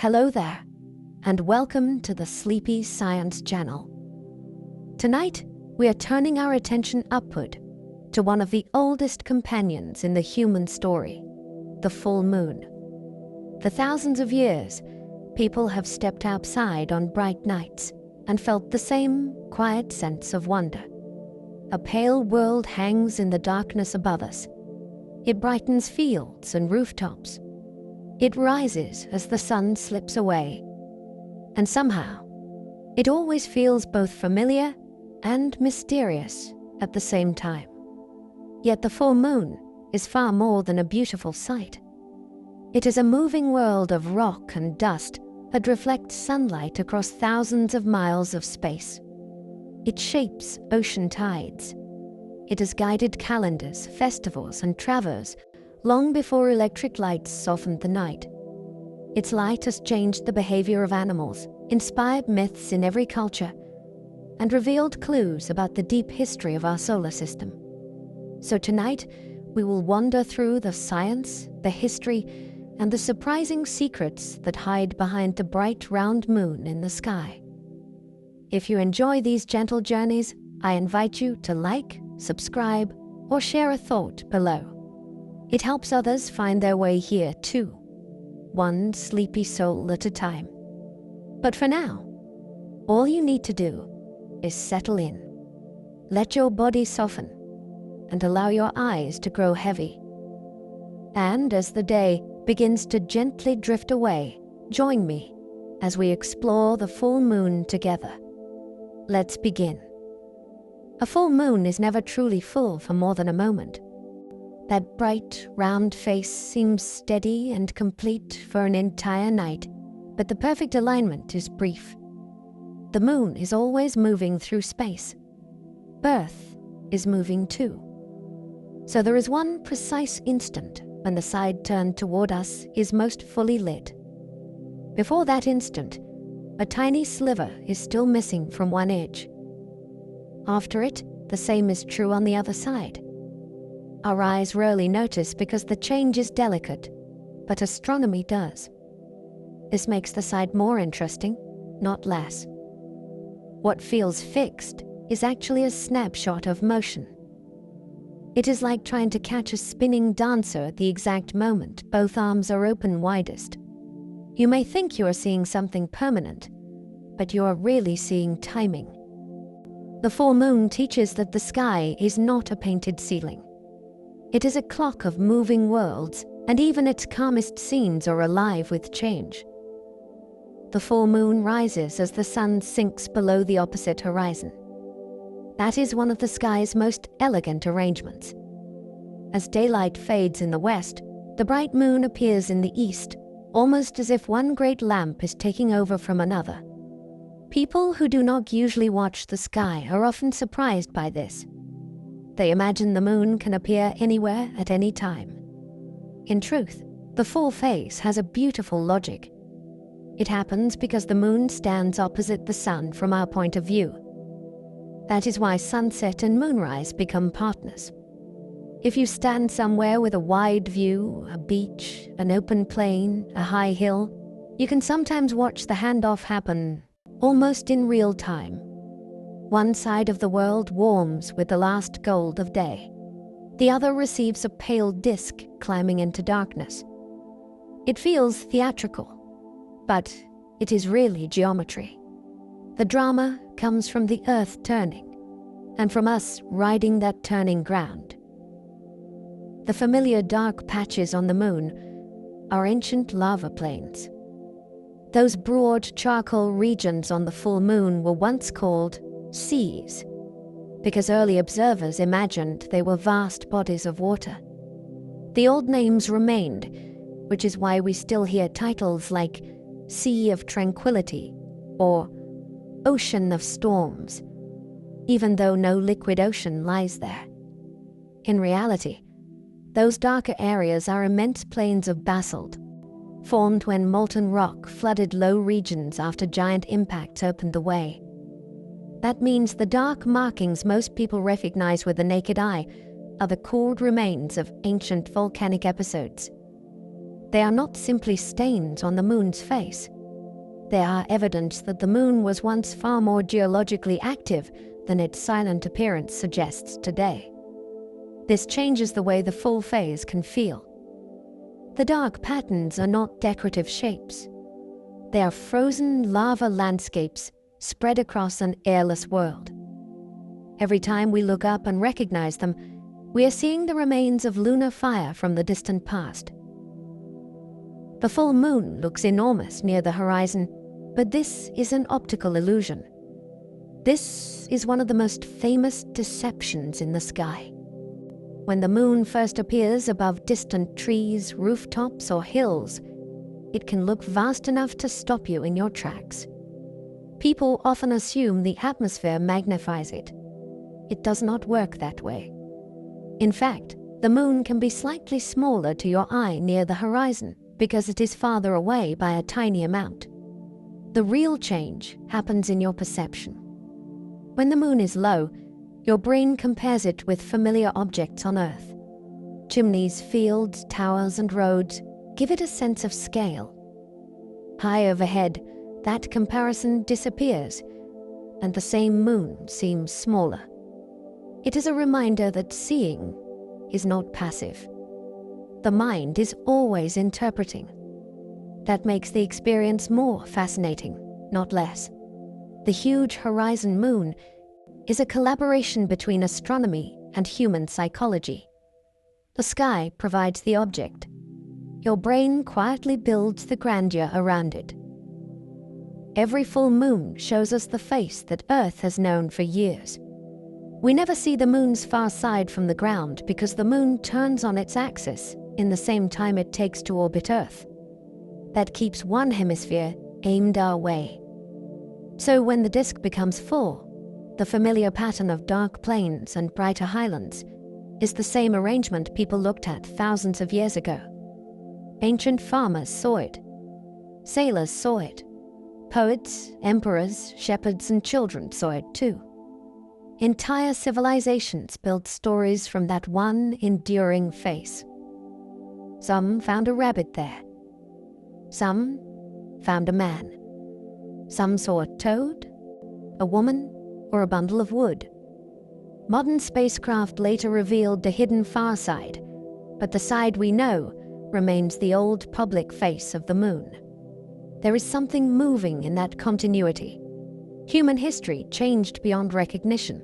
Hello there, and welcome to the Sleepy Science Channel. Tonight, we are turning our attention upward to one of the oldest companions in the human story, the full moon. For thousands of years, people have stepped outside on bright nights and felt the same quiet sense of wonder. A pale world hangs in the darkness above us. It brightens fields and rooftops. It rises as the sun slips away. And somehow, it always feels both familiar and mysterious at the same time. Yet the full moon is far more than a beautiful sight. It is a moving world of rock and dust that reflects sunlight across thousands of miles of space. It shapes ocean tides. It has guided calendars, festivals, and traverses long before electric lights softened the night. Its light has changed the behavior of animals, inspired myths in every culture, and revealed clues about the deep history of our solar system. So tonight, we will wander through the science, the history, and the surprising secrets that hide behind the bright round moon in the sky. If you enjoy these gentle journeys, I invite you to like, subscribe, or share a thought below. It helps others find their way here too, one sleepy soul at a time. But for now, all you need to do is settle in. Let your body soften and allow your eyes to grow heavy. And as the day begins to gently drift away, join me as we explore the full moon together. Let's begin. A full moon is never truly full for more than a moment. That bright, round face seems steady and complete for an entire night, but the perfect alignment is brief. The moon is always moving through space. Earth is moving too. So there is one precise instant when the side turned toward us is most fully lit. Before that instant, a tiny sliver is still missing from one edge. After it, the same is true on the other side. Our eyes rarely notice because the change is delicate, but astronomy does. This makes the side more interesting, not less. What feels fixed is actually a snapshot of motion. It is like trying to catch a spinning dancer at the exact moment both arms are open widest. You may think you are seeing something permanent, but you are really seeing timing. The full moon teaches that the sky is not a painted ceiling. It is a clock of moving worlds, and even its calmest scenes are alive with change. The full moon rises as the sun sinks below the opposite horizon. That is one of the sky's most elegant arrangements. As daylight fades in the west, the bright moon appears in the east, almost as if one great lamp is taking over from another. People who do not usually watch the sky are often surprised by this. They imagine the moon can appear anywhere at any time. In truth, the full phase has a beautiful logic. It happens because the moon stands opposite the sun from our point of view. That is why sunset and moonrise become partners. If you stand somewhere with a wide view, a beach, an open plain, a high hill, you can sometimes watch the handoff happen almost in real time. One side of the world warms with the last gold of day. The other receives a pale disk climbing into darkness. It feels theatrical, but it is really geometry. The drama comes from the earth turning, and from us riding that turning ground. The familiar dark patches on the moon are ancient lava plains. Those broad charcoal regions on the full moon were once called seas, because early observers imagined they were vast bodies of water. The old names remained, which is why we still hear titles like Sea of Tranquility or Ocean of Storms, even though no liquid ocean lies there. In reality, those darker areas are immense plains of basalt, formed when molten rock flooded low regions after giant impacts opened the way. That means the dark markings most people recognize with the naked eye are the cooled remains of ancient volcanic episodes. They are not simply stains on the moon's face. They are evidence that the moon was once far more geologically active than its silent appearance suggests today. This changes the way the full phase can feel. The dark patterns are not decorative shapes. They are frozen lava landscapes spread across an airless world. Every time we look up and recognize them, we are seeing the remains of lunar fire from the distant past. The full moon looks enormous near the horizon, but this is an optical illusion. This is one of the most famous deceptions in the sky. When the moon first appears above distant trees, rooftops, or hills, it can look vast enough to stop you in your tracks. People often assume the atmosphere magnifies it. It does not work that way. In fact, the moon can be slightly smaller to your eye near the horizon because it is farther away by a tiny amount. The real change happens in your perception. When the moon is low, your brain compares it with familiar objects on Earth. Chimneys, fields, towers, and roads give it a sense of scale. High overhead, that comparison disappears, and the same moon seems smaller. It is a reminder that seeing is not passive. The mind is always interpreting. That makes the experience more fascinating, not less. The huge horizon moon is a collaboration between astronomy and human psychology. The sky provides the object. Your brain quietly builds the grandeur around it. Every full moon shows us the face that Earth has known for years. We never see the moon's far side from the ground because the moon turns on its axis in the same time it takes to orbit Earth. That keeps one hemisphere aimed our way. So when the disk becomes full, the familiar pattern of dark plains and brighter highlands is the same arrangement people looked at thousands of years ago. Ancient farmers saw it. Sailors saw it. Poets, emperors, shepherds, and children saw it too. Entire civilizations built stories from that one enduring face. Some found a rabbit there. Some found a man. Some saw a toad, a woman, or a bundle of wood. Modern spacecraft later revealed the hidden far side, but the side we know remains the old public face of the moon. There is something moving in that continuity. Human history changed beyond recognition,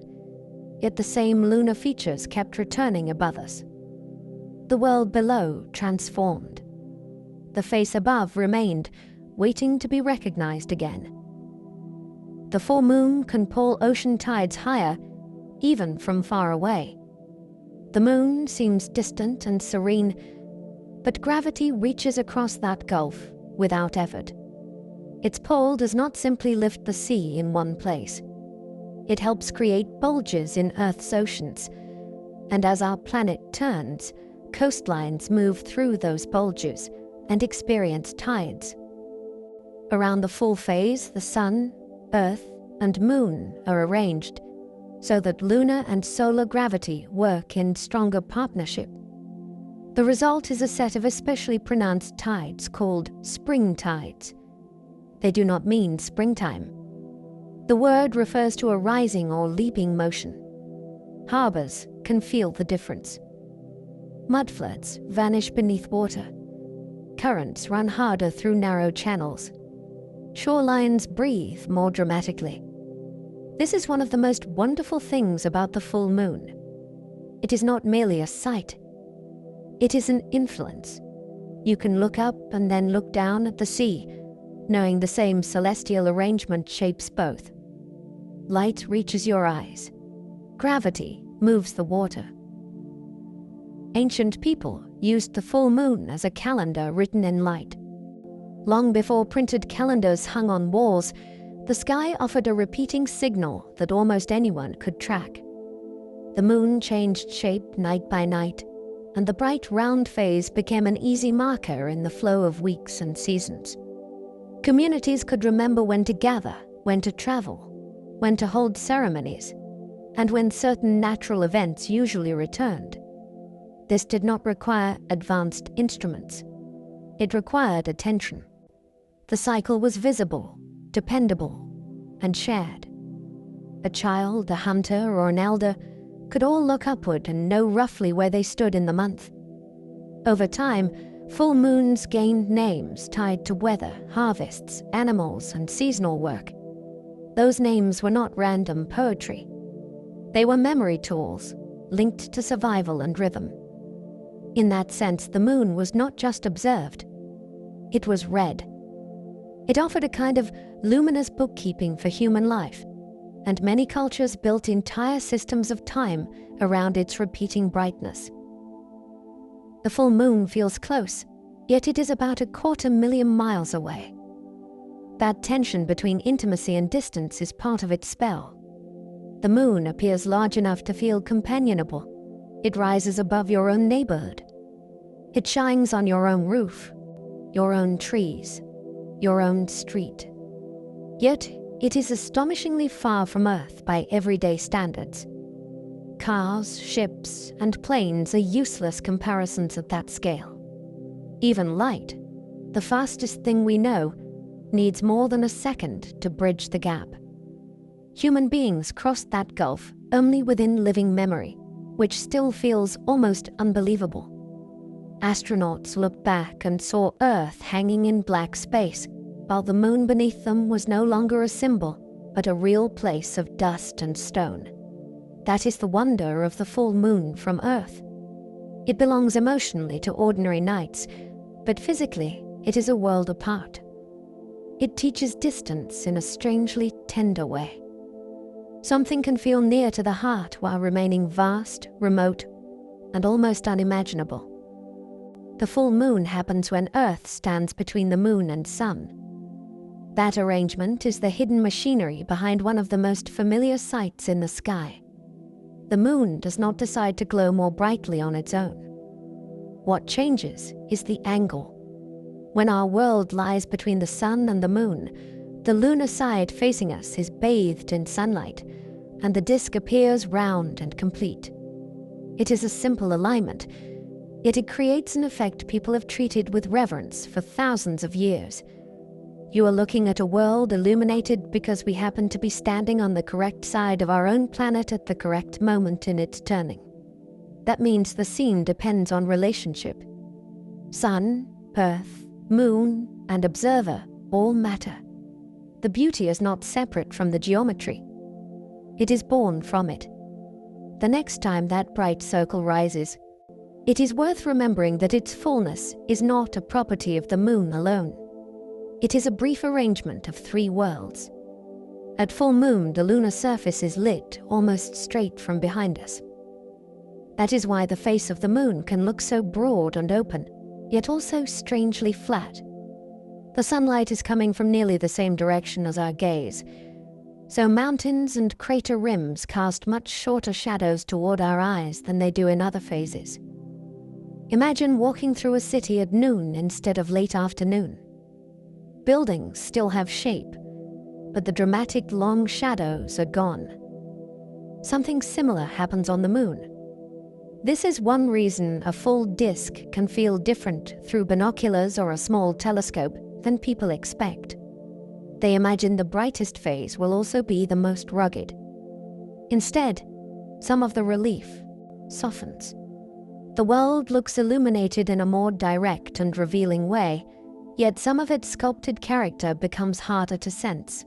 yet the same lunar features kept returning above us. The world below transformed. The face above remained, waiting to be recognized again. The full moon can pull ocean tides higher, even from far away. The moon seems distant and serene, but gravity reaches across that gulf without effort. Its pull does not simply lift the sea in one place. It helps create bulges in Earth's oceans, and as our planet turns, coastlines move through those bulges and experience tides. Around the full phase, the sun, Earth, and moon are arranged so that lunar and solar gravity work in stronger partnership. The result is a set of especially pronounced tides called spring tides. They do not mean springtime. The word refers to a rising or leaping motion. Harbors can feel the difference. Mudfloods vanish beneath water. Currents run harder through narrow channels. Shorelines breathe more dramatically. This is one of the most wonderful things about the full moon. It is not merely a sight. It is an influence. You can look up and then look down at the sea, knowing the same celestial arrangement shapes both. Light reaches your eyes. Gravity moves the water. Ancient people used the full moon as a calendar written in light. Long before printed calendars hung on walls, the sky offered a repeating signal that almost anyone could track. The moon changed shape night by night, and the bright round phase became an easy marker in the flow of weeks and seasons. Communities could remember when to gather, when to travel, when to hold ceremonies, and when certain natural events usually returned. This did not require advanced instruments. It required attention. The cycle was visible, dependable, and shared. A child, a hunter, or an elder could all look upward and know roughly where they stood in the month. Over time, full moons gained names tied to weather, harvests, animals, and seasonal work. Those names were not random poetry. They were memory tools, linked to survival and rhythm. In that sense, the moon was not just observed. It was read. It offered a kind of luminous bookkeeping for human life, and many cultures built entire systems of time around its repeating brightness. The full moon feels close, yet it is about 250,000 miles away. That tension between intimacy and distance is part of its spell. The moon appears large enough to feel companionable. It rises above your own neighborhood. It shines on your own roof, your own trees, your own street. Yet, it is astonishingly far from Earth by everyday standards. Cars, ships, and planes are useless comparisons at that scale. Even light, the fastest thing we know, needs more than a second to bridge the gap. Human beings crossed that gulf only within living memory, which still feels almost unbelievable. Astronauts looked back and saw Earth hanging in black space, while the moon beneath them was no longer a symbol, but a real place of dust and stone. That is the wonder of the full moon from Earth. It belongs emotionally to ordinary nights, but physically it is a world apart. It teaches distance in a strangely tender way. Something can feel near to the heart while remaining vast, remote, and almost unimaginable. The full moon happens when Earth stands between the moon and sun. That arrangement is the hidden machinery behind one of the most familiar sights in the sky. The moon does not decide to glow more brightly on its own. What changes is the angle. When our world lies between the sun and the moon, the lunar side facing us is bathed in sunlight, and the disk appears round and complete. It is a simple alignment, yet it creates an effect people have treated with reverence for thousands of years. You are looking at a world illuminated because we happen to be standing on the correct side of our own planet at the correct moment in its turning. That means the scene depends on relationship. Sun, earth, moon, and observer all matter. The beauty is not separate from the geometry. It is born from it. The next time that bright circle rises, it is worth remembering that its fullness is not a property of the moon alone. It is a brief arrangement of three worlds. At full moon, the lunar surface is lit almost straight from behind us. That is why the face of the moon can look so broad and open, yet also strangely flat. The sunlight is coming from nearly the same direction as our gaze, so mountains and crater rims cast much shorter shadows toward our eyes than they do in other phases. Imagine walking through a city at noon instead of late afternoon. Buildings still have shape, but the dramatic long shadows are gone. Something similar happens on the moon. This is one reason a full disk can feel different through binoculars or a small telescope than people expect. They imagine the brightest phase will also be the most rugged. Instead, some of the relief softens. The world looks illuminated in a more direct and revealing way, yet some of its sculpted character becomes harder to sense.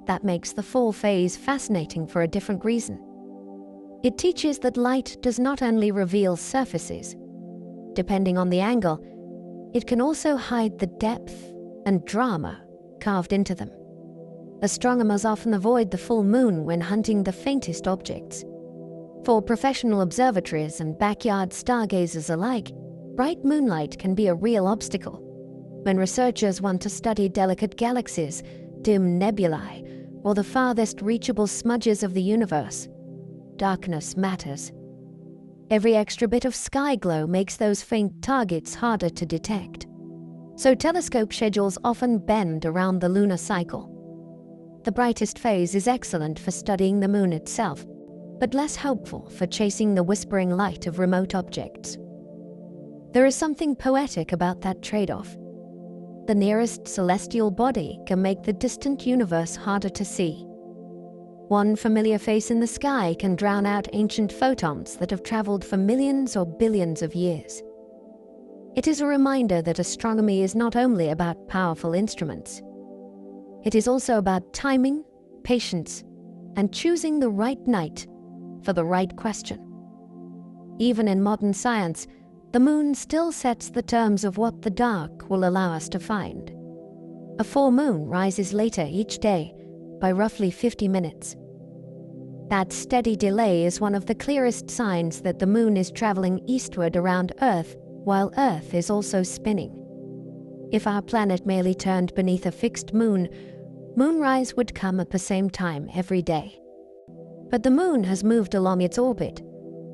That makes the full phase fascinating for a different reason. It teaches that light does not only reveal surfaces. Depending on the angle, it can also hide the depth and drama carved into them. Astronomers often avoid the full moon when hunting the faintest objects. For professional observatories and backyard stargazers alike, bright moonlight can be a real obstacle. When researchers want to study delicate galaxies, dim nebulae, or the farthest reachable smudges of the universe, darkness matters. Every extra bit of sky glow makes those faint targets harder to detect. So telescope schedules often bend around the lunar cycle. The brightest phase is excellent for studying the moon itself, but less helpful for chasing the whispering light of remote objects. There is something poetic about that trade-off. The nearest celestial body can make the distant universe harder to see. One familiar face in the sky can drown out ancient photons that have traveled for millions or billions of years. It is a reminder that astronomy is not only about powerful instruments. It is also about timing, patience, and choosing the right night for the right question. Even in modern science, the moon still sets the terms of what the dark will allow us to find. A full moon rises later each day by roughly 50 minutes. That steady delay is one of the clearest signs that the moon is traveling eastward around Earth while Earth is also spinning. If our planet merely turned beneath a fixed moon, moonrise would come at the same time every day. But the moon has moved along its orbit,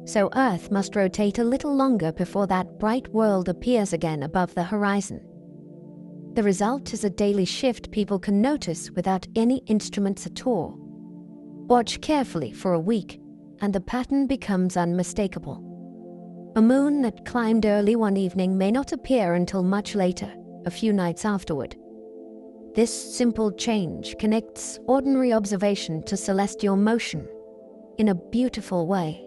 so Earth must rotate a little longer before that bright world appears again above the horizon. The result is a daily shift people can notice without any instruments at all. Watch carefully for a week, and the pattern becomes unmistakable. A moon that climbed early one evening may not appear until much later, a few nights afterward. This simple change connects ordinary observation to celestial motion in a beautiful way.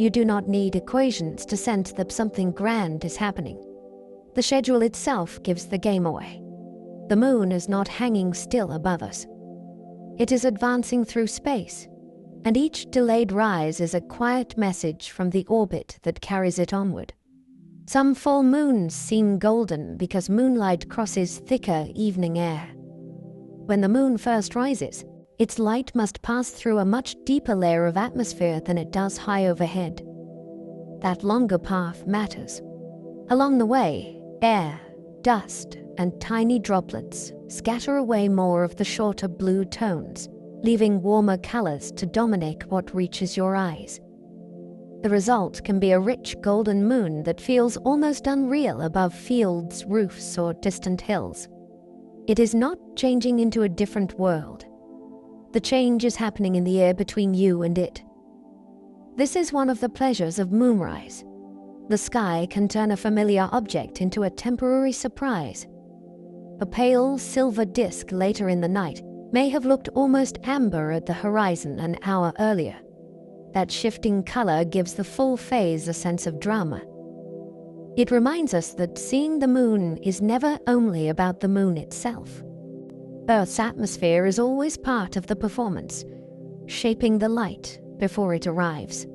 You do not need equations to sense that something grand is happening. The schedule itself gives the game away. The moon is not hanging still above us. It is advancing through space, and each delayed rise is a quiet message from the orbit that carries it onward. Some full moons seem golden because moonlight crosses thicker evening air. When the moon first rises, its light must pass through a much deeper layer of atmosphere than it does high overhead. That longer path matters. Along the way, air, dust, and tiny droplets scatter away more of the shorter blue tones, leaving warmer colors to dominate what reaches your eyes. The result can be a rich golden moon that feels almost unreal above fields, roofs, or distant hills. It is not changing into a different world. The change is happening in the air between you and it. This is one of the pleasures of moonrise. The sky can turn a familiar object into a temporary surprise. A pale silver disk later in the night may have looked almost amber at the horizon an hour earlier. That shifting color gives the full phase a sense of drama. It reminds us that seeing the moon is never only about the moon itself. Earth's atmosphere is always part of the performance, shaping the light before it arrives.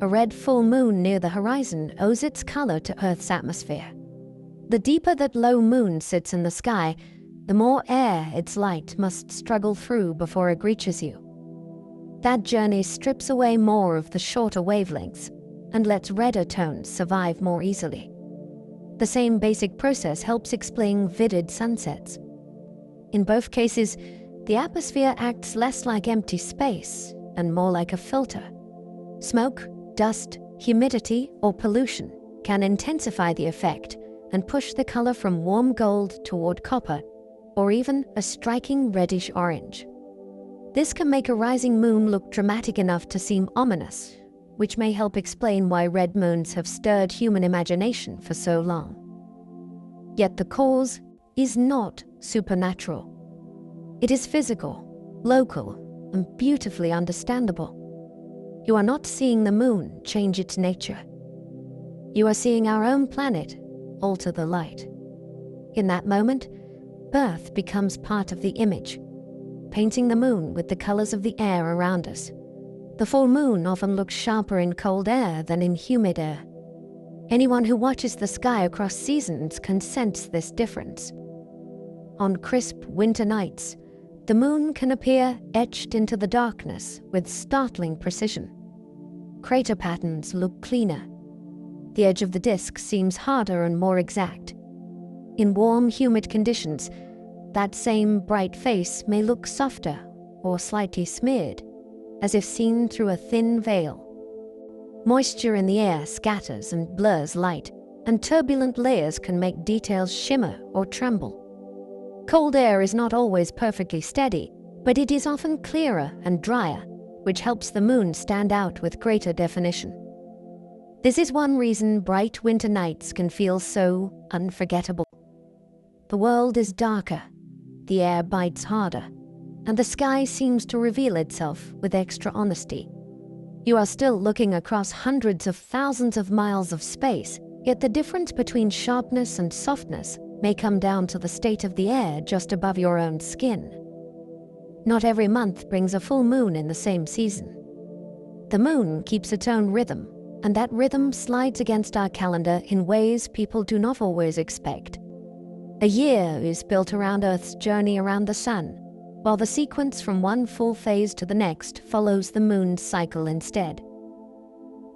A red full moon near the horizon owes its color to Earth's atmosphere. The deeper that low moon sits in the sky, the more air its light must struggle through before it reaches you. That journey strips away more of the shorter wavelengths and lets redder tones survive more easily. The same basic process helps explain vivid sunsets. In both cases, the atmosphere acts less like empty space and more like a filter. Smoke, dust, humidity, or pollution can intensify the effect and push the color from warm gold toward copper, or even a striking reddish orange. This can make a rising moon look dramatic enough to seem ominous, which may help explain why red moons have stirred human imagination for so long. Yet the cause is not supernatural. It is physical, local, and beautifully understandable. You are not seeing the moon change its nature. You are seeing our own planet alter the light. In that moment, Earth becomes part of the image, painting the moon with the colors of the air around us. The full moon often looks sharper in cold air than in humid air. Anyone who watches the sky across seasons can sense this difference. On crisp winter nights, the moon can appear etched into the darkness with startling precision. Crater patterns look cleaner. The edge of the disk seems harder and more exact. In warm, humid conditions, that same bright face may look softer or slightly smeared, as if seen through a thin veil. Moisture in the air scatters and blurs light, and turbulent layers can make details shimmer or tremble. Cold air is not always perfectly steady, but it is often clearer and drier, which helps the moon stand out with greater definition. This is one reason bright winter nights can feel so unforgettable. The world is darker, the air bites harder, and the sky seems to reveal itself with extra honesty. You are still looking across hundreds of thousands of miles of space, yet the difference between sharpness and softness may come down to the state of the air just above your own skin. Not every month brings a full moon in the same season. The moon keeps its own rhythm, and that rhythm slides against our calendar in ways people do not always expect. A year is built around Earth's journey around the sun, while the sequence from one full phase to the next follows the moon's cycle instead.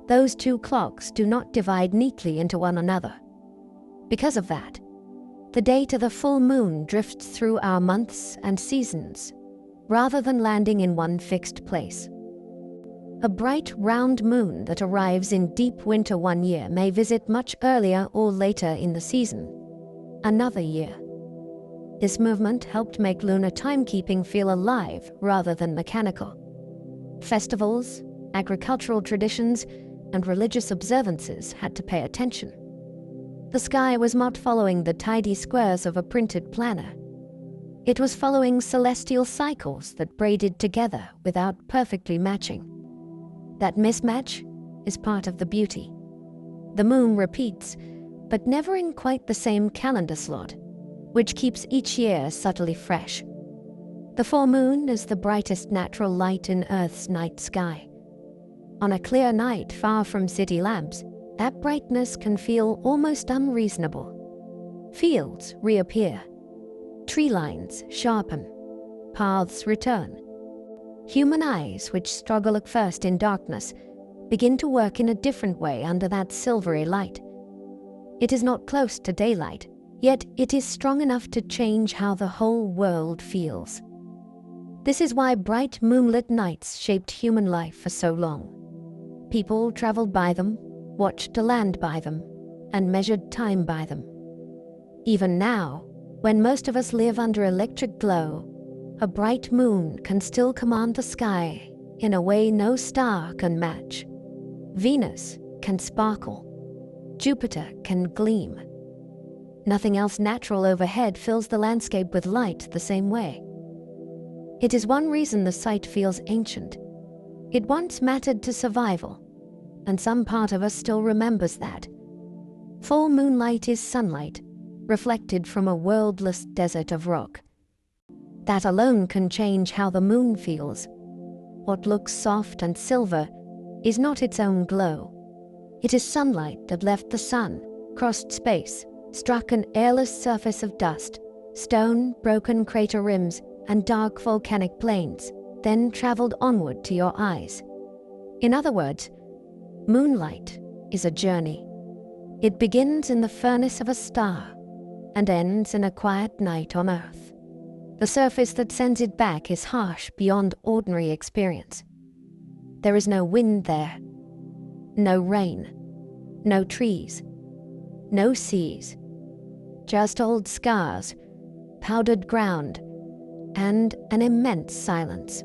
Those two clocks do not divide neatly into one another. Because of that, the date of the full moon drifts through our months and seasons, rather than landing in one fixed place. A bright, round moon that arrives in deep winter one year may visit much earlier or later in the season, another year. This movement helped make lunar timekeeping feel alive rather than mechanical. Festivals, agricultural traditions, and religious observances had to pay attention. The sky was not following the tidy squares of a printed planner. It was following celestial cycles that braided together without perfectly matching. That mismatch is part of the beauty. The moon repeats, but never in quite the same calendar slot, which keeps each year subtly fresh. The full moon is the brightest natural light in Earth's night sky. On a clear night far from city lamps, that brightness can feel almost unreasonable. Fields reappear. Tree lines sharpen. Paths return. Human eyes, which struggle at first in darkness, begin to work in a different way under that silvery light. It is not close to daylight, yet it is strong enough to change how the whole world feels. This is why bright moonlit nights shaped human life for so long. People traveled by them, watched the land by them, and measured time by them. Even now, when most of us live under electric glow, a bright moon can still command the sky in a way no star can match. Venus can sparkle. Jupiter can gleam. Nothing else natural overhead fills the landscape with light the same way. It is one reason the sight feels ancient. It once mattered to survival, and some part of us still remembers that. Full moonlight is sunlight, reflected from a worldless desert of rock. That alone can change how the moon feels. What looks soft and silver is not its own glow. It is sunlight that left the sun, crossed space, struck an airless surface of dust, stone, broken crater rims, and dark volcanic plains, then traveled onward to your eyes. In other words, moonlight is a journey. It begins in the furnace of a star and ends in a quiet night on Earth. The surface that sends it back is harsh beyond ordinary experience. There is no wind there, no rain, no trees, no seas, just old scars, powdered ground, and an immense silence.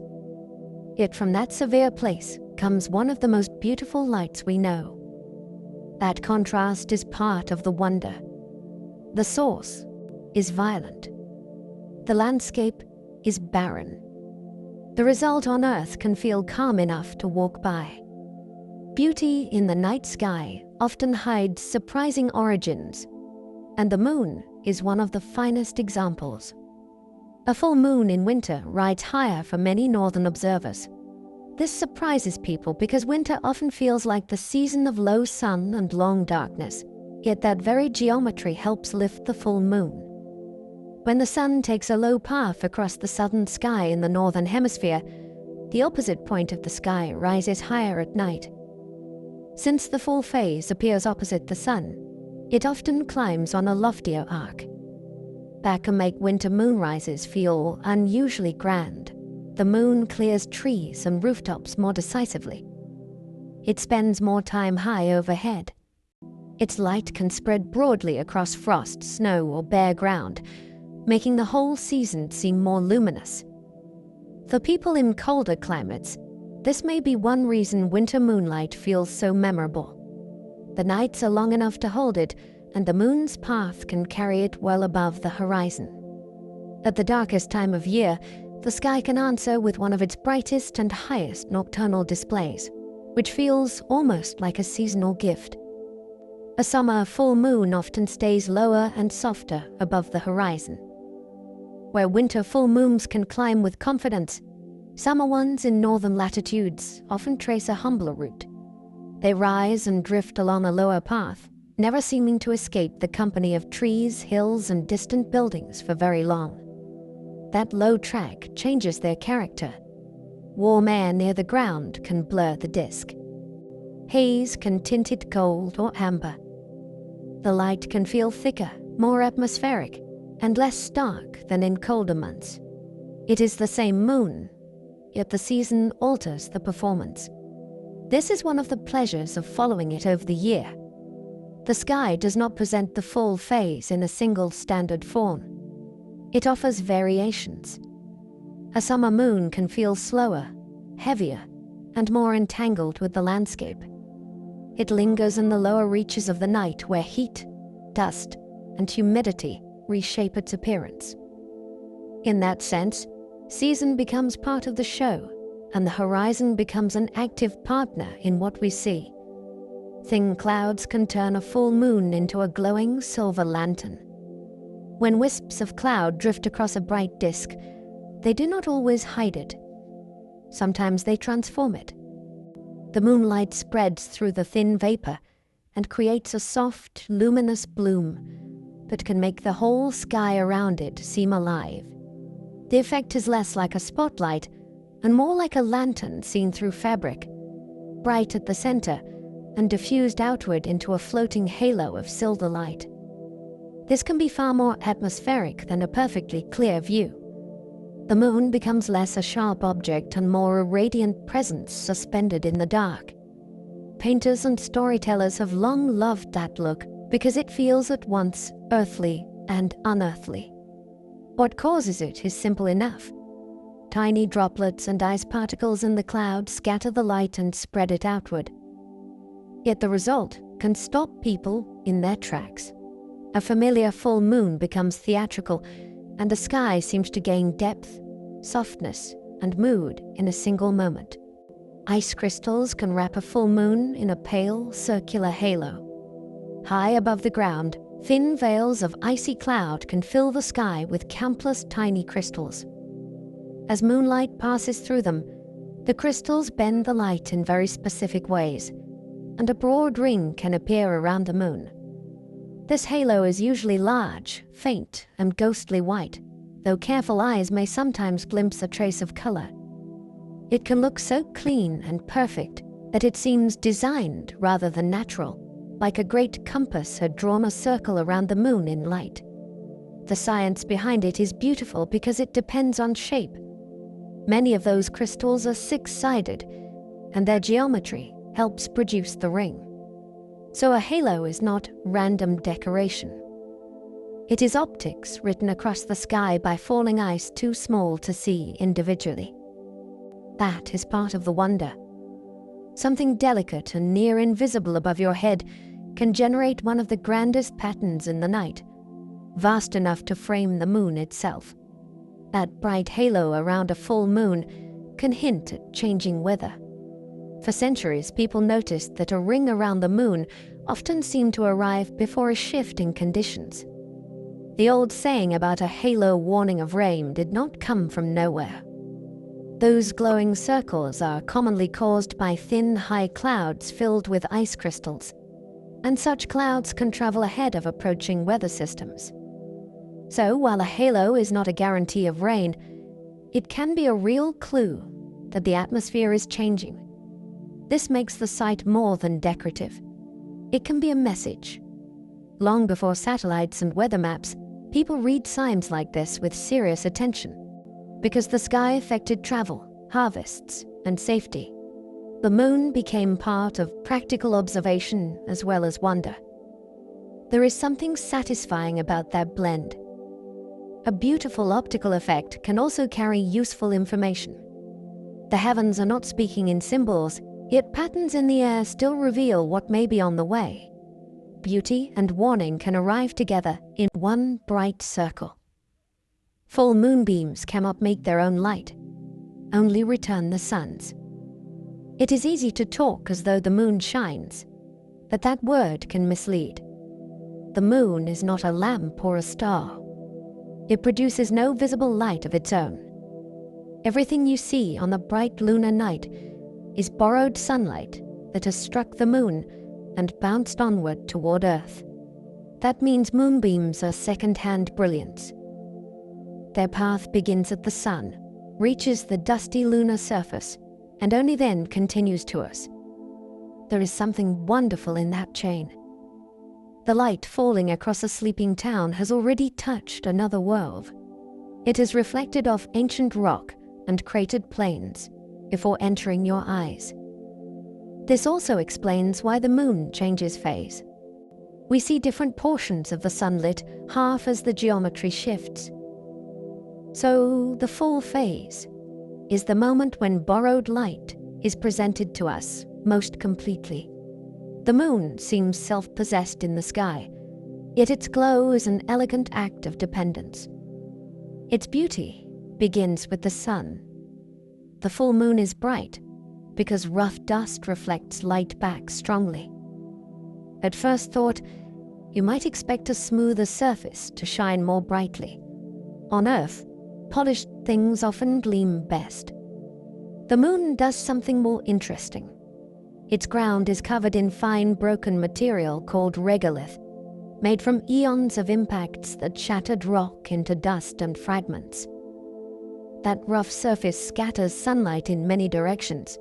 Yet from that severe place comes one of the most beautiful lights we know. That contrast is part of the wonder. The source is violent. The landscape is barren. The result on Earth can feel calm enough to walk by. Beauty in the night sky often hides surprising origins, and the moon is one of the finest examples. A full moon in winter rides higher for many northern observers. This surprises people because winter often feels like the season of low sun and long darkness, yet that very geometry helps lift the full moon. When the sun takes a low path across the southern sky in the northern hemisphere, the opposite point of the sky rises higher at night. Since the full phase appears opposite the sun, it often climbs on a loftier arc. That can make winter moonrises feel unusually grand. The moon clears trees and rooftops more decisively. It spends more time high overhead. Its light can spread broadly across frost, snow, or bare ground, making the whole season seem more luminous. For people in colder climates, this may be one reason winter moonlight feels so memorable. The nights are long enough to hold it, and the moon's path can carry it well above the horizon. At the darkest time of year, the sky can answer with one of its brightest and highest nocturnal displays, which feels almost like a seasonal gift. A summer full moon often stays lower and softer above the horizon. Where winter full moons can climb with confidence, summer ones in northern latitudes often trace a humbler route. They rise and drift along a lower path, never seeming to escape the company of trees, hills, and distant buildings for very long. That low track changes their character. Warm air near the ground can blur the disk. Haze can tint it gold or amber. The light can feel thicker, more atmospheric, and less stark than in colder months. It is the same moon, yet the season alters the performance. This is one of the pleasures of following it over the year. The sky does not present the full phase in a single standard form. It offers variations. A summer moon can feel slower, heavier, and more entangled with the landscape. It lingers in the lower reaches of the night where heat, dust, and humidity reshape its appearance. In that sense, season becomes part of the show, and the horizon becomes an active partner in what we see. Thin clouds can turn a full moon into a glowing silver lantern. When wisps of cloud drift across a bright disk, they do not always hide it. Sometimes they transform it. The moonlight spreads through the thin vapor and creates a soft, luminous bloom that can make the whole sky around it seem alive. The effect is less like a spotlight and more like a lantern seen through fabric, bright at the center and diffused outward into a floating halo of silver light. This can be far more atmospheric than a perfectly clear view. The moon becomes less a sharp object and more a radiant presence suspended in the dark. Painters and storytellers have long loved that look because it feels at once earthly and unearthly. What causes it is simple enough. Tiny droplets and ice particles in the cloud scatter the light and spread it outward. Yet the result can stop people in their tracks. A familiar full moon becomes theatrical, and the sky seems to gain depth, softness, and mood in a single moment. Ice crystals can wrap a full moon in a pale, circular halo. High above the ground, thin veils of icy cloud can fill the sky with countless tiny crystals. As moonlight passes through them, the crystals bend the light in very specific ways, and a broad ring can appear around the moon. This halo is usually large, faint, and ghostly white, though careful eyes may sometimes glimpse a trace of color. It can look so clean and perfect that it seems designed rather than natural, like a great compass had drawn a circle around the moon in light. The science behind it is beautiful because it depends on shape. Many of those crystals are six-sided, and their geometry helps produce the ring. So a halo is not random decoration. It is optics written across the sky by falling ice too small to see individually. That is part of the wonder. Something delicate and near invisible above your head can generate one of the grandest patterns in the night, vast enough to frame the moon itself. That bright halo around a full moon can hint at changing weather. For centuries, people noticed that a ring around the moon often seemed to arrive before a shift in conditions. The old saying about a halo warning of rain did not come from nowhere. Those glowing circles are commonly caused by thin, high clouds filled with ice crystals, and such clouds can travel ahead of approaching weather systems. So, while a halo is not a guarantee of rain, it can be a real clue that the atmosphere is changing. This makes the sight more than decorative. It can be a message. Long before satellites and weather maps, people read signs like this with serious attention, because the sky affected travel, harvests, and safety. The moon became part of practical observation as well as wonder. There is something satisfying about that blend. A beautiful optical effect can also carry useful information. The heavens are not speaking in symbols, Yet patterns in the air still reveal what may be on the way. Beauty and warning can arrive together in one bright circle. Full moonbeams cannot make their own light, only return the sun's. It is easy to talk as though the moon shines, but that word can mislead. The moon is not a lamp or a star. It produces no visible light of its own. Everything you see on the bright lunar night is borrowed sunlight that has struck the moon and bounced onward toward Earth. That means moonbeams are second-hand brilliance. Their path begins at the sun, reaches the dusty lunar surface, and only then continues to us. There is something wonderful in that chain. The light falling across a sleeping town has already touched another world. It has reflected off ancient rock and cratered plains before entering your eyes. This also explains why the moon changes phase. We see different portions of the sunlit half as the geometry shifts. So the full phase is the moment when borrowed light is presented to us most completely. The moon seems self-possessed in the sky, yet its glow is an elegant act of dependence. Its beauty begins with the sun. The full moon is bright because rough dust reflects light back strongly. At first thought, you might expect a smoother surface to shine more brightly. On Earth, polished things often gleam best. The moon does something more interesting. Its ground is covered in fine broken material called regolith, made from eons of impacts that shattered rock into dust and fragments. That rough surface scatters sunlight in many directions,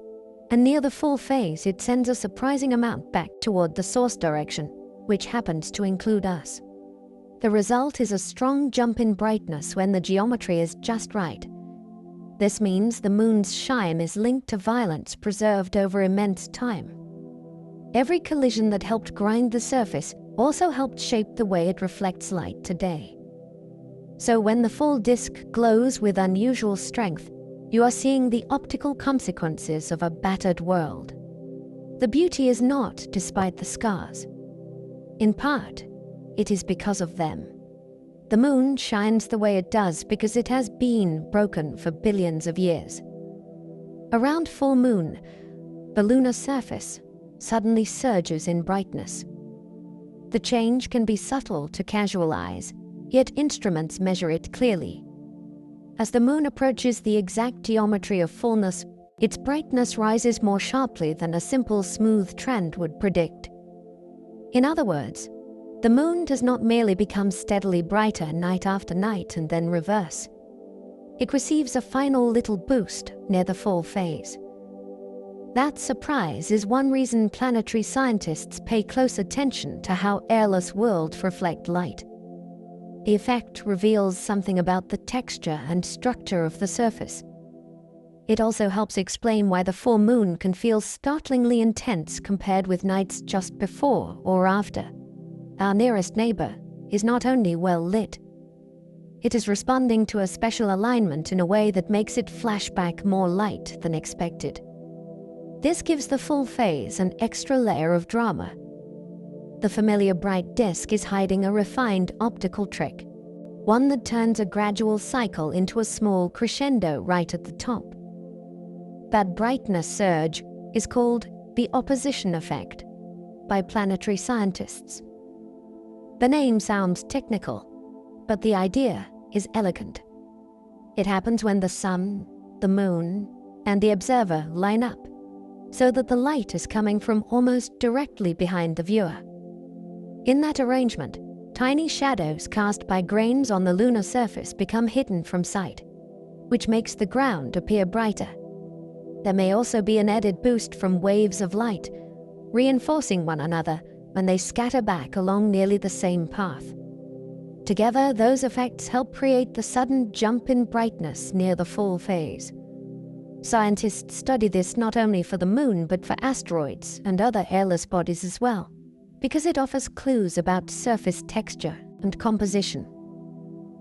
and near the full phase it sends a surprising amount back toward the source direction, which happens to include us. The result is a strong jump in brightness when the geometry is just right. This means the moon's shine is linked to violence preserved over immense time. Every collision that helped grind the surface also helped shape the way it reflects light today. So when the full disk glows with unusual strength, you are seeing the optical consequences of a battered world. The beauty is not despite the scars. In part, it is because of them. The moon shines the way it does because it has been broken for billions of years. Around full moon, the lunar surface suddenly surges in brightness. The change can be subtle to casual eyes, yet instruments measure it clearly. As the moon approaches the exact geometry of fullness, its brightness rises more sharply than a simple smooth trend would predict. In other words, the moon does not merely become steadily brighter night after night and then reverse. It receives a final little boost near the full phase. That surprise is one reason planetary scientists pay close attention to how airless worlds reflect light. The effect reveals something about the texture and structure of the surface. It also helps explain why the full moon can feel startlingly intense compared with nights just before or after. Our nearest neighbor is not only well lit, it is responding to a special alignment in a way that makes it flash back more light than expected. This gives the full phase an extra layer of drama. The familiar bright disk is hiding a refined optical trick, one that turns a gradual cycle into a small crescendo right at the top. That brightness surge is called the opposition effect by planetary scientists. The name sounds technical, but the idea is elegant. It happens when the sun, the moon, and the observer line up, so that the light is coming from almost directly behind the viewer. In that arrangement, tiny shadows cast by grains on the lunar surface become hidden from sight, which makes the ground appear brighter. There may also be an added boost from waves of light, reinforcing one another when they scatter back along nearly the same path. Together, those effects help create the sudden jump in brightness near the full phase. Scientists study this not only for the moon but for asteroids and other airless bodies as well, because it offers clues about surface texture and composition.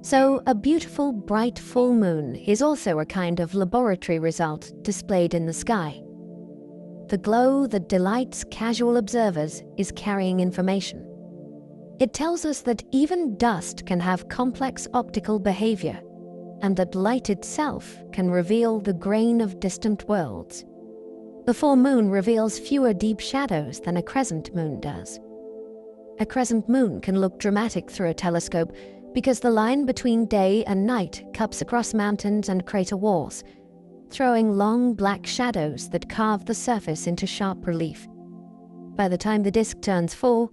So, a beautiful, bright full moon is also a kind of laboratory result displayed in the sky. the glow that delights casual observers is carrying information. It tells us that even dust can have complex optical behavior, and that light itself can reveal the grain of distant worlds. The full moon reveals fewer deep shadows than a crescent moon does. A crescent moon can look dramatic through a telescope because the line between day and night cups across mountains and crater walls, throwing long black shadows that carve the surface into sharp relief. By the time the disk turns full,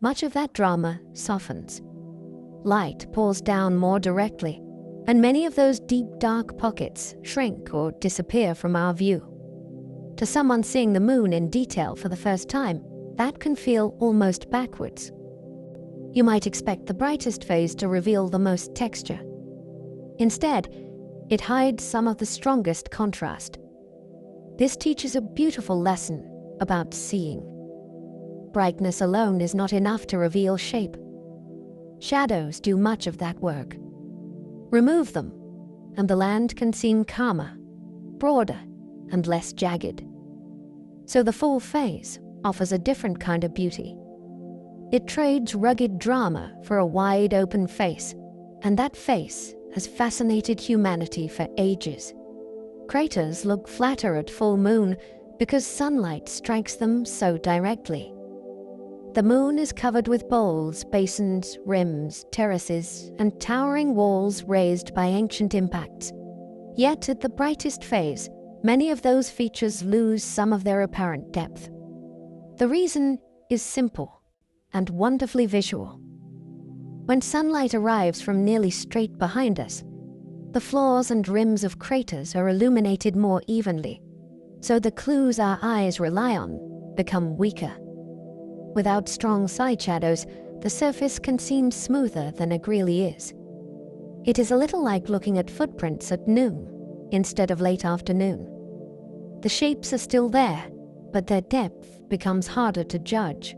much of that drama softens. Light pours down more directly, and many of those deep dark pockets shrink or disappear from our view. To someone seeing the moon in detail for the first time, that can feel almost backwards. You might expect the brightest phase to reveal the most texture. Instead, it hides some of the strongest contrast. This teaches a beautiful lesson about seeing. Brightness alone is not enough to reveal shape. Shadows do much of that work. Remove them, and the land can seem calmer, broader, and less jagged. So the full phase offers a different kind of beauty. It trades rugged drama for a wide open face, and that face has fascinated humanity for ages. Craters look flatter at full moon because sunlight strikes them so directly. The moon is covered with bowls, basins, rims, terraces, and towering walls raised by ancient impacts. Yet at the brightest phase, many of those features lose some of their apparent depth. The reason is simple and wonderfully visual. When sunlight arrives from nearly straight behind us, the floors and rims of craters are illuminated more evenly, so the clues our eyes rely on become weaker. Without strong side shadows, the surface can seem smoother than it really is. It is a little like looking at footprints at noon instead of late afternoon. The shapes are still there, but their depth becomes harder to judge.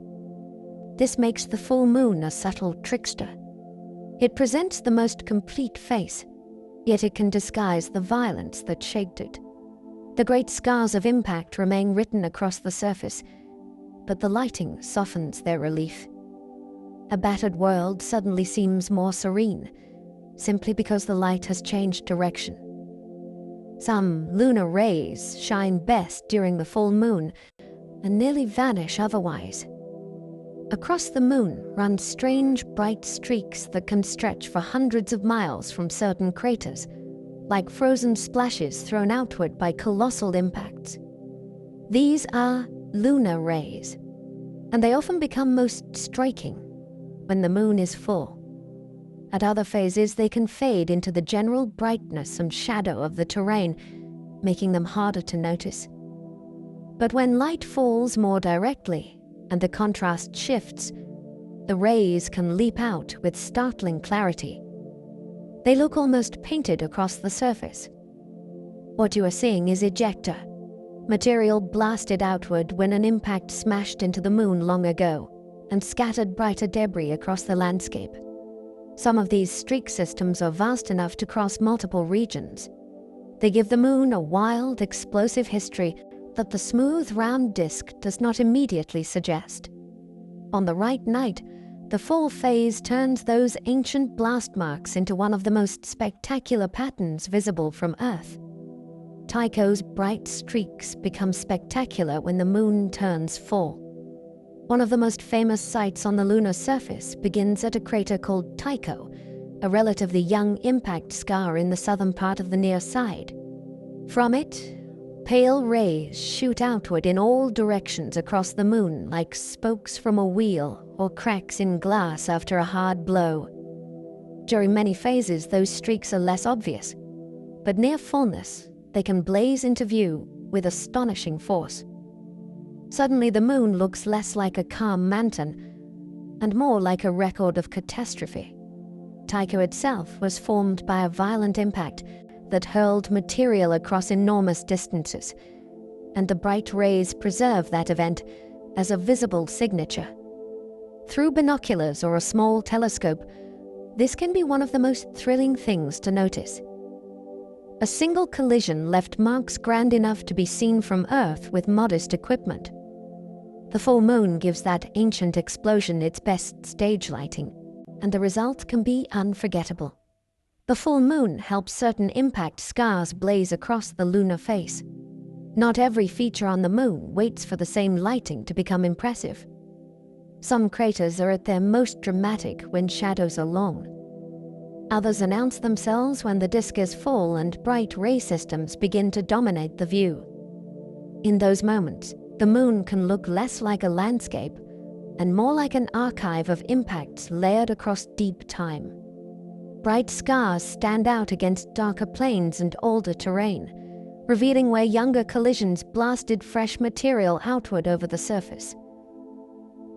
This makes the full moon a subtle trickster. It presents the most complete face, yet it can disguise the violence that shaped it. The great scars of impact remain written across the surface, but the lighting softens their relief. A battered world suddenly seems more serene, simply because the light has changed direction. Some lunar rays shine best during the full moon and nearly vanish otherwise. Across the moon run strange bright streaks that can stretch for hundreds of miles from certain craters, like frozen splashes thrown outward by colossal impacts. These are lunar rays, and they often become most striking when the moon is full. At other phases, they can fade into the general brightness and shadow of the terrain, making them harder to notice. But when light falls more directly and the contrast shifts, the rays can leap out with startling clarity. They look almost painted across the surface. What you are seeing is ejecta, material blasted outward when an impact smashed into the moon long ago and scattered brighter debris across the landscape. Some of these streak systems are vast enough to cross multiple regions. They give the moon a wild, explosive history that the smooth, round disk does not immediately suggest. On the right night, the full phase turns those ancient blast marks into one of the most spectacular patterns visible from Earth. Tycho's bright streaks become spectacular when the moon turns full. One of the most famous sites on the lunar surface begins at a crater called Tycho, a relatively young impact scar in the southern part of the near side. From it, pale rays shoot outward in all directions across the moon like spokes from a wheel or cracks in glass after a hard blow. During many phases, those streaks are less obvious, but near fullness, they can blaze into view with astonishing force. Suddenly, the moon looks less like a calm mountain and more like a record of catastrophe. Tycho itself was formed by a violent impact that hurled material across enormous distances, and the bright rays preserve that event as a visible signature. Through binoculars or a small telescope, this can be one of the most thrilling things to notice. A single collision left marks grand enough to be seen from Earth with modest equipment. The full moon gives that ancient explosion its best stage lighting, and the result can be unforgettable. The full moon helps certain impact scars blaze across the lunar face. Not every feature on the moon waits for the same lighting to become impressive. Some craters are at their most dramatic when shadows are long. Others announce themselves when the disk is full and bright ray systems begin to dominate the view. In those moments, the moon can look less like a landscape and more like an archive of impacts layered across deep time. Bright scars stand out against darker plains and older terrain, revealing where younger collisions blasted fresh material outward over the surface.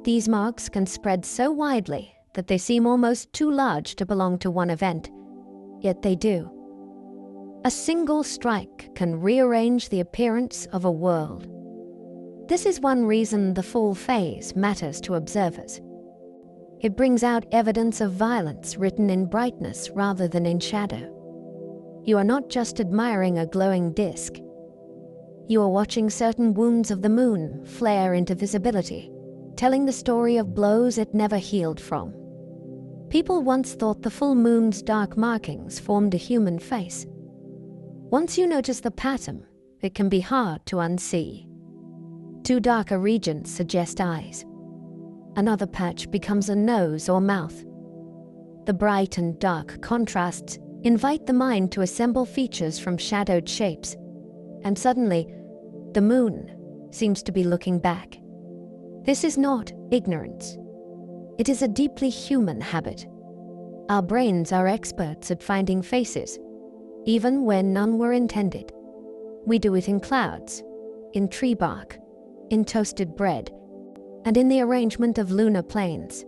These marks can spread so widely that they seem almost too large to belong to one event, yet they do. A single strike can rearrange the appearance of a world. This is one reason the full phase matters to observers. It brings out evidence of violence written in brightness rather than in shadow. You are not just admiring a glowing disk. You are watching certain wounds of the moon flare into visibility, telling the story of blows it never healed from. People once thought the full moon's dark markings formed a human face. Once you notice the pattern, it can be hard to unsee. Two darker regions suggest eyes. Another patch becomes a nose or mouth. The bright and dark contrasts invite the mind to assemble features from shadowed shapes, and suddenly, the moon seems to be looking back. This is not ignorance. It is a deeply human habit. Our brains are experts at finding faces, even when none were intended. We do it in clouds, in tree bark, in toasted bread, and in the arrangement of lunar plains.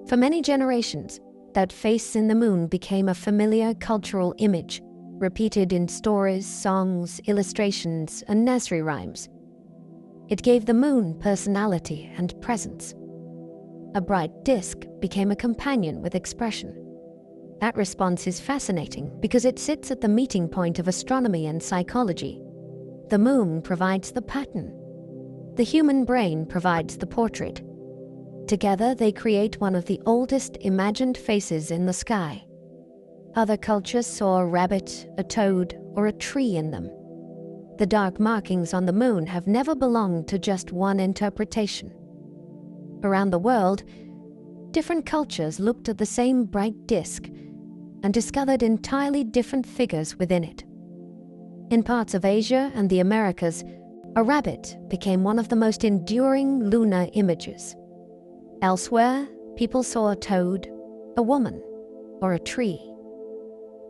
For many generations, that face in the moon became a familiar cultural image, repeated in stories, songs, illustrations, and nursery rhymes. It gave the moon personality and presence. A bright disk became a companion with expression. That response is fascinating because it sits at the meeting point of astronomy and psychology. The moon provides the pattern. The human brain provides the portrait. Together, they create one of the oldest imagined faces in the sky. Other cultures saw a rabbit, a toad, or a tree in them. The dark markings on the moon have never belonged to just one interpretation. Around the world, different cultures looked at the same bright disk and discovered entirely different figures within it. In parts of Asia and the Americas, a rabbit became one of the most enduring lunar images. Elsewhere, people saw a toad, a woman, or a tree.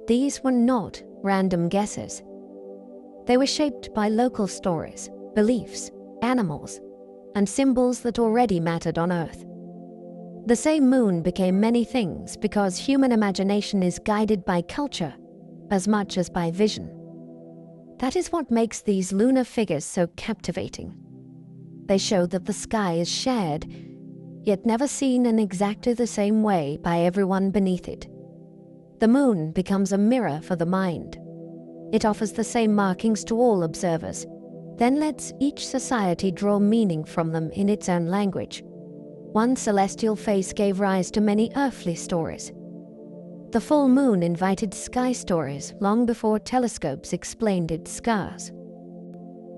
These were not random guesses. They were shaped by local stories, beliefs, animals, and symbols that already mattered on Earth. The same moon became many things because human imagination is guided by culture as much as by vision. That is what makes these lunar figures so captivating. They show that the sky is shared, yet never seen in exactly the same way by everyone beneath it. The moon becomes a mirror for the mind. It offers the same markings to all observers, then lets each society draw meaning from them in its own language. One celestial face gave rise to many earthly stories. The full moon invited sky stories long before telescopes explained its scars.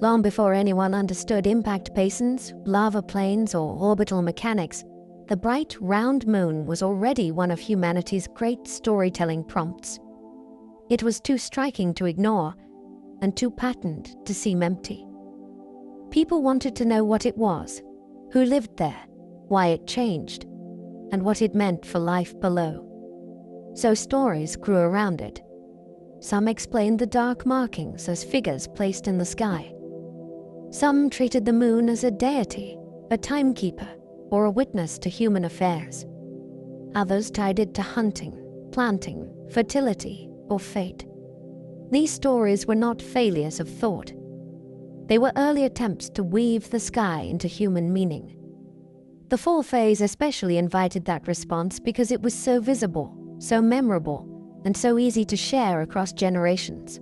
Long before anyone understood impact basins, lava plains, or orbital mechanics, the bright, round moon was already one of humanity's great storytelling prompts. It was too striking to ignore, and too patent to seem empty. People wanted to know what it was, who lived there, why it changed, and what it meant for life below. So stories grew around it. Some explained the dark markings as figures placed in the sky. Some treated the moon as a deity, a timekeeper, or a witness to human affairs. Others tied it to hunting, planting, fertility, or fate. These stories were not failures of thought. They were early attempts to weave the sky into human meaning. The fall phase especially invited that response because it was so visible, so memorable, and so easy to share across generations.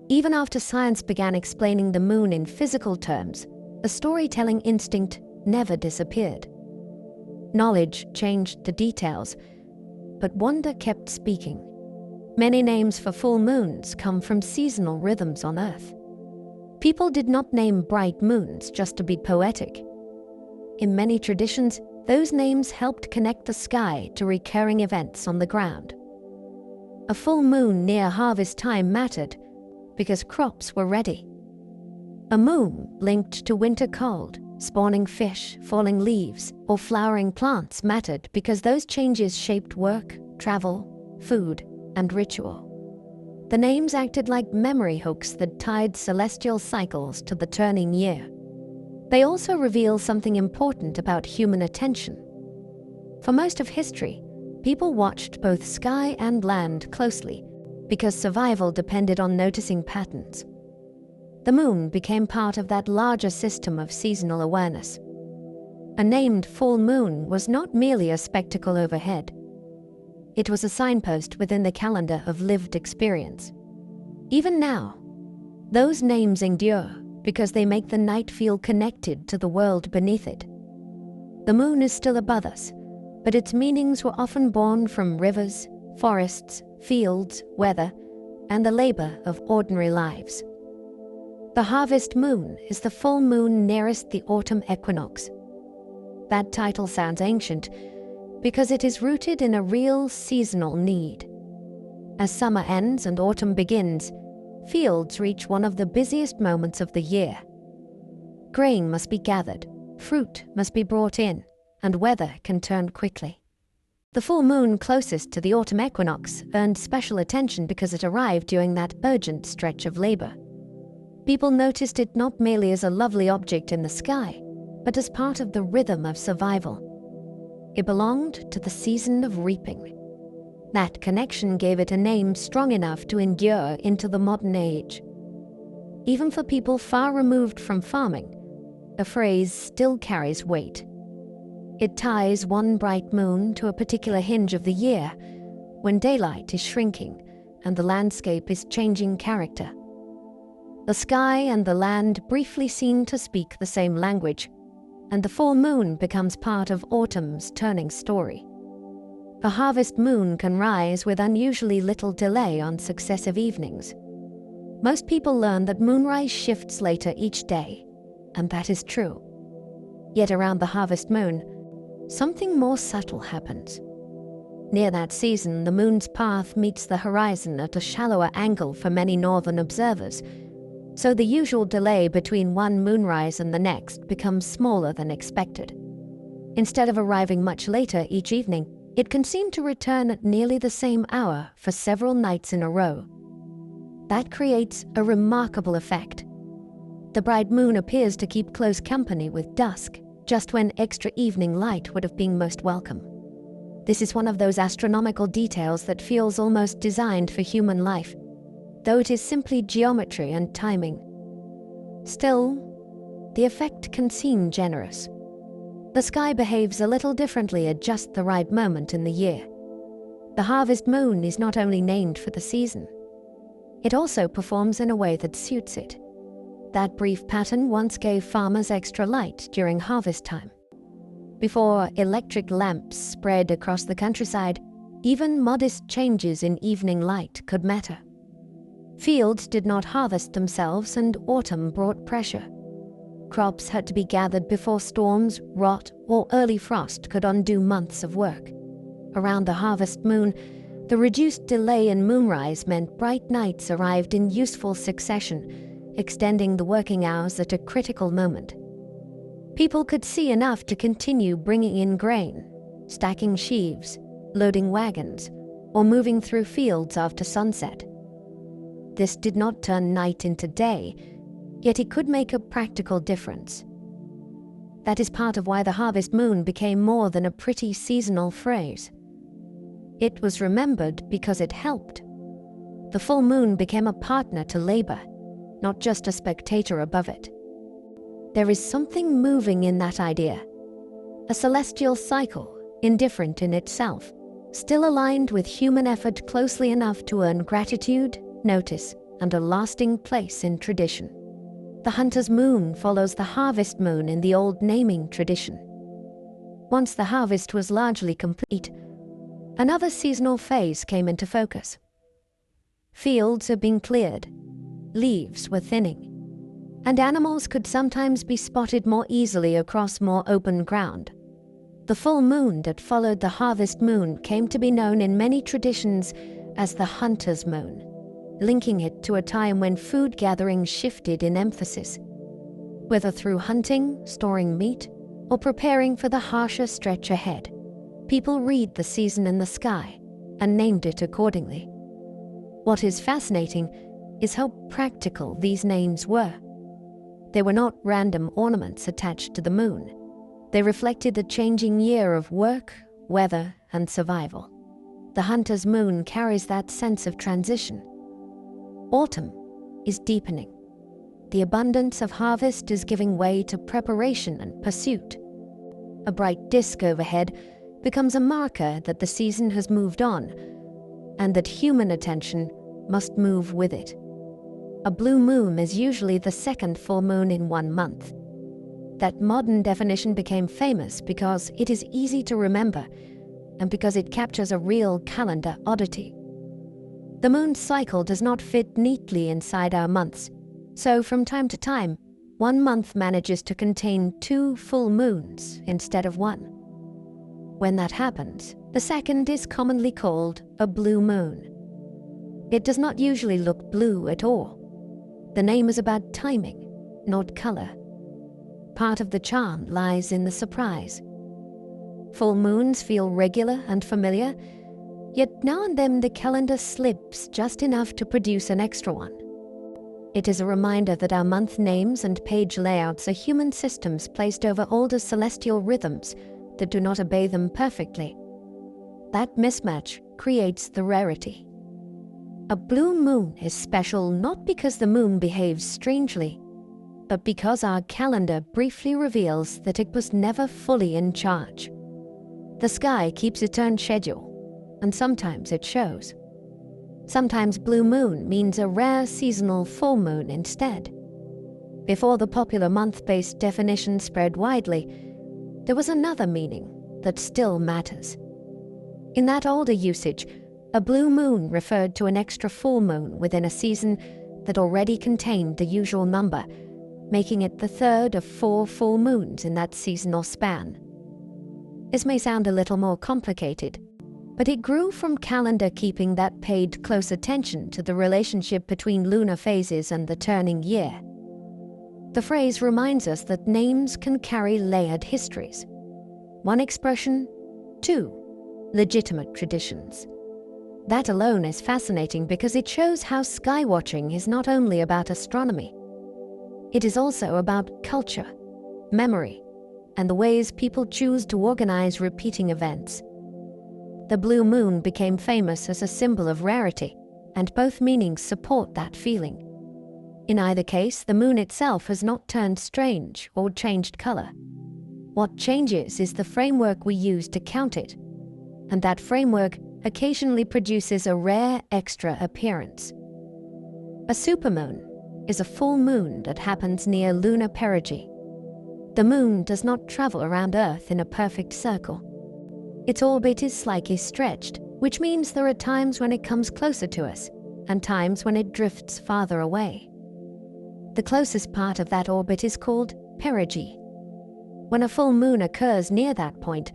Even after science began explaining the moon in physical terms, the storytelling instinct never disappeared. Knowledge changed the details, but wonder kept speaking. Many names for full moons come from seasonal rhythms on Earth. People did not name bright moons just to be poetic. In many traditions, those names helped connect the sky to recurring events on the ground. A full moon near harvest time mattered because crops were ready. A moon linked to winter cold, spawning fish, falling leaves, or flowering plants mattered because those changes shaped work, travel, food, and ritual. The names acted like memory hooks that tied celestial cycles to the turning year. They also reveal something important about human attention. For most of history, people watched both sky and land closely because survival depended on noticing patterns. The moon became part of that larger system of seasonal awareness. A named full moon was not merely a spectacle overhead. It was a signpost within the calendar of lived experience. Even now, those names endure because they make the night feel connected to the world beneath it. The moon is still above us, but its meanings were often born from rivers, forests, fields, weather, and the labor of ordinary lives. The harvest moon is the full moon nearest the autumn equinox. That title sounds ancient because it is rooted in a real seasonal need. As summer ends and autumn begins, fields reach one of the busiest moments of the year. Grain must be gathered, fruit must be brought in, and weather can turn quickly. The full moon closest to the autumn equinox earned special attention because it arrived during that urgent stretch of labor. People noticed it not merely as a lovely object in the sky, but as part of the rhythm of survival. It belonged to the season of reaping. That connection gave it a name strong enough to endure into the modern age. Even for people far removed from farming, the phrase still carries weight. It ties one bright moon to a particular hinge of the year, when daylight is shrinking and the landscape is changing character. The sky and the land briefly seem to speak the same language, and the full moon becomes part of autumn's turning story. A harvest moon can rise with unusually little delay on successive evenings. Most people learn that moonrise shifts later each day, and that is true. Yet around the harvest moon, something more subtle happens. Near that season, the moon's path meets the horizon at a shallower angle for many northern observers, so the usual delay between one moonrise and the next becomes smaller than expected. Instead of arriving much later each evening, it can seem to return at nearly the same hour for several nights in a row. That creates a remarkable effect. The bright moon appears to keep close company with dusk, just when extra evening light would have been most welcome. This is one of those astronomical details that feels almost designed for human life, though it is simply geometry and timing. Still, the effect can seem generous. The sky behaves a little differently at just the right moment in the year. The harvest moon is not only named for the season, it also performs in a way that suits it. That brief pattern once gave farmers extra light during harvest time. Before electric lamps spread across the countryside, even modest changes in evening light could matter. Fields did not harvest themselves, and autumn brought pressure. Crops had to be gathered before storms, rot, or early frost could undo months of work. Around the harvest moon, the reduced delay in moonrise meant bright nights arrived in useful succession, extending the working hours at a critical moment. People could see enough to continue bringing in grain, stacking sheaves, loading wagons, or moving through fields after sunset. This did not turn night into day, yet it could make a practical difference. That is part of why the harvest moon became more than a pretty seasonal phrase. It was remembered because it helped. The full moon became a partner to labor, not just a spectator above it. There is something moving in that idea, a celestial cycle, indifferent in itself, still aligned with human effort closely enough to earn gratitude, notice, and a lasting place in tradition. The hunter's moon follows the harvest moon in the old naming tradition. Once the harvest was largely complete, another seasonal phase came into focus. Fields had been cleared, leaves were thinning, and animals could sometimes be spotted more easily across more open ground. The full moon that followed the harvest moon came to be known in many traditions as the hunter's moon, linking it to a time when food gathering shifted in emphasis. Whether through hunting, storing meat, or preparing for the harsher stretch ahead, people read the season in the sky and named it accordingly. What is fascinating is how practical these names were. They were not random ornaments attached to the moon. They reflected the changing year of work, weather, and survival. The hunter's moon carries that sense of transition. Autumn is deepening. The abundance of harvest is giving way to preparation and pursuit. A bright disk overhead becomes a marker that the season has moved on, and that human attention must move with it. A blue moon is usually the second full moon in 1 month. That modern definition became famous because it is easy to remember and because it captures a real calendar oddity. The moon's cycle does not fit neatly inside our months, so from time to time, 1 month manages to contain 2 full moons instead of 1. When that happens, the second is commonly called a blue moon. It does not usually look blue at all. The name is about timing, not color. Part of the charm lies in the surprise. Full moons feel regular and familiar, yet now and then the calendar slips just enough to produce an extra one. It is a reminder that our month names and page layouts are human systems placed over older celestial rhythms that do not obey them perfectly. That mismatch creates the rarity. A blue moon is special not because the moon behaves strangely, but because our calendar briefly reveals that it was never fully in charge. The sky keeps its own schedule, and sometimes it shows. Sometimes blue moon means a rare seasonal full moon instead. Before the popular month-based definition spread widely, there was another meaning that still matters. In that older usage, a blue moon referred to an extra full moon within a season that already contained the usual number, making it the third of 4 full moons in that seasonal span. This may sound a little more complicated, but it grew from calendar keeping that paid close attention to the relationship between lunar phases and the turning year. The phrase reminds us that names can carry layered histories. 1 expression, 2 legitimate traditions. That alone is fascinating because it shows how skywatching is not only about astronomy. It is also about culture, memory, and the ways people choose to organize repeating events. The blue moon became famous as a symbol of rarity, and both meanings support that feeling. In either case, the moon itself has not turned strange or changed color. What changes is the framework we use to count it, and that framework occasionally produces a rare extra appearance. A supermoon is a full moon that happens near lunar perigee. The moon does not travel around Earth in a perfect circle. Its orbit is slightly stretched, which means there are times when it comes closer to us and times when it drifts farther away. The closest part of that orbit is called perigee. When a full moon occurs near that point,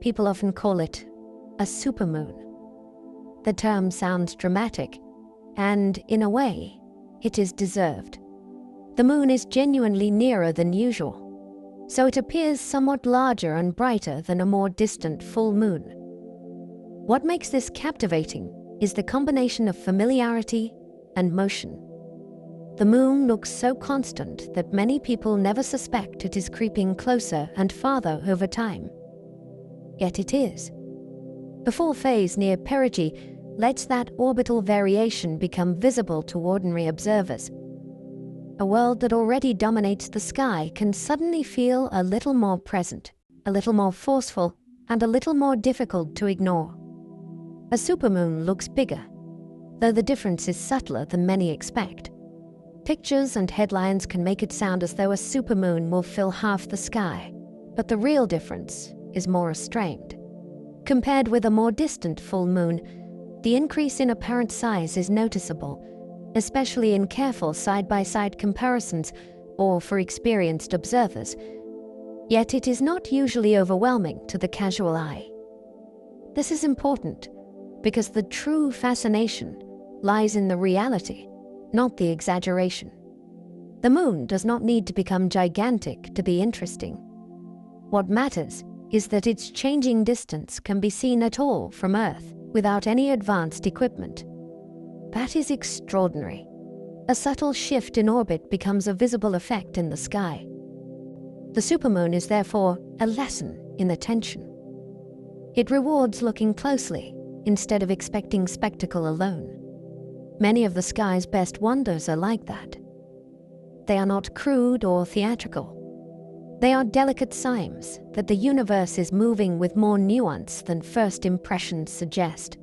people often call it a supermoon. The term sounds dramatic, and in a way, it is deserved. The moon is genuinely nearer than usual, so it appears somewhat larger and brighter than a more distant full moon. What makes this captivating is the combination of familiarity and motion. The moon looks so constant that many people never suspect it is creeping closer and farther over time. Yet it is. The full phase near perigee lets that orbital variation become visible to ordinary observers. A world that already dominates the sky can suddenly feel a little more present, a little more forceful, and a little more difficult to ignore. a supermoon looks bigger, though the difference is subtler than many expect. Pictures and headlines can make it sound as though a supermoon will fill half the sky, but the real difference is more restrained. Compared with a more distant full moon, the increase in apparent size is noticeable, especially in careful side-by-side comparisons or for experienced observers. Yet it is not usually overwhelming to the casual eye. This is important because the true fascination lies in the reality, not the exaggeration. The moon does not need to become gigantic to be interesting. What matters is that its changing distance can be seen at all from Earth without any advanced equipment. That is extraordinary. A subtle shift in orbit becomes a visible effect in the sky. The supermoon is therefore a lesson in attention. It rewards looking closely instead of expecting spectacle alone. Many of the sky's best wonders are like that. They are not crude or theatrical. They are delicate signs that the universe is moving with more nuance than first impressions suggest.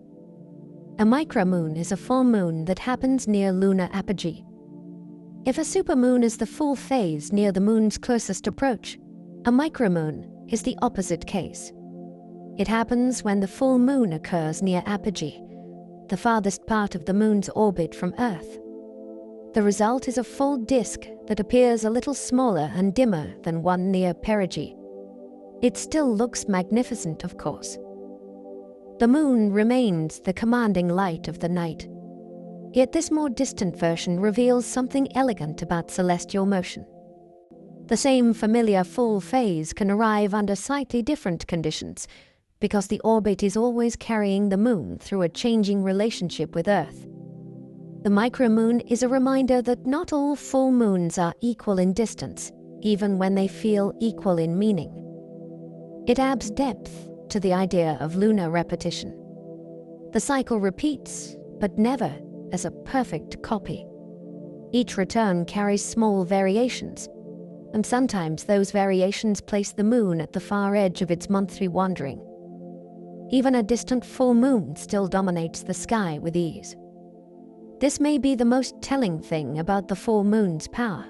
A micromoon is a full moon that happens near lunar apogee. If a supermoon is the full phase near the moon's closest approach, a micromoon is the opposite case. It happens when the full moon occurs near apogee, the farthest part of the moon's orbit from Earth. The result is a full disk that appears a little smaller and dimmer than one near perigee. It still looks magnificent, of course. The moon remains the commanding light of the night. Yet this more distant version reveals something elegant about celestial motion. The same familiar full phase can arrive under slightly different conditions, because the orbit is always carrying the moon through a changing relationship with Earth. The micromoon is a reminder that not all full moons are equal in distance, even when they feel equal in meaning. It adds depth to the idea of lunar repetition. The cycle repeats, but never as a perfect copy. Each return carries small variations, and sometimes those variations place the moon at the far edge of its monthly wandering. Even a distant full moon still dominates the sky with ease. This may be the most telling thing about the full moon's power.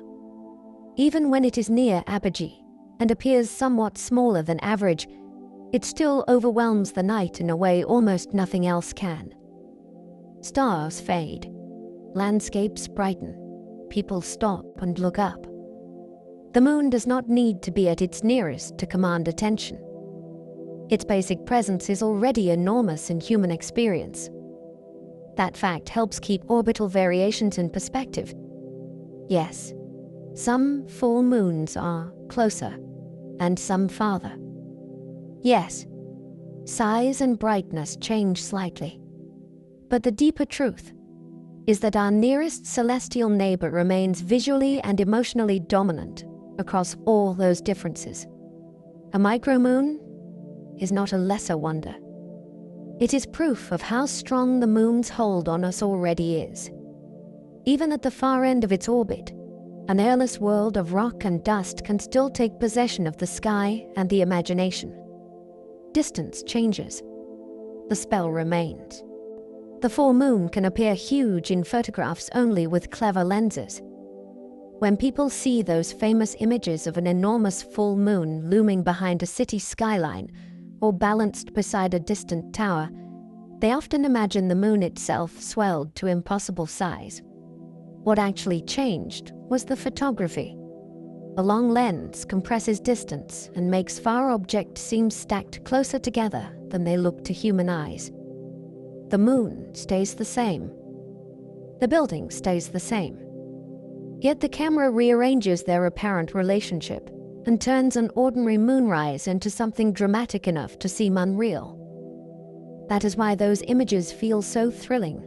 Even when it is near apogee and appears somewhat smaller than average, it still overwhelms the night in a way almost nothing else can. Stars fade, landscapes brighten, people stop and look up. The moon does not need to be at its nearest to command attention. Its basic presence is already enormous in human experience. That fact helps keep orbital variations in perspective. Yes, some full moons are closer, and some farther. Yes, size and brightness change slightly. But the deeper truth is that our nearest celestial neighbor remains visually and emotionally dominant across all those differences. A micromoon is not a lesser wonder. It is proof of how strong the moon's hold on us already is. Even at the far end of its orbit, an airless world of rock and dust can still take possession of the sky and the imagination. Distance changes. The spell remains. The full moon can appear huge in photographs only with clever lenses. When people see those famous images of an enormous full moon looming behind a city skyline or balanced beside a distant tower, they often imagine the moon itself swelled to impossible size. What actually changed was the photography. A long lens compresses distance and makes far objects seem stacked closer together than they look to human eyes. The moon stays the same. The building stays the same. Yet the camera rearranges their apparent relationship and turns an ordinary moonrise into something dramatic enough to seem unreal. That is why those images feel so thrilling.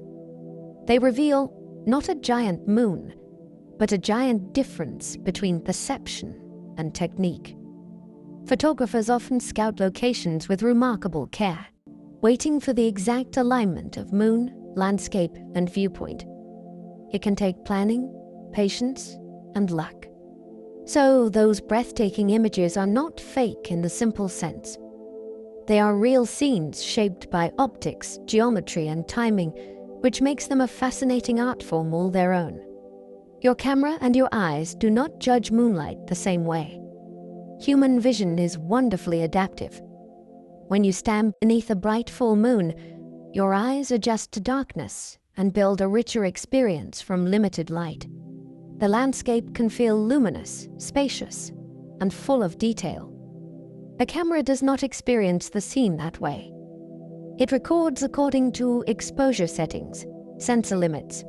They reveal not a giant moon, but a giant difference between perception and technique. Photographers often scout locations with remarkable care, waiting for the exact alignment of moon, landscape, and viewpoint. It can take planning, patience, and luck. So those breathtaking images are not fake in the simple sense. They are real scenes shaped by optics, geometry, and timing, which makes them a fascinating art form all their own. Your camera and your eyes do not judge moonlight the same way. Human vision is wonderfully adaptive. When you stand beneath a bright full moon, your eyes adjust to darkness and build a richer experience from limited light. The landscape can feel luminous, spacious, and full of detail. A camera does not experience the scene that way. It records according to exposure settings, sensor limits,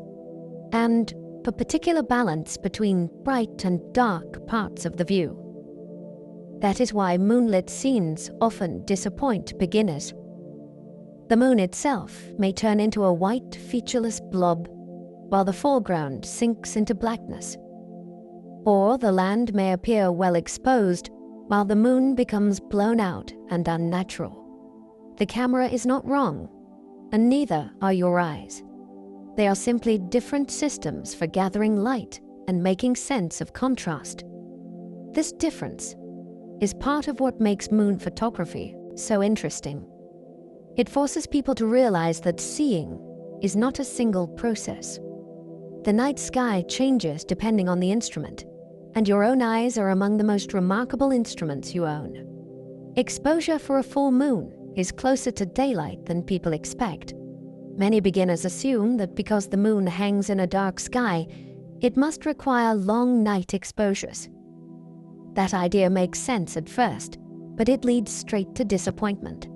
and a particular balance between bright and dark parts of the view. That is why moonlit scenes often disappoint beginners. The moon itself may turn into a white, featureless blob, while the foreground sinks into blackness. Or the land may appear well exposed, while the moon becomes blown out and unnatural. The camera is not wrong, and neither are your eyes. They are simply different systems for gathering light and making sense of contrast. This difference is part of what makes moon photography so interesting. It forces people to realize that seeing is not a single process. The night sky changes depending on the instrument, and your own eyes are among the most remarkable instruments you own. Exposure for a full moon is closer to daylight than people expect. Many beginners assume that because the moon hangs in a dark sky, it must require long night exposures. That idea makes sense at first, but it leads straight to disappointment.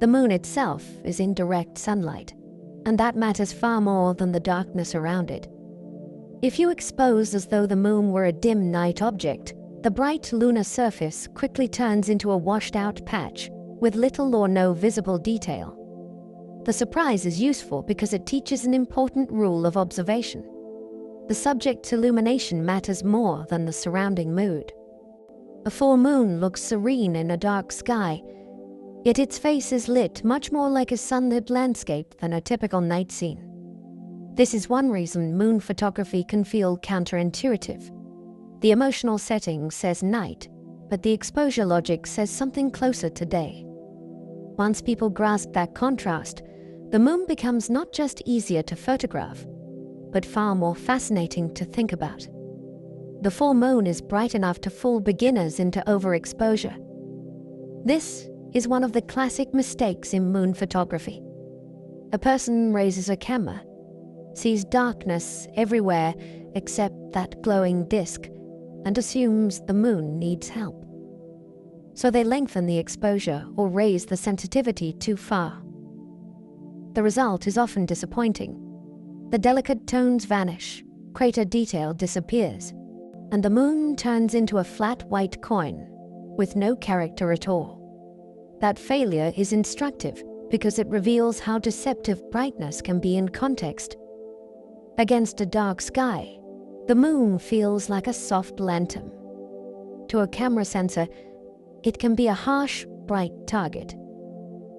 The moon itself is in direct sunlight, and that matters far more than the darkness around it. If you expose as though the moon were a dim night object, the bright lunar surface quickly turns into a washed-out patch with little or no visible detail. The surprise is useful because it teaches an important rule of observation. The subject's illumination matters more than the surrounding mood. A full moon looks serene in a dark sky, yet its face is lit much more like a sunlit landscape than a typical night scene. This is one reason moon photography can feel counterintuitive. The emotional setting says night, but the exposure logic says something closer to day. Once people grasp that contrast, the moon becomes not just easier to photograph, but far more fascinating to think about. The full moon is bright enough to fool beginners into overexposure. This is one of the classic mistakes in moon photography. A person raises a camera, sees darkness everywhere except that glowing disk, and assumes the moon needs help. So they lengthen the exposure or raise the sensitivity too far. The result is often disappointing. The delicate tones vanish, crater detail disappears, and the moon turns into a flat white coin with no character at all. That failure is instructive because it reveals how deceptive brightness can be in context. Against a dark sky, the moon feels like a soft lantern. To a camera sensor, it can be a harsh, bright target.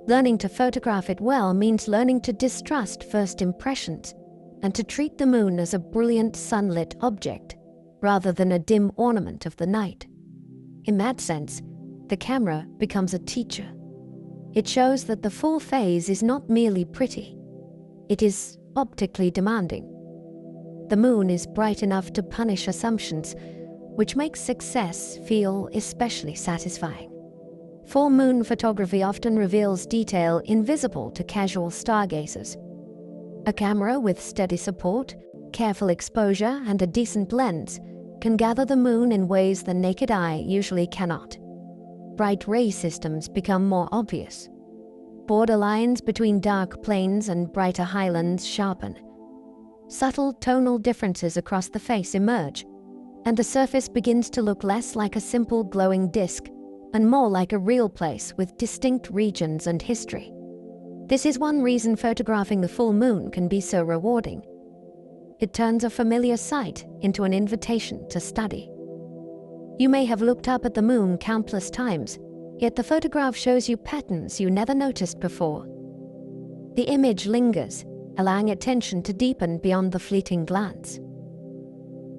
Learning to photograph it well means learning to distrust first impressions and to treat the moon as a brilliant sunlit object rather than a dim ornament of the night. In that sense, the camera becomes a teacher. It shows that the full phase is not merely pretty. It is optically demanding. The moon is bright enough to punish assumptions, which makes success feel especially satisfying. Full moon photography often reveals detail invisible to casual stargazers. A camera with steady support, careful exposure, and a decent lens can gather the moon in ways the naked eye usually cannot. Bright ray systems become more obvious. Borderlines between dark plains and brighter highlands sharpen. Subtle tonal differences across the face emerge, and the surface begins to look less like a simple glowing disk and more like a real place with distinct regions and history. This is one reason photographing the full moon can be so rewarding. It turns a familiar sight into an invitation to study. You may have looked up at the moon countless times, yet the photograph shows you patterns you never noticed before. The image lingers, allowing attention to deepen beyond the fleeting glance.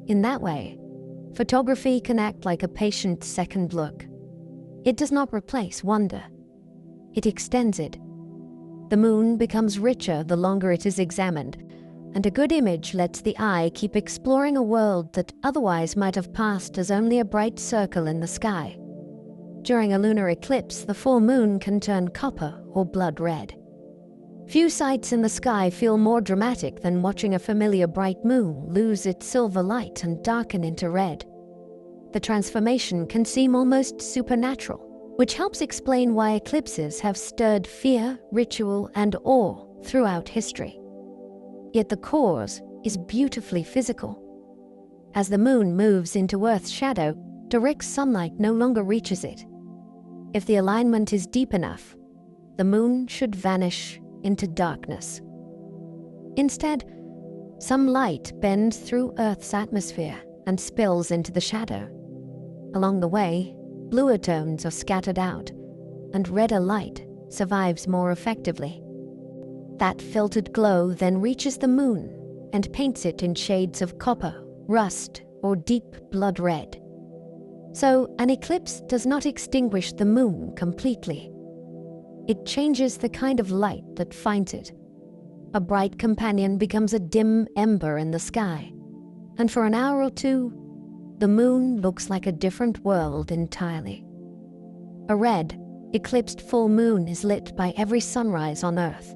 In that way, photography can act like a patient second look. It does not replace wonder. it extends it. The moon becomes richer the longer it is examined, and a good image lets the eye keep exploring a world that otherwise might have passed as only a bright circle in the sky. During a lunar eclipse, the full moon can turn copper or blood red. Few sights in the sky feel more dramatic than watching a familiar bright moon lose its silver light and darken into red. The transformation can seem almost supernatural, which helps explain why eclipses have stirred fear, ritual, and awe throughout history. Yet the cause is beautifully physical. As the moon moves into Earth's shadow, direct sunlight no longer reaches it. If the alignment is deep enough, the moon should vanish into darkness. Instead, some light bends through Earth's atmosphere and spills into the shadow. Along the way, bluer tones are scattered out, and redder light survives more effectively. That filtered glow then reaches the moon and paints it in shades of copper, rust, or deep blood red. So, an eclipse does not extinguish the moon completely. It changes the kind of light that finds it. A bright companion becomes a dim ember in the sky, and for an hour or two, the moon looks like a different world entirely. A red, eclipsed full moon is lit by every sunrise on Earth.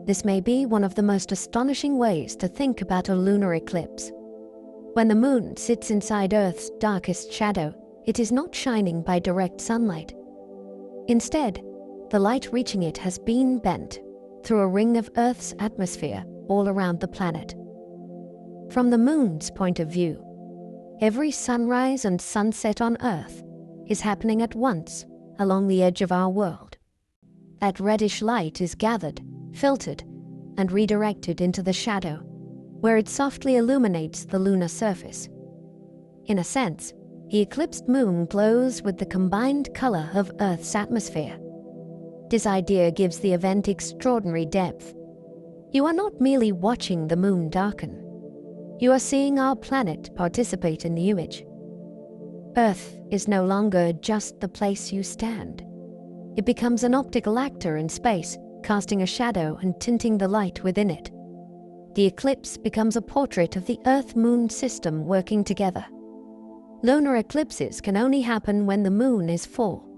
This may be one of the most astonishing ways to think about a lunar eclipse. When the moon sits inside Earth's darkest shadow, it is not shining by direct sunlight. Instead, the light reaching it has been bent through a ring of Earth's atmosphere all around the planet. From the moon's point of view, every sunrise and sunset on Earth is happening at once along the edge of our world. That reddish light is gathered, filtered, and redirected into the shadow, where it softly illuminates the lunar surface. In a sense, the eclipsed moon glows with the combined color of Earth's atmosphere. This idea gives the event extraordinary depth. You are not merely watching the moon darken. You are seeing our planet participate in the image. Earth is no longer just the place you stand. It becomes an optical actor in space, casting a shadow and tinting the light within it. The eclipse becomes a portrait of the Earth-Moon system working together. Lunar eclipses can only happen when the moon is full.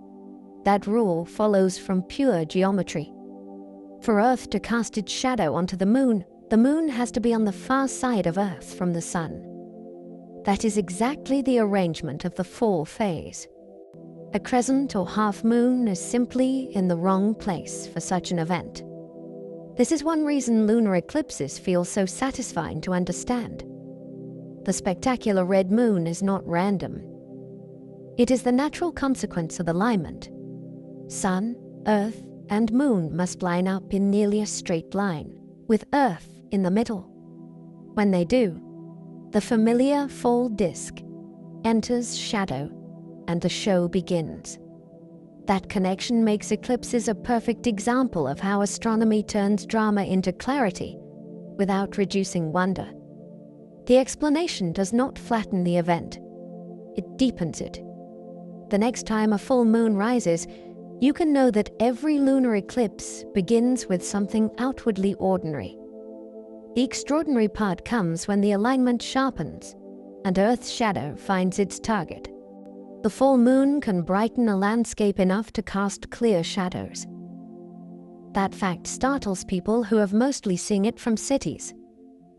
That rule follows from pure geometry. For Earth to cast its shadow onto the moon has to be on the far side of Earth from the sun. That is exactly the arrangement of the full phase. A crescent or half moon is simply in the wrong place for such an event. This is one reason lunar eclipses feel so satisfying to understand. The spectacular red moon is not random. It is the natural consequence of alignment. Sun, Earth, and moon must line up in nearly a straight line, with Earth in the middle. When they do, the familiar full disk enters shadow, and the show begins. That connection makes eclipses a perfect example of how astronomy turns drama into clarity without reducing wonder. The explanation does not flatten the event. It deepens it. The next time a full moon rises, you can know that every lunar eclipse begins with something outwardly ordinary. The extraordinary part comes when the alignment sharpens and Earth's shadow finds its target. The full moon can brighten a landscape enough to cast clear shadows. That fact startles people who have mostly seen it from cities,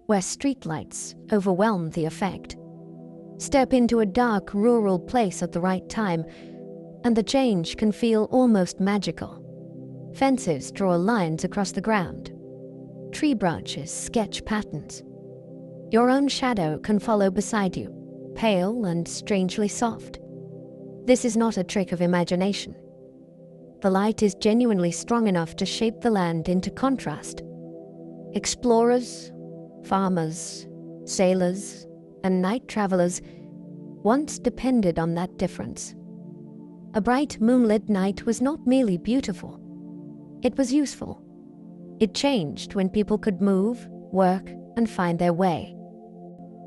where streetlights overwhelm the effect. Step into a dark, rural place at the right time, and the change can feel almost magical. Fences draw lines across the ground. Tree branches sketch patterns. Your own shadow can follow beside you, pale and strangely soft. This is not a trick of imagination. The light is genuinely strong enough to shape the land into contrast. Explorers, farmers, sailors, and night travelers once depended on that difference. A bright moonlit night was not merely beautiful. It was useful. It changed when people could move, work, and find their way.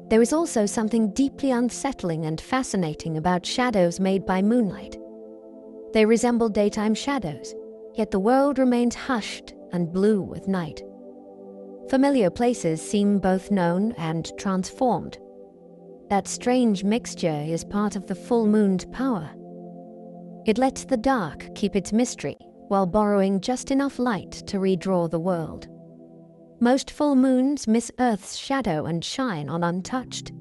There is also something deeply unsettling and fascinating about shadows made by moonlight. They resemble daytime shadows, yet the world remains hushed and blue with night. Familiar places seem both known and transformed. That strange mixture is part of the full moon's power. It lets the dark keep its mystery while borrowing just enough light to redraw the world. Most full moons miss Earth's shadow and shine on untouched.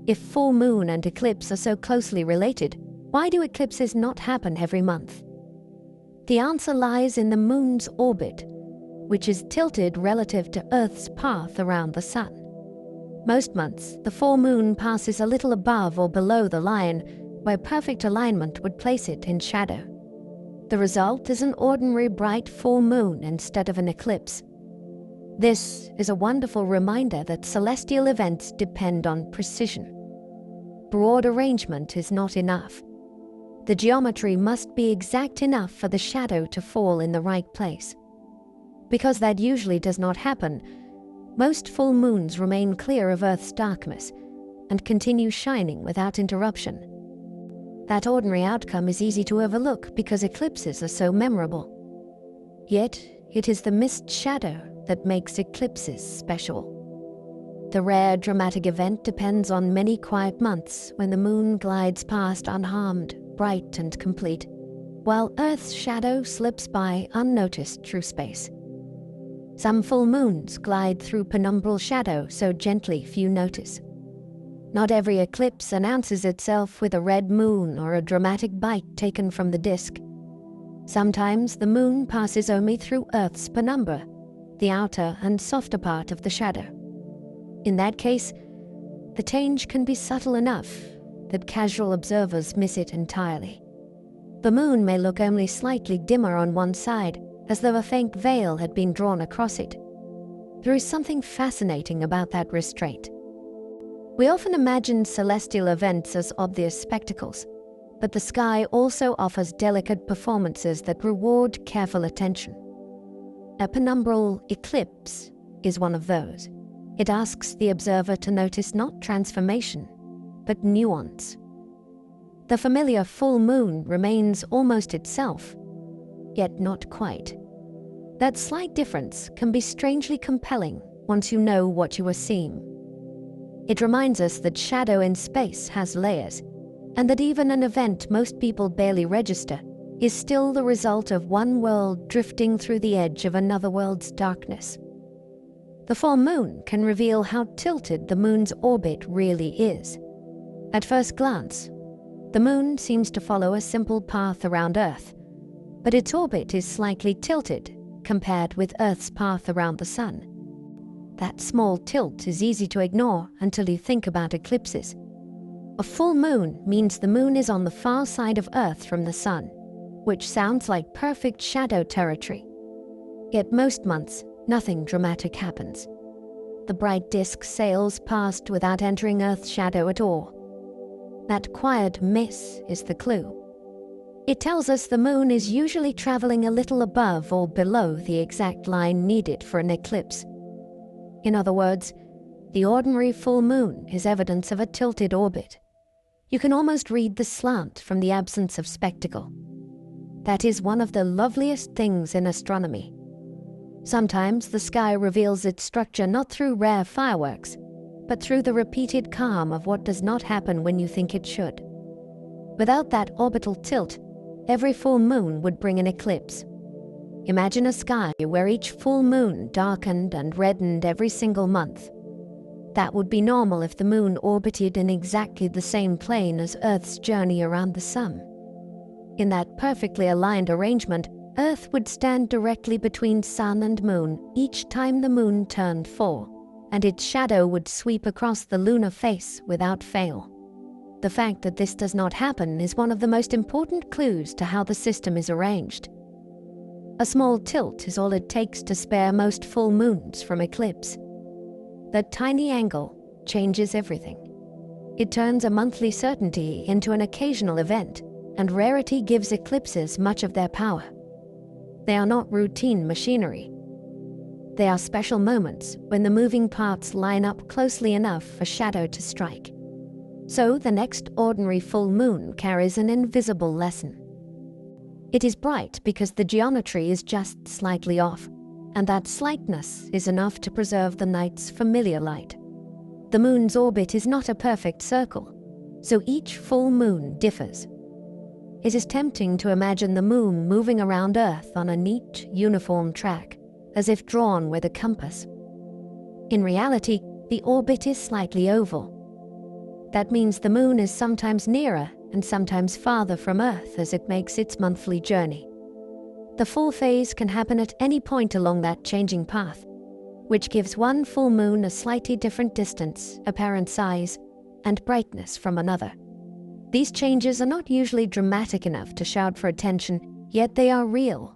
If full moon and eclipse are so closely related, why do eclipses not happen every month? The answer lies in the moon's orbit, which is tilted relative to Earth's path around the sun. Most months, the full moon passes a little above or below the line, where perfect alignment would place it in shadow. The result is an ordinary bright full moon instead of an eclipse. This is a wonderful reminder that celestial events depend on precision. Broad arrangement is not enough. The geometry must be exact enough for the shadow to fall in the right place. Because that usually does not happen, most full moons remain clear of Earth's darkness and continue shining without interruption. That ordinary outcome is easy to overlook because eclipses are so memorable. Yet, it is the missed shadow that makes eclipses special. The rare dramatic event depends on many quiet months when the moon glides past unharmed, bright and complete, while Earth's shadow slips by unnoticed through space. Some full moons glide through penumbral shadow so gently few notice. Not every eclipse announces itself with a red moon or a dramatic bite taken from the disk. Sometimes the moon passes only through Earth's penumbra, the outer and softer part of the shadow. In that case, the change can be subtle enough that casual observers miss it entirely. The moon may look only slightly dimmer on one side, as though a faint veil had been drawn across it. There is something fascinating about that restraint. We often imagine celestial events as obvious spectacles, but the sky also offers delicate performances that reward careful attention. A penumbral eclipse is one of those. It asks the observer to notice not transformation, but nuance. The familiar full moon remains almost itself, yet not quite. That slight difference can be strangely compelling once you know what you are seeing. It reminds us that shadow in space has layers, and that even an event most people barely register is still the result of one world drifting through the edge of another world's darkness. The full moon can reveal how tilted the moon's orbit really is. At first glance, the moon seems to follow a simple path around Earth, but its orbit is slightly tilted compared with Earth's path around the sun. That small tilt is easy to ignore until you think about eclipses. A full moon means the moon is on the far side of Earth from the sun, which sounds like perfect shadow territory. Yet most months, nothing dramatic happens. The bright disk sails past without entering Earth's shadow at all. That quiet miss is the clue. It tells us the moon is usually traveling a little above or below the exact line needed for an eclipse. In other words, the ordinary full moon is evidence of a tilted orbit. You can almost read the slant from the absence of spectacle. That is one of the loveliest things in astronomy. Sometimes the sky reveals its structure not through rare fireworks, but through the repeated calm of what does not happen when you think it should. Without that orbital tilt, every full moon would bring an eclipse. Imagine a sky where each full moon darkened and reddened every single month. That would be normal if the moon orbited in exactly the same plane as Earth's journey around the sun. In that perfectly aligned arrangement, Earth would stand directly between sun and moon each time the moon turned full, and its shadow would sweep across the lunar face without fail. The fact that this does not happen is one of the most important clues to how the system is arranged. A small tilt is all it takes to spare most full moons from eclipse. That tiny angle changes everything. It turns a monthly certainty into an occasional event, and rarity gives eclipses much of their power. They are not routine machinery. They are special moments when the moving parts line up closely enough for shadow to strike. So the next ordinary full moon carries an invisible lesson. It is bright because the geometry is just slightly off, and that slightness is enough to preserve the night's familiar light. The moon's orbit is not a perfect circle, so each full moon differs. It is tempting to imagine the moon moving around Earth on a neat, uniform track, as if drawn with a compass. In reality, the orbit is slightly oval. That means the moon is sometimes nearer and sometimes farther from Earth as it makes its monthly journey. The full phase can happen at any point along that changing path, which gives one full moon a slightly different distance, apparent size, and brightness from another. These changes are not usually dramatic enough to shout for attention, yet they are real,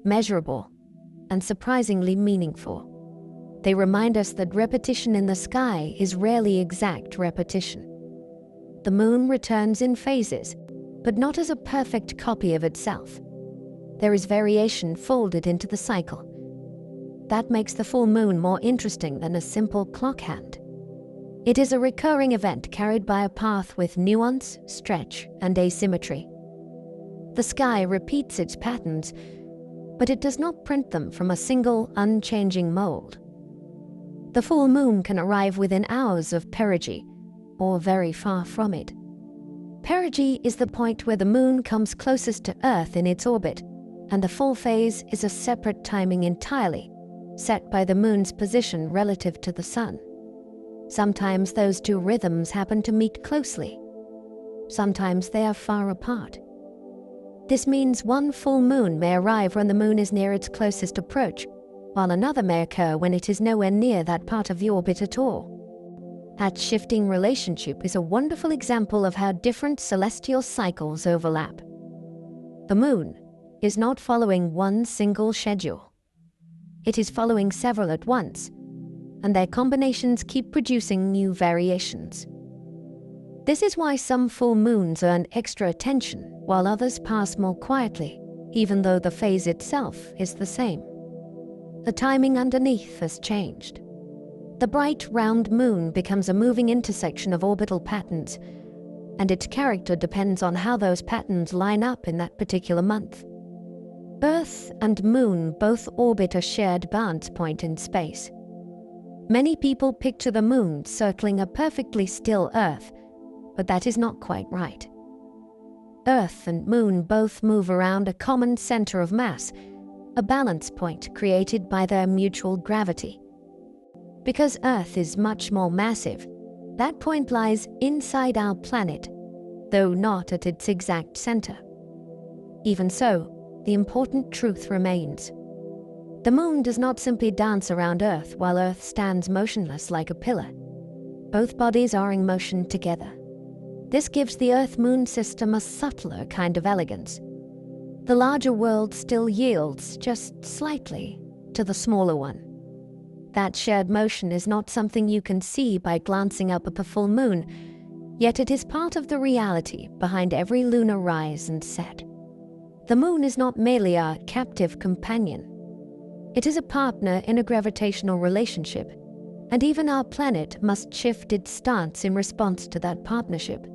measurable, and surprisingly meaningful. They remind us that repetition in the sky is rarely exact repetition. The moon returns in phases, but not as a perfect copy of itself. There is variation folded into the cycle. That makes the full moon more interesting than a simple clock hand. It is a recurring event carried by a path with nuance, stretch, and asymmetry. The sky repeats its patterns, but it does not print them from a single, unchanging mold. The full moon can arrive within hours of perigee, or very far from it. Perigee is the point where the moon comes closest to Earth in its orbit, and the full phase is a separate timing entirely, set by the moon's position relative to the sun. Sometimes those two rhythms happen to meet closely. Sometimes they are far apart. This means one full moon may arrive when the moon is near its closest approach, while another may occur when it is nowhere near that part of the orbit at all. That shifting relationship is a wonderful example of how different celestial cycles overlap. The moon is not following one single schedule. It is following several at once, and their combinations keep producing new variations. This is why some full moons earn extra attention, while others pass more quietly, even though the phase itself is the same. The timing underneath has changed. The bright, round moon becomes a moving intersection of orbital patterns, and its character depends on how those patterns line up in that particular month. Earth and moon both orbit a shared balance point in space. Many people picture the moon circling a perfectly still Earth, but that is not quite right. Earth and moon both move around a common center of mass, a balance point created by their mutual gravity. Because Earth is much more massive, that point lies inside our planet, though not at its exact center. Even so, the important truth remains. The moon does not simply dance around Earth while Earth stands motionless like a pillar. Both bodies are in motion together. This gives the Earth-Moon system a subtler kind of elegance. The larger world still yields, just slightly, to the smaller one. That shared motion is not something you can see by glancing up at the full moon, yet it is part of the reality behind every lunar rise and set. The moon is not merely our captive companion. It is a partner in a gravitational relationship, and even our planet must shift its stance in response to that partnership.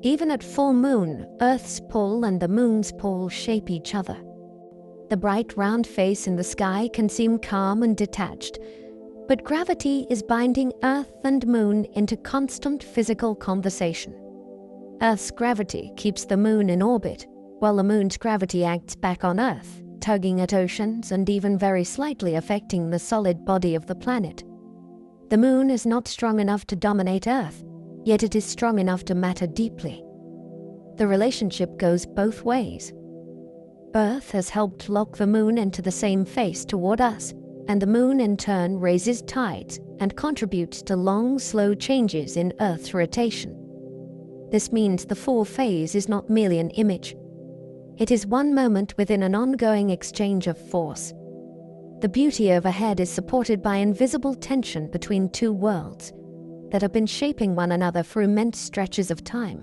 Even at full moon, Earth's pull and the moon's pull shape each other. The bright round face in the sky can seem calm and detached, but gravity is binding Earth and moon into constant physical conversation. Earth's gravity keeps the moon in orbit, while the moon's gravity acts back on Earth, tugging at oceans and even very slightly affecting the solid body of the planet. The moon is not strong enough to dominate Earth, yet it is strong enough to matter deeply. The relationship goes both ways. Earth has helped lock the moon into the same face toward us, and the moon in turn raises tides and contributes to long, slow changes in Earth's rotation. This means the full phase is not merely an image. It is one moment within an ongoing exchange of force. The beauty overhead is supported by invisible tension between two worlds that have been shaping one another for immense stretches of time.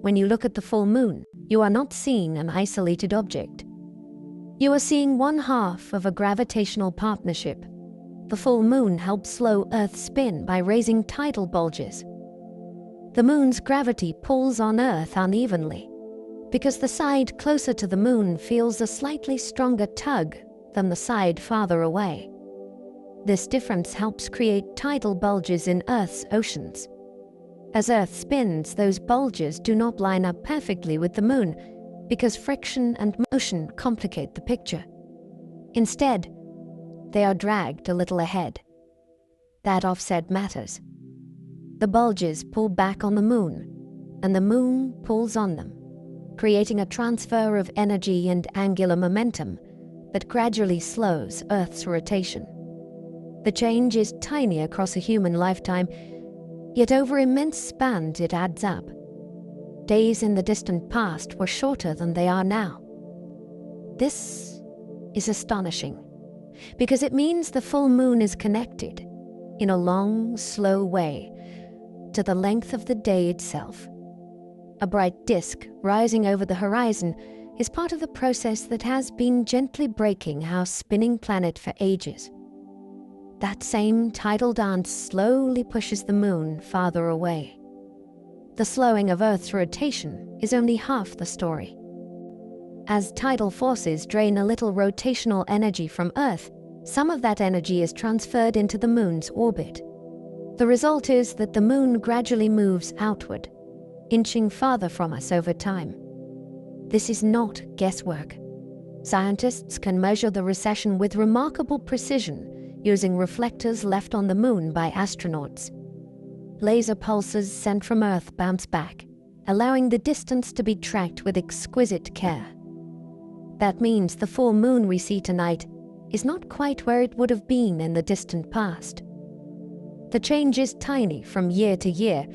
When you look at the full moon, you are not seeing an isolated object. You are seeing one half of a gravitational partnership. The full moon helps slow Earth's spin by raising tidal bulges. The moon's gravity pulls on Earth unevenly, because the side closer to the moon feels a slightly stronger tug than the side farther away. This difference helps create tidal bulges in Earth's oceans. As Earth spins, those bulges do not line up perfectly with the moon because friction and motion complicate the picture. Instead, they are dragged a little ahead. That offset matters. The bulges pull back on the moon, and the moon pulls on them, creating a transfer of energy and angular momentum that gradually slows Earth's rotation. The change is tiny across a human lifetime, yet over immense spans it adds up. Days in the distant past were shorter than they are now. This is astonishing, because it means the full moon is connected, in a long, slow way, to the length of the day itself. A bright disk rising over the horizon is part of the process that has been gently breaking our spinning planet for ages. That same tidal dance slowly pushes the moon farther away. The slowing of Earth's rotation is only half the story. As tidal forces drain a little rotational energy from Earth, some of that energy is transferred into the moon's orbit. The result is that the moon gradually moves outward, inching farther from us over time. This is not guesswork. Scientists can measure the recession with remarkable precision using reflectors left on the moon by astronauts. Laser pulses sent from Earth bounce back, allowing the distance to be tracked with exquisite care. That means the full moon we see tonight is not quite where it would have been in the distant past. The change is tiny from year to year,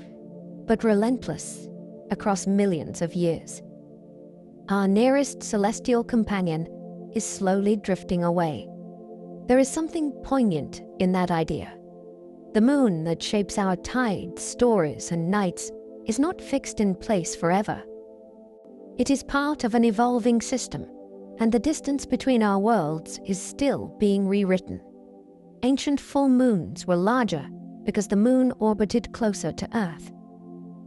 but relentless across millions of years. Our nearest celestial companion is slowly drifting away. There is something poignant in that idea. The moon that shapes our tides, stories, and nights is not fixed in place forever. It is part of an evolving system, and the distance between our worlds is still being rewritten. Ancient full moons were larger because the moon orbited closer to Earth.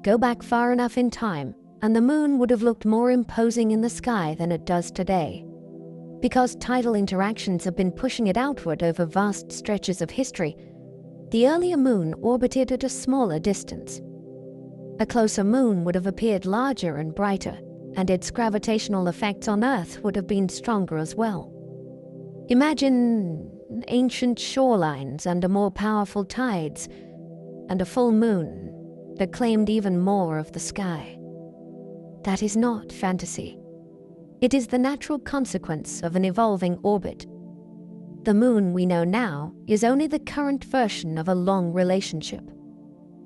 Go back far enough in time, and the moon would have looked more imposing in the sky than it does today. Because tidal interactions have been pushing it outward over vast stretches of history, the earlier moon orbited at a smaller distance. A closer moon would have appeared larger and brighter, and its gravitational effects on Earth would have been stronger as well. Imagine ancient shorelines under more powerful tides, and a full moon that claimed even more of the sky. That is not fantasy. It is the natural consequence of an evolving orbit. The moon we know now is only the current version of a long relationship.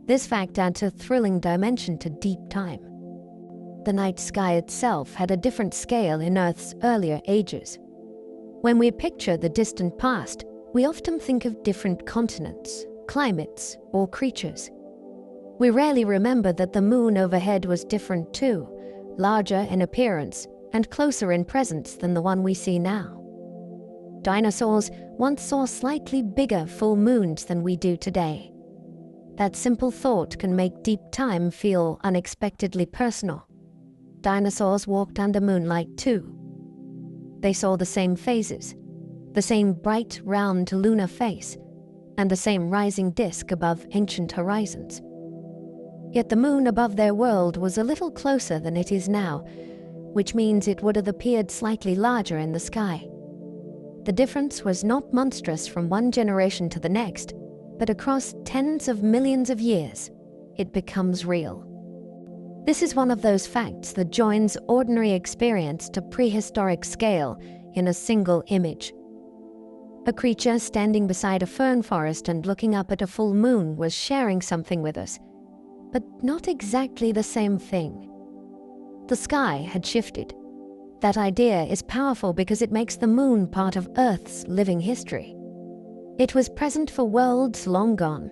This fact adds a thrilling dimension to deep time. The night sky itself had a different scale in Earth's earlier ages. When we picture the distant past, we often think of different continents, climates, or creatures. We rarely remember that the moon overhead was different too, larger in appearance and closer in presence than the one we see now. Dinosaurs once saw slightly bigger full moons than we do today. That simple thought can make deep time feel unexpectedly personal. Dinosaurs walked under moonlight too. They saw the same phases, the same bright, round lunar face, and the same rising disk above ancient horizons. Yet the moon above their world was a little closer than it is now, which means it would have appeared slightly larger in the sky. The difference was not monstrous from one generation to the next, but across tens of millions of years, it becomes real. This is one of those facts that joins ordinary experience to prehistoric scale in a single image. A creature standing beside a fern forest and looking up at a full moon was sharing something with us, but not exactly the same thing. The sky had shifted. That idea is powerful because it makes the moon part of Earth's living history. It was present for worlds long gone,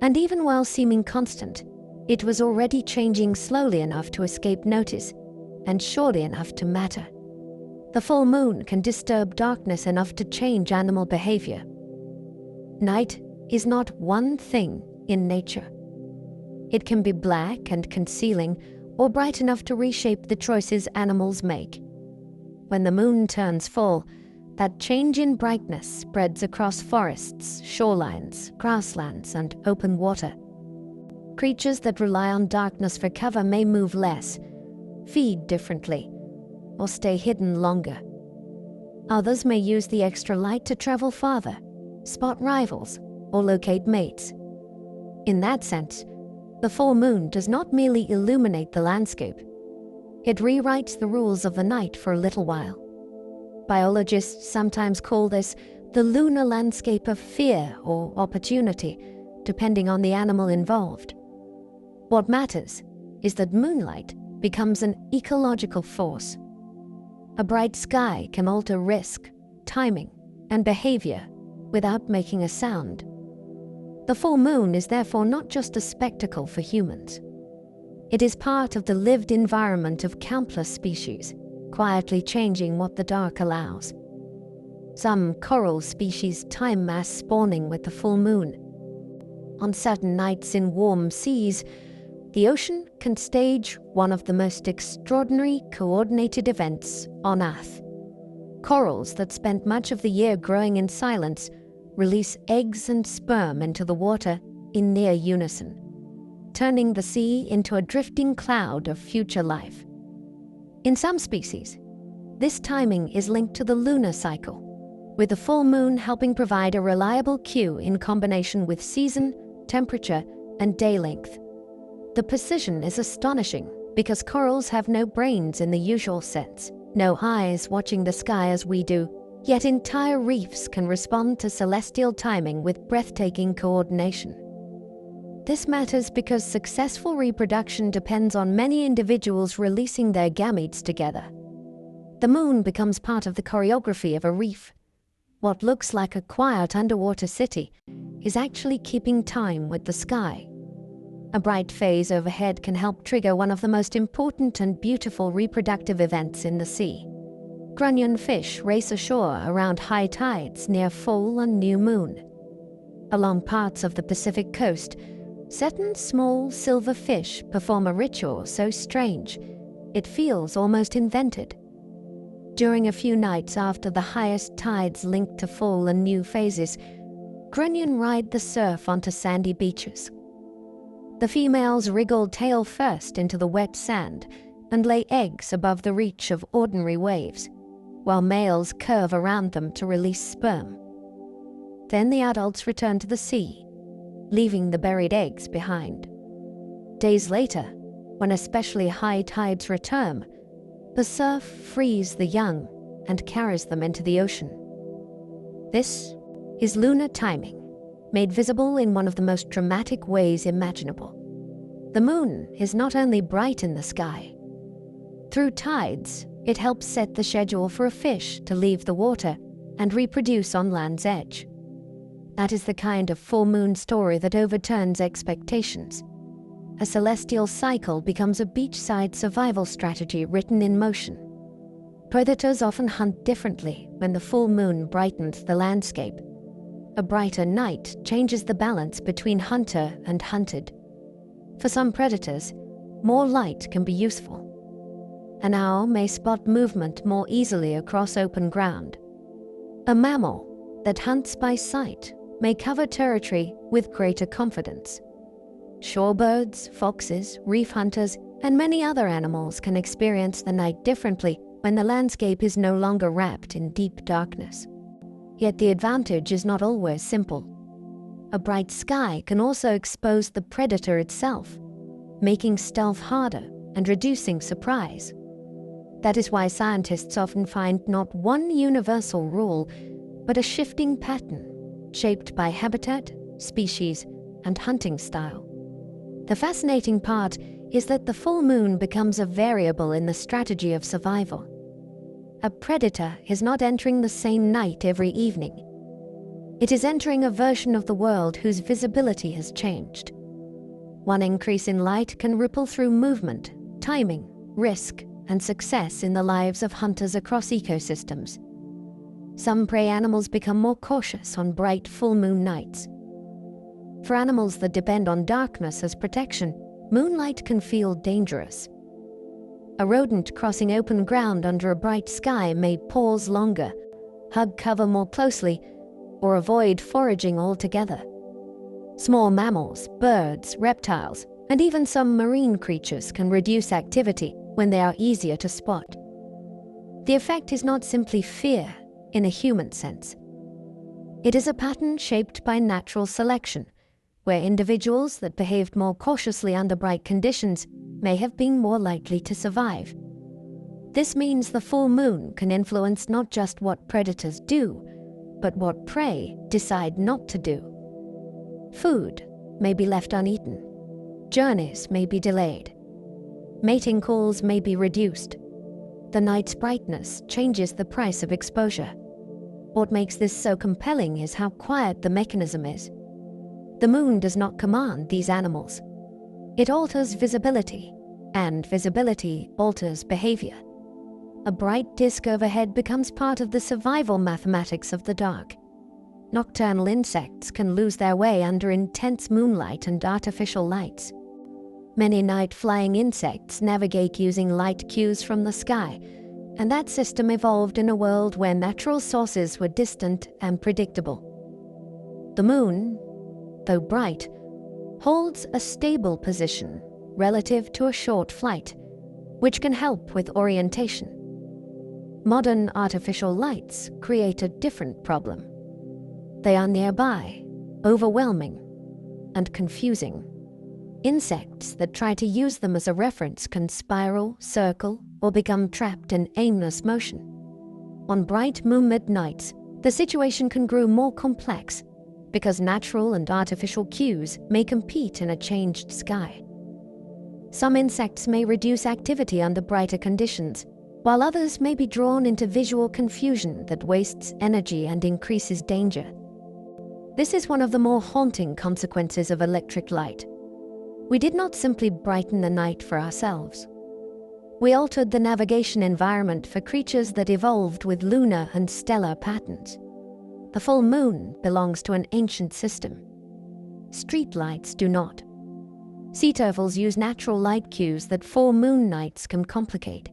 and even while seeming constant, it was already changing slowly enough to escape notice, and surely enough to matter. The full moon can disturb darkness enough to change animal behavior. Night is not one thing in nature. It can be black and concealing, or bright enough to reshape the choices animals make. When the moon turns full, that change in brightness spreads across forests, shorelines, grasslands, and open water. Creatures that rely on darkness for cover may move less, feed differently, or stay hidden longer. Others may use the extra light to travel farther, spot rivals, or locate mates. In that sense, the full moon does not merely illuminate the landscape. It rewrites the rules of the night for a little while. Biologists sometimes call this the lunar landscape of fear or opportunity, depending on the animal involved. What matters is that moonlight becomes an ecological force. A bright sky can alter risk, timing, and behavior without making a sound. The full moon is therefore not just a spectacle for humans. It is part of the lived environment of countless species, quietly changing what the dark allows. Some coral species time mass spawning with the full moon. On certain nights in warm seas, the ocean can stage one of the most extraordinary coordinated events on Earth. Corals that spent much of the year growing in silence release eggs and sperm into the water in near unison, turning the sea into a drifting cloud of future life. In some species, this timing is linked to the lunar cycle, with the full moon helping provide a reliable cue in combination with season, temperature, and day length. The precision is astonishing because corals have no brains in the usual sense, no eyes watching the sky as we do, yet entire reefs can respond to celestial timing with breathtaking coordination. This matters because successful reproduction depends on many individuals releasing their gametes together. The moon becomes part of the choreography of a reef. What looks like a quiet underwater city is actually keeping time with the sky. A bright phase overhead can help trigger one of the most important and beautiful reproductive events in the sea. Grunion fish race ashore around high tides near full and new moon. Along parts of the Pacific coast, certain small silver fish perform a ritual so strange, it feels almost invented. During a few nights after the highest tides linked to full and new phases, grunion ride the surf onto sandy beaches. The females wriggle tail first into the wet sand and lay eggs above the reach of ordinary waves, while males curve around them to release sperm. Then the adults return to the sea, leaving the buried eggs behind. Days later, when especially high tides return, the surf frees the young and carries them into the ocean. This is lunar timing, made visible in one of the most dramatic ways imaginable. The moon is not only bright in the sky. Through tides, it helps set the schedule for a fish to leave the water and reproduce on land's edge. That is the kind of full moon story that overturns expectations. A celestial cycle becomes a beachside survival strategy written in motion. Predators often hunt differently when the full moon brightens the landscape. A brighter night changes the balance between hunter and hunted. For some predators, more light can be useful. An owl may spot movement more easily across open ground. A mammal that hunts by sight may cover territory with greater confidence. Shorebirds, foxes, reef hunters, and many other animals can experience the night differently when the landscape is no longer wrapped in deep darkness. Yet the advantage is not always simple. A bright sky can also expose the predator itself, making stealth harder and reducing surprise. That is why scientists often find not one universal rule, but a shifting pattern shaped by habitat, species, and hunting style. The fascinating part is that the full moon becomes a variable in the strategy of survival. A predator is not entering the same night every evening. It is entering a version of the world whose visibility has changed. One increase in light can ripple through movement, timing, risk, and success in the lives of hunters across ecosystems. Some prey animals become more cautious on bright full moon nights. For animals that depend on darkness as protection, moonlight can feel dangerous. A rodent crossing open ground under a bright sky may pause longer, hug cover more closely, or avoid foraging altogether. Small mammals, birds, reptiles, and even some marine creatures can reduce activity when they are easier to spot. The effect is not simply fear in a human sense. It is a pattern shaped by natural selection, where individuals that behaved more cautiously under bright conditions may have been more likely to survive. This means the full moon can influence not just what predators do, but what prey decide not to do. Food may be left uneaten. Journeys may be delayed. Mating calls may be reduced. The night's brightness changes the price of exposure. What makes this so compelling is how quiet the mechanism is. The moon does not command these animals. It alters visibility, and visibility alters behavior. A bright disk overhead becomes part of the survival mathematics of the dark. Nocturnal insects can lose their way under intense moonlight and artificial lights. Many night-flying insects navigate using light cues from the sky, and that system evolved in a world where natural sources were distant and predictable. The moon, though bright, holds a stable position relative to a short flight, which can help with orientation. Modern artificial lights create a different problem. They are nearby, overwhelming, and confusing. Insects that try to use them as a reference can spiral, circle, or become trapped in aimless motion. On bright moonlit nights, the situation can grow more complex because natural and artificial cues may compete in a changed sky. Some insects may reduce activity under brighter conditions, while others may be drawn into visual confusion that wastes energy and increases danger. This is one of the more haunting consequences of electric light. We did not simply brighten the night for ourselves. We altered the navigation environment for creatures that evolved with lunar and stellar patterns. The full moon belongs to an ancient system. Streetlights do not. Sea turtles use natural light cues that full moon nights can complicate.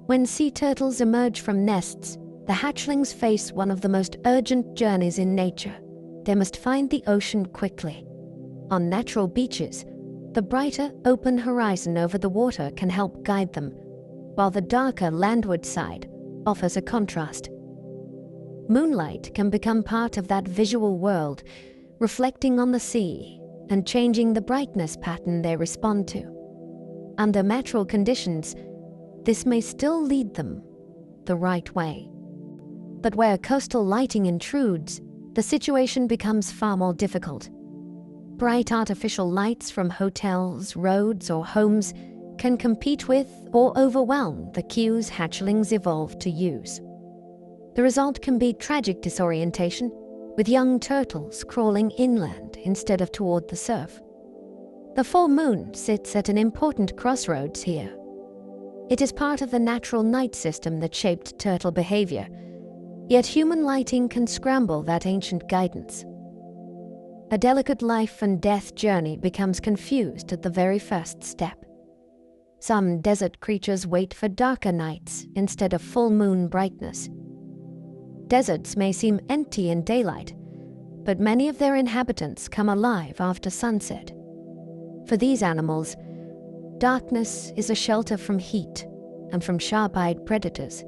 When sea turtles emerge from nests, the hatchlings face one of the most urgent journeys in nature. They must find the ocean quickly. On natural beaches, the brighter, open horizon over the water can help guide them, while the darker landward side offers a contrast. Moonlight can become part of that visual world, reflecting on the sea and changing the brightness pattern they respond to. Under natural conditions, this may still lead them the right way. But where coastal lighting intrudes, the situation becomes far more difficult. Bright artificial lights from hotels, roads, or homes can compete with or overwhelm the cues hatchlings evolved to use. The result can be tragic disorientation, with young turtles crawling inland instead of toward the surf. The full moon sits at an important crossroads here. It is part of the natural night system that shaped turtle behavior, yet human lighting can scramble that ancient guidance. A delicate life and death journey becomes confused at the very first step. Some desert creatures wait for darker nights instead of full moon brightness. Deserts may seem empty in daylight, but many of their inhabitants come alive after sunset. For these animals, darkness is a shelter from heat and from sharp-eyed predators.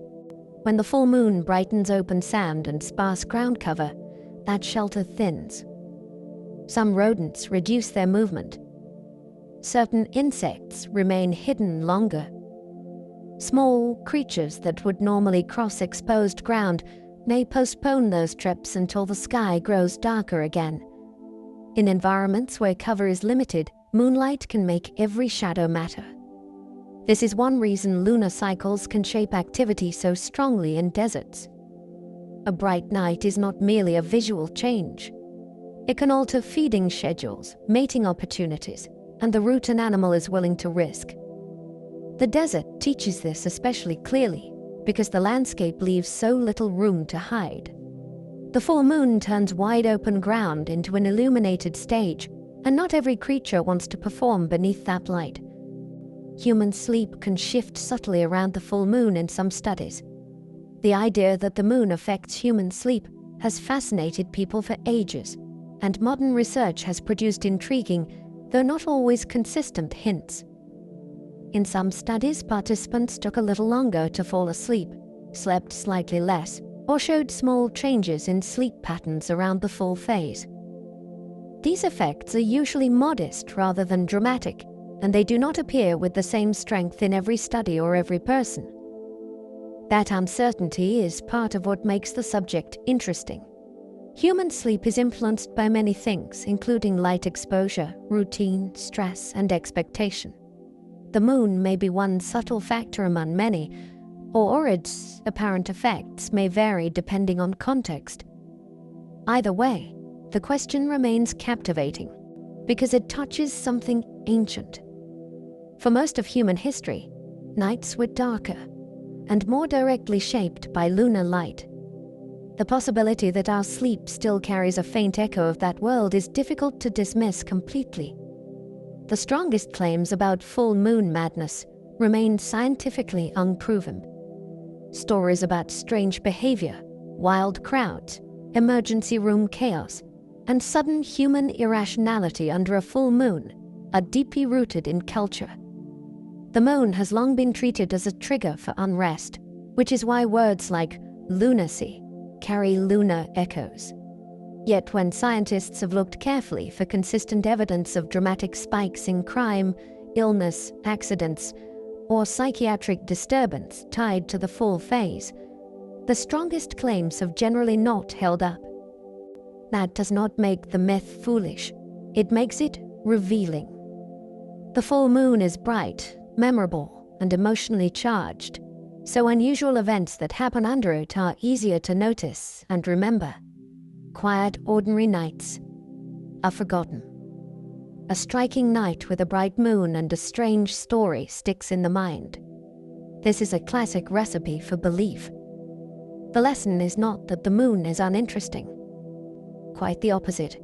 When the full moon brightens open sand and sparse ground cover, that shelter thins. Some rodents reduce their movement. Certain insects remain hidden longer. Small creatures that would normally cross exposed ground may postpone those trips until the sky grows darker again. In environments where cover is limited, moonlight can make every shadow matter. This is one reason lunar cycles can shape activity so strongly in deserts. A bright night is not merely a visual change. It can alter feeding schedules, mating opportunities, and the route an animal is willing to risk. The desert teaches this especially clearly because the landscape leaves so little room to hide. The full moon turns wide open ground into an illuminated stage, and not every creature wants to perform beneath that light. human sleep can shift subtly around the full moon in some studies. The idea that the moon affects human sleep has fascinated people for ages, and modern research has produced intriguing, though not always consistent, hints. In some studies, participants took a little longer to fall asleep, slept slightly less, or showed small changes in sleep patterns around the full phase. These effects are usually modest rather than dramatic, and they do not appear with the same strength in every study or every person. That uncertainty is part of what makes the subject interesting. Human sleep is influenced by many things, including light exposure, routine, stress, and expectation. The moon may be one subtle factor among many, or its apparent effects may vary depending on context. Either way, the question remains captivating, because it touches something ancient. For most of human history, nights were darker and more directly shaped by lunar light. The possibility that our sleep still carries a faint echo of that world is difficult to dismiss completely. The strongest claims about full moon madness remain scientifically unproven. Stories about strange behavior, wild crowds, emergency room chaos, and sudden human irrationality under a full moon are deeply rooted in culture. The moon has long been treated as a trigger for unrest, which is why words like lunacy carry lunar echoes. Yet when scientists have looked carefully for consistent evidence of dramatic spikes in crime, illness, accidents, or psychiatric disturbance tied to the full phase, the strongest claims have generally not held up. That does not make the myth foolish. It makes it revealing. The full moon is bright, memorable, and emotionally charged, so unusual events that happen under it are easier to notice and remember. Quiet, ordinary nights are forgotten. A striking night with a bright moon and a strange story sticks in the mind. This is a classic recipe for belief. The lesson is not that the moon is uninteresting. Quite the opposite.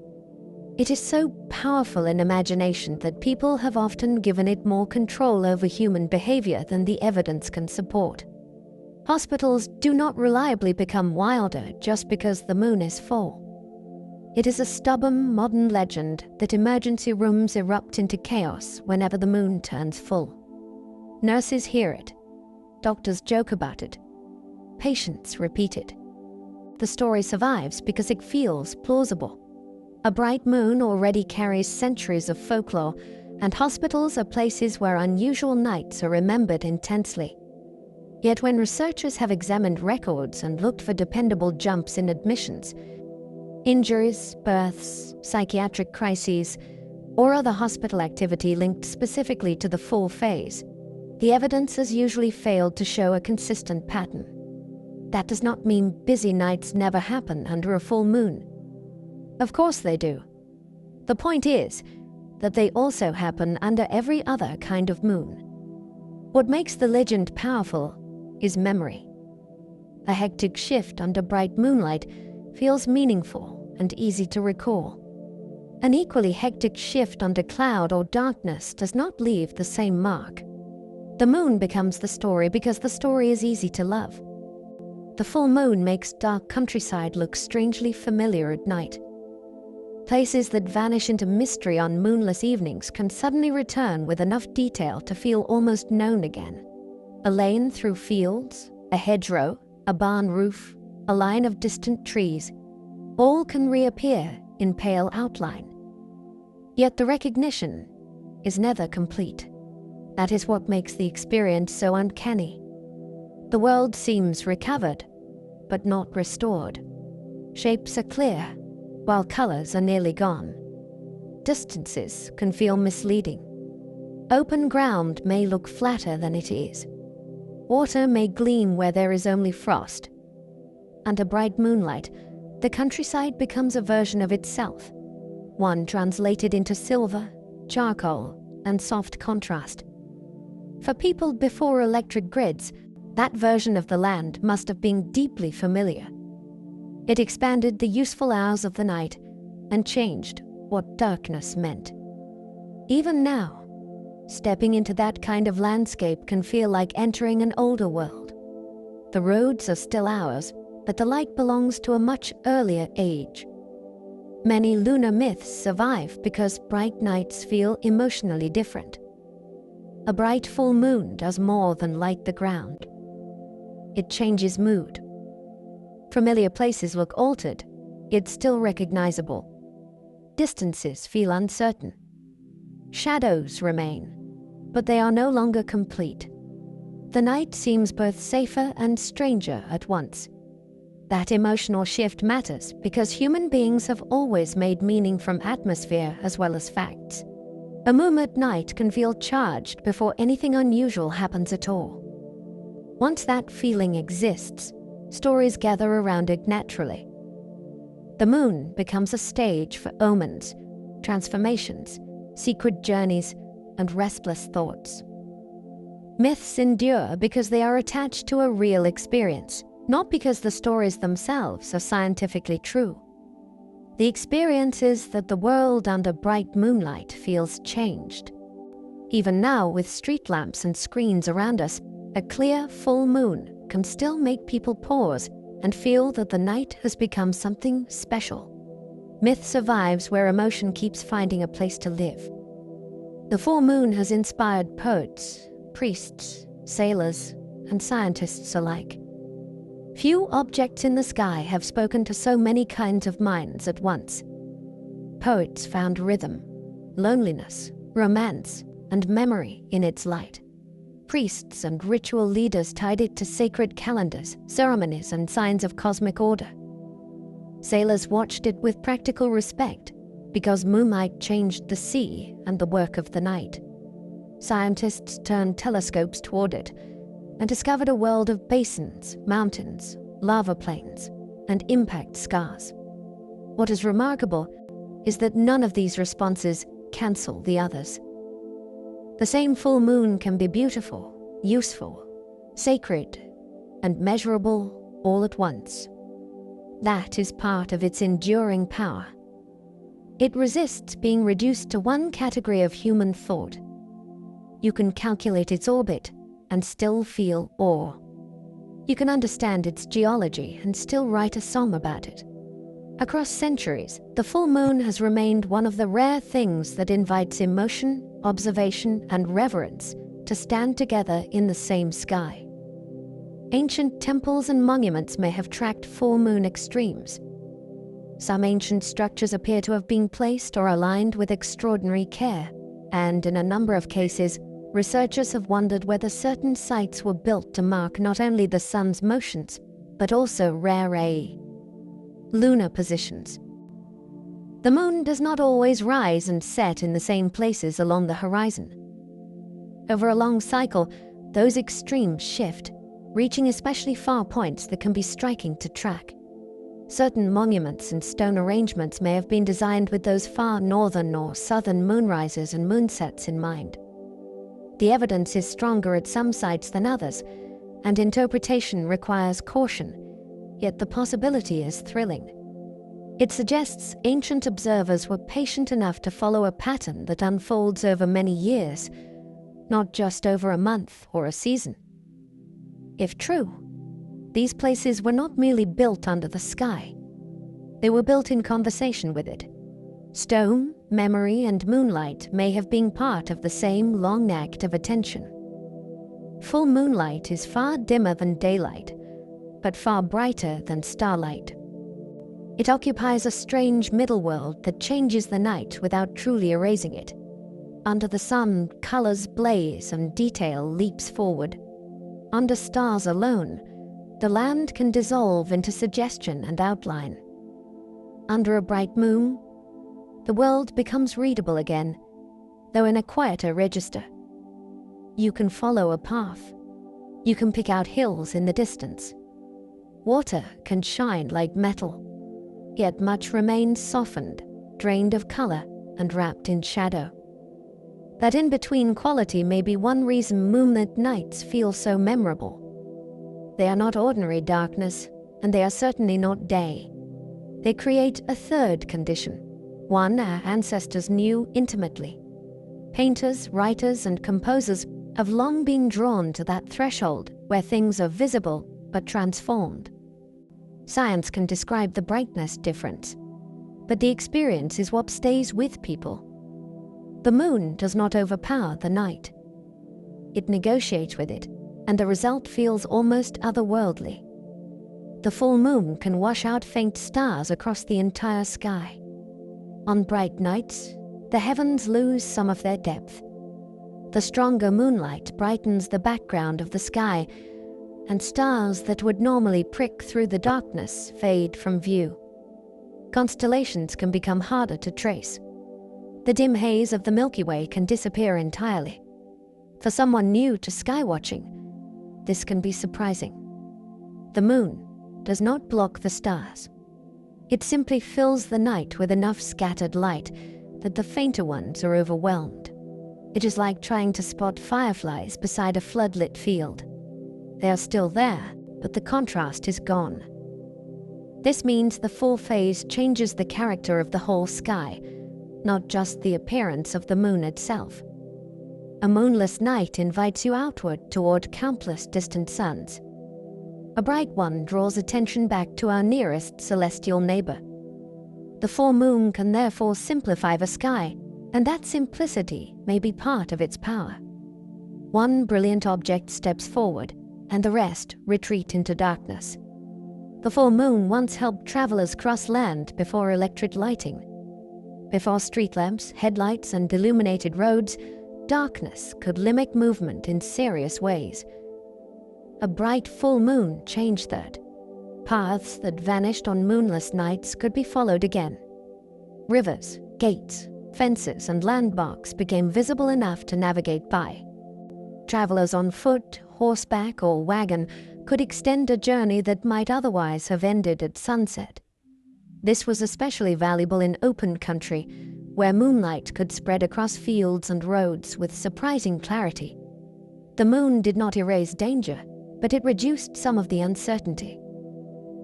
It is so powerful in imagination that people have often given it more control over human behavior than the evidence can support. Hospitals do not reliably become wilder just because the moon is full. It is a stubborn modern legend that emergency rooms erupt into chaos whenever the moon turns full. Nurses hear it. Doctors joke about it. Patients repeat it. The story survives because it feels plausible. A bright moon already carries centuries of folklore, and hospitals are places where unusual nights are remembered intensely. Yet when researchers have examined records and looked for dependable jumps in admissions, injuries, births, psychiatric crises, or other hospital activity linked specifically to the full phase, the evidence has usually failed to show a consistent pattern. That does not mean busy nights never happen under a full moon. Of course they do. The point is that they also happen under every other kind of moon. What makes the legend powerful is memory. A hectic shift under bright moonlight feels meaningful and easy to recall. An equally hectic shift under cloud or darkness does not leave the same mark. The moon becomes the story because the story is easy to love. The full moon makes dark countryside look strangely familiar at night. Places that vanish into mystery on moonless evenings can suddenly return with enough detail to feel almost known again. A lane through fields, a hedgerow, a barn roof, a line of distant trees, all can reappear in pale outline. Yet the recognition is never complete. That is what makes the experience so uncanny. The world seems recovered, but not restored. Shapes are clear, while colors are nearly gone. Distances can feel misleading. Open ground may look flatter than it is. Water may gleam where there is only frost. Under bright moonlight, the countryside becomes a version of itself, one translated into silver, charcoal, and soft contrast. For people before electric grids, that version of the land must have been deeply familiar. It expanded the useful hours of the night and changed what darkness meant. Even now, Stepping into that kind of landscape can feel like entering an older world. The roads are still ours, but the light belongs to a much earlier age. Many lunar myths survive because bright nights feel emotionally different. A bright full moon does more than light the ground. It changes mood. Familiar places look altered, yet still recognizable. Distances feel uncertain. Shadows remain, but they are no longer complete. The night seems both safer and stranger at once. That emotional shift matters because human beings have always made meaning from atmosphere as well as facts. A moonlit night can feel charged before anything unusual happens at all. Once that feeling exists, stories gather around it naturally. The moon becomes a stage for omens, transformations, secret journeys, and restless thoughts. Myths endure because they are attached to a real experience, not because the stories themselves are scientifically true. The experience is that the world under bright moonlight feels changed. Even now, with street lamps and screens around us, a clear, full moon can still make people pause and feel that the night has become something special. Myth survives where emotion keeps finding a place to live. The full moon has inspired poets, priests, sailors, and scientists alike. Few objects in the sky have spoken to so many kinds of minds at once. Poets found rhythm, loneliness, romance, and memory in its light. Priests and ritual leaders tied it to sacred calendars, ceremonies, and signs of cosmic order. Sailors watched it with practical respect because moonlight changed the sea and the work of the night. Scientists turned telescopes toward it and discovered a world of basins, mountains, lava plains, and impact scars. What is remarkable is that none of these responses cancel the others. The same full moon can be beautiful, useful, sacred, and measurable all at once. That is part of its enduring power. It resists being reduced to one category of human thought. You can calculate its orbit and still feel awe. You can understand its geology and still write a song about it. Across centuries, the full moon has remained one of the rare things that invites emotion, observation, and reverence to stand together in the same sky. Ancient temples and monuments may have tracked full moon extremes. Some ancient structures appear to have been placed or aligned with extraordinary care, and in a number of cases, researchers have wondered whether certain sites were built to mark not only the sun's motions, but also rare lunar positions. The moon does not always rise and set in the same places along the horizon. Over a long cycle, those extremes shift, reaching especially far points that can be striking to track. Certain monuments and stone arrangements may have been designed with those far northern or southern moonrises and moonsets in mind. The evidence is stronger at some sites than others, and interpretation requires caution, yet the possibility is thrilling. It suggests ancient observers were patient enough to follow a pattern that unfolds over many years, not just over a month or a season. If true, these places were not merely built under the sky. They were built in conversation with it. Stone, memory, and moonlight may have been part of the same long act of attention. Full moonlight is far dimmer than daylight, but far brighter than starlight. It occupies a strange middle world that changes the night without truly erasing it. Under the sun, colors blaze and detail leaps forward. Under stars alone, the land can dissolve into suggestion and outline. Under a bright moon, the world becomes readable again, though in a quieter register. You can follow a path. You can pick out hills in the distance. Water can shine like metal, yet much remains softened, drained of color, and wrapped in shadow. That in-between quality may be one reason moonlit nights feel so memorable. They are not ordinary darkness, and they are certainly not day. They create a third condition, one our ancestors knew intimately. Painters, writers, and composers have long been drawn to that threshold where things are visible but transformed. Science can describe the brightness difference, but the experience is what stays with people. The moon does not overpower the night. It negotiates with it, and the result feels almost otherworldly. The full moon can wash out faint stars across the entire sky. On bright nights, the heavens lose some of their depth. The stronger moonlight brightens the background of the sky, and stars that would normally prick through the darkness fade from view. Constellations can become harder to trace. The dim haze of the Milky Way can disappear entirely. For someone new to skywatching, this can be surprising. The moon does not block the stars. It simply fills the night with enough scattered light that the fainter ones are overwhelmed. It is like trying to spot fireflies beside a floodlit field. They are still there, but the contrast is gone. This means the full phase changes the character of the whole sky, not just the appearance of the moon itself. A moonless night invites you outward toward countless distant suns. A bright one draws attention back to our nearest celestial neighbor. The full moon can therefore simplify the sky, and that simplicity may be part of its power. One brilliant object steps forward, and the rest retreat into darkness. The full moon once helped travelers cross land before electric lighting. Before street lamps, headlights, and illuminated roads, darkness could limit movement in serious ways. A bright full moon changed that. Paths that vanished on moonless nights could be followed again. Rivers, gates, fences, and landmarks became visible enough to navigate by. Travelers on foot, horseback, or wagon could extend a journey that might otherwise have ended at sunset. This was especially valuable in open country, where moonlight could spread across fields and roads with surprising clarity. The moon did not erase danger, but it reduced some of the uncertainty.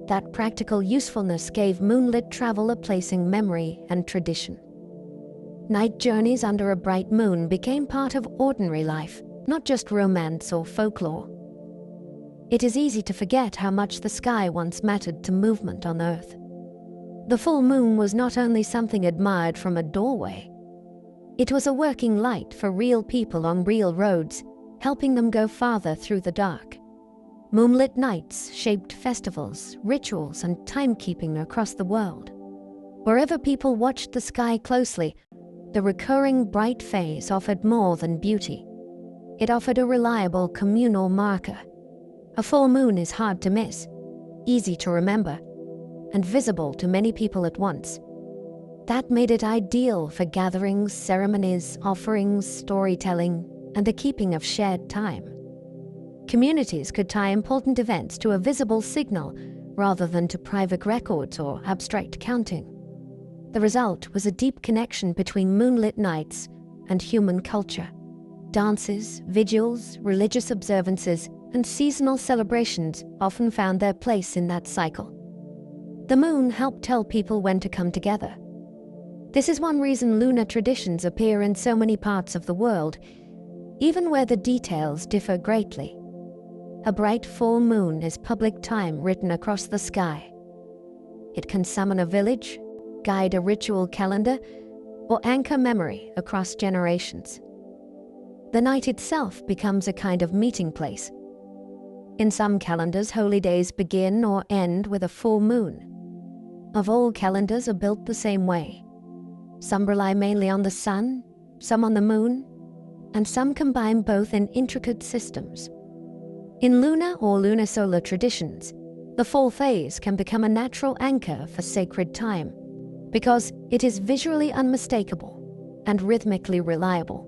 That practical usefulness gave moonlit travel a place in memory and tradition. Night journeys under a bright moon became part of ordinary life, not just romance or folklore. It is easy to forget how much the sky once mattered to movement on Earth. The full moon was not only something admired from a doorway. It was a working light for real people on real roads, helping them go farther through the dark. Moonlit nights shaped festivals, rituals, and timekeeping across the world. Wherever people watched the sky closely, the recurring bright phase offered more than beauty. It offered a reliable communal marker. A full moon is hard to miss, easy to remember, and visible to many people at once. That made it ideal for gatherings, ceremonies, offerings, storytelling, and the keeping of shared time. Communities could tie important events to a visible signal rather than to private records or abstract counting. The result was a deep connection between moonlit nights and human culture. Dances, vigils, religious observances, and seasonal celebrations often found their place in that cycle. The moon helped tell people when to come together. This is one reason lunar traditions appear in so many parts of the world, even where the details differ greatly. A bright full moon is public time written across the sky. It can summon a village, guide a ritual calendar, or anchor memory across generations. The night itself becomes a kind of meeting place. In some calendars, holy days begin or end with a full moon. Of all calendars are built the same way. Some rely mainly on the sun, some on the moon, and some combine both in intricate systems. In lunar or lunisolar traditions, the full phase can become a natural anchor for sacred time, because it is visually unmistakable and rhythmically reliable.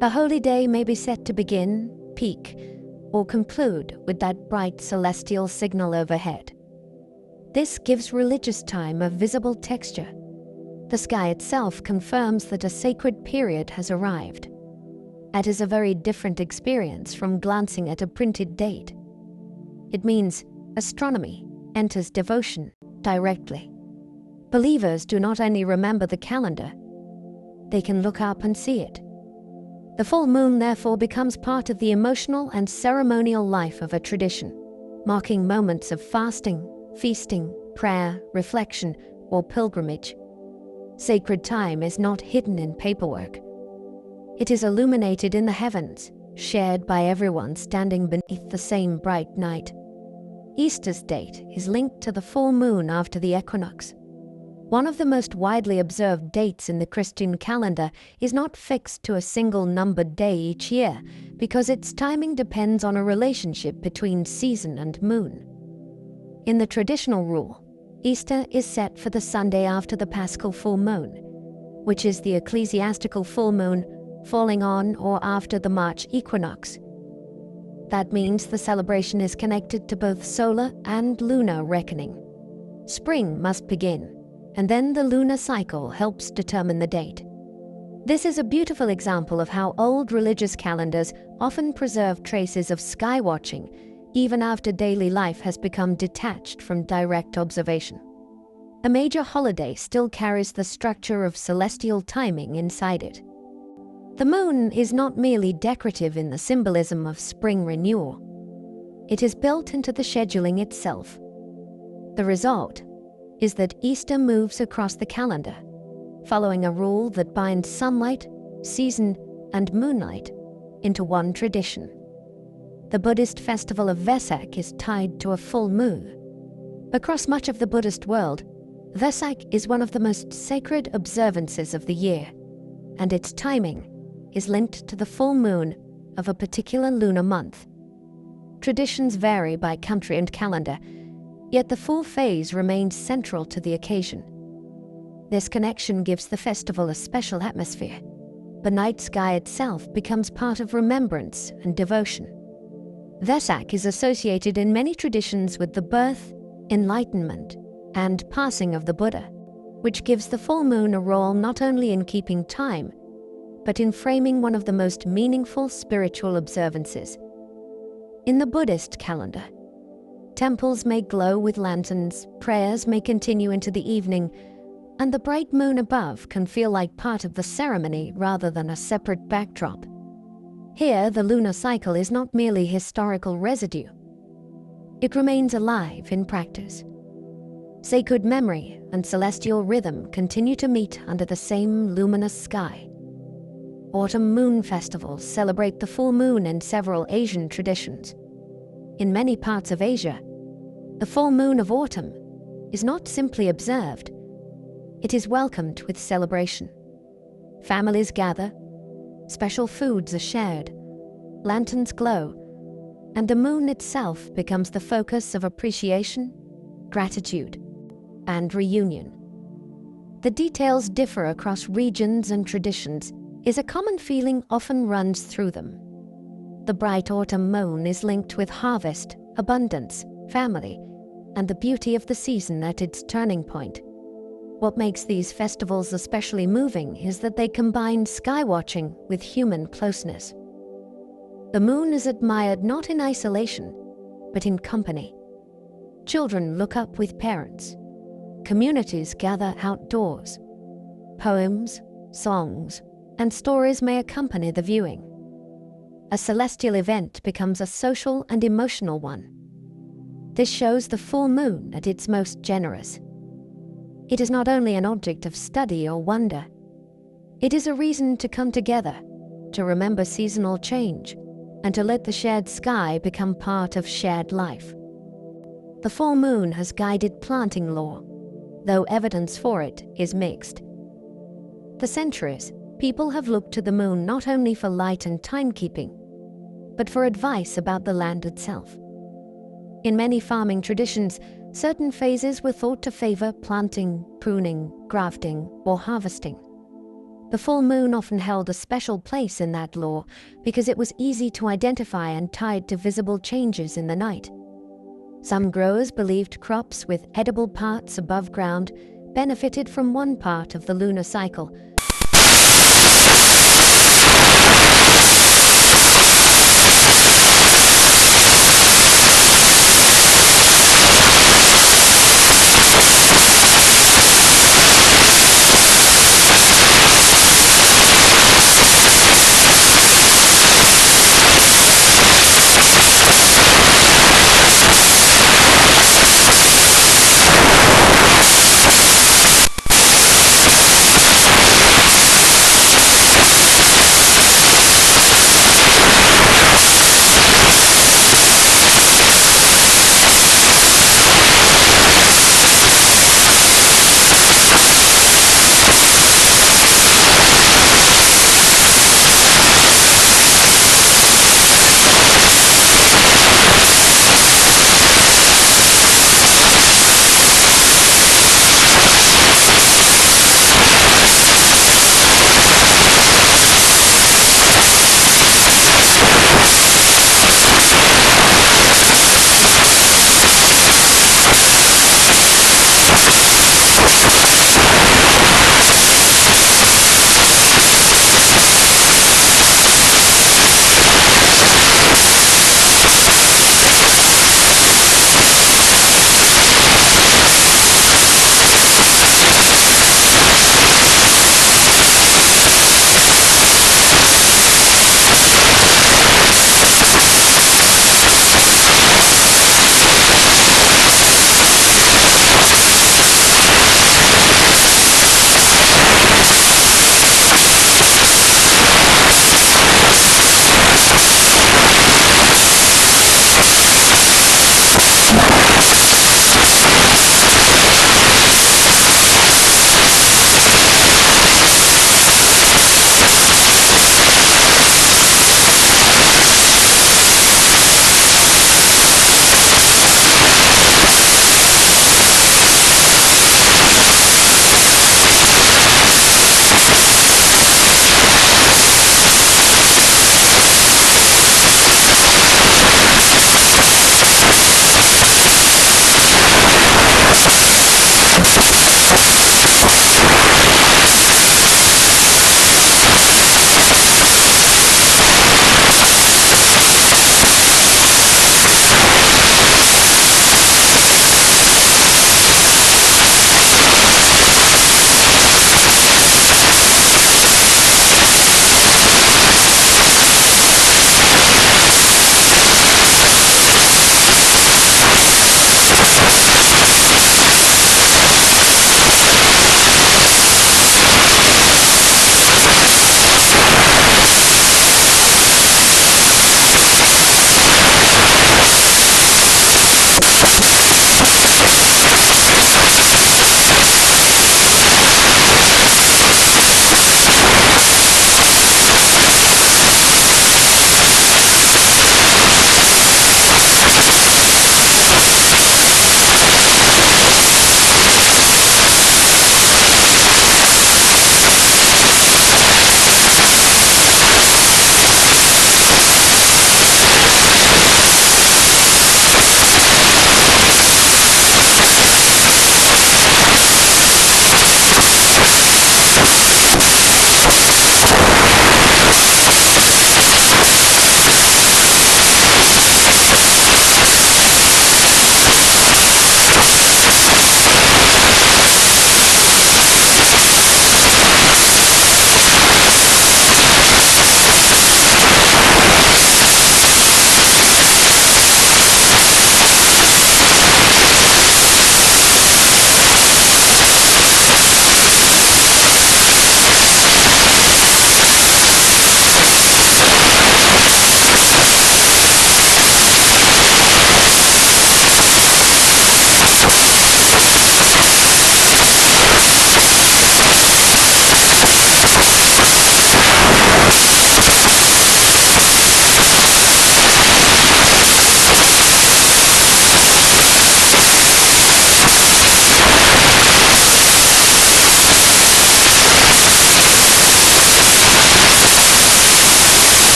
A holy day may be set to begin, peak, or conclude with that bright celestial signal overhead. This gives religious time a visible texture. The sky itself confirms that a sacred period has arrived. It is a very different experience from glancing at a printed date. It means astronomy enters devotion directly. Believers do not only remember the calendar, they can look up and see it. The full moon therefore becomes part of the emotional and ceremonial life of a tradition, marking moments of fasting, feasting, prayer, reflection, or pilgrimage. Sacred time is not hidden in paperwork. It is illuminated in the heavens, shared by everyone standing beneath the same bright night. Easter's date is linked to the full moon after the equinox. One of the most widely observed dates in the Christian calendar is not fixed to a single numbered day each year because its timing depends on a relationship between season and moon. In the traditional rule, Easter is set for the Sunday after the Paschal full moon, which is the ecclesiastical full moon falling on or after the March equinox. That means the celebration is connected to both solar and lunar reckoning. Spring must begin, and then the lunar cycle helps determine the date. This is a beautiful example of how old religious calendars often preserve traces of sky watching, even after daily life has become detached from direct observation. A major holiday still carries the structure of celestial timing inside it. The moon is not merely decorative in the symbolism of spring renewal. It is built into the scheduling itself. The result is that Easter moves across the calendar, following a rule that binds sunlight, season, and moonlight into one tradition. The Buddhist festival of Vesak is tied to a full moon. Across much of the Buddhist world, Vesak is one of the most sacred observances of the year, and its timing is linked to the full moon of a particular lunar month. Traditions vary by country and calendar, yet the full phase remains central to the occasion. This connection gives the festival a special atmosphere. The night sky itself becomes part of remembrance and devotion. Vesak is associated in many traditions with the birth, enlightenment, and passing of the Buddha, which gives the full moon a role not only in keeping time, but in framing one of the most meaningful spiritual observances. In the Buddhist calendar, temples may glow with lanterns, prayers may continue into the evening, and the bright moon above can feel like part of the ceremony rather than a separate backdrop. Here, the lunar cycle is not merely historical residue. It remains alive in practice. Sacred memory and celestial rhythm continue to meet under the same luminous sky. Autumn moon festivals celebrate the full moon in several Asian traditions. In many parts of Asia, the full moon of autumn is not simply observed, it is welcomed with celebration. Families gather, special foods are shared, lanterns glow, and the moon itself becomes the focus of appreciation, gratitude, and reunion. The details differ across regions and traditions, is a common feeling often runs through them. The bright autumn moon is linked with harvest, abundance, family, and the beauty of the season at its turning point. What makes these festivals especially moving is that they combine sky watching with human closeness. The moon is admired not in isolation, but in company. Children look up with parents. Communities gather outdoors. Poems, songs, and stories may accompany the viewing. A celestial event becomes a social and emotional one. This shows the full moon at its most generous. It is not only an object of study or wonder. It is a reason to come together, to remember seasonal change, and to let the shared sky become part of shared life. The full moon has guided planting law, though evidence for it is mixed. For centuries, people have looked to the moon not only for light and timekeeping, but for advice about the land itself. In many farming traditions, certain phases were thought to favor planting, pruning, grafting, or harvesting. The full moon often held a special place in that law because it was easy to identify and tied to visible changes in the night. Some growers believed crops with edible parts above ground benefited from one part of the lunar cycle.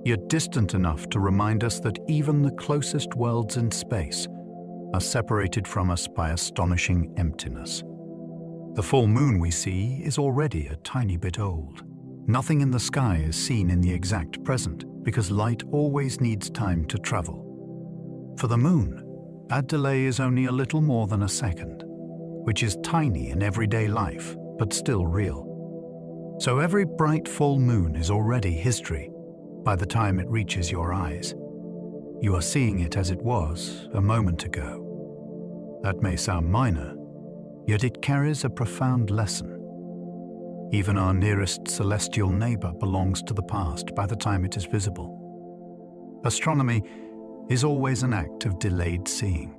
yet distant enough to remind us that even the closest worlds in space are separated from us by astonishing emptiness. The full moon we see is already a tiny bit old. Nothing in the sky is seen in the exact present because light always needs time to travel. For the moon, that delay is only a little more than a second, which is tiny in everyday life, but still real. So every bright full moon is already history by the time it reaches your eyes. You are seeing it as it was a moment ago. That may sound minor, yet it carries a profound lesson. Even our nearest celestial neighbor belongs to the past by the time it is visible. Astronomy is always an act of delayed seeing.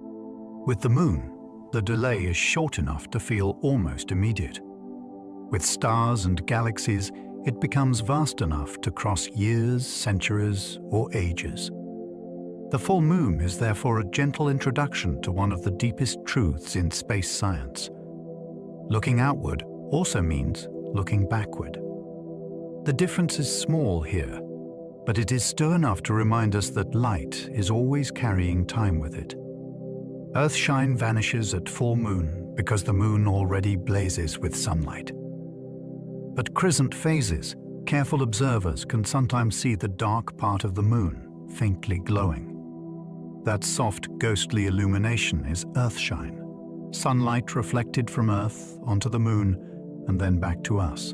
With the moon, the delay is short enough to feel almost immediate. With stars and galaxies, it becomes vast enough to cross years, centuries, or ages. The full moon is therefore a gentle introduction to one of the deepest truths in space science. Looking outward also means looking backward. The difference is small here, but it is still enough to remind us that light is always carrying time with it. Earthshine vanishes at full moon because the moon already blazes with sunlight. At crescent phases, careful observers can sometimes see the dark part of the moon faintly glowing. That soft, ghostly illumination is earthshine, sunlight reflected from Earth onto the moon and then back to us.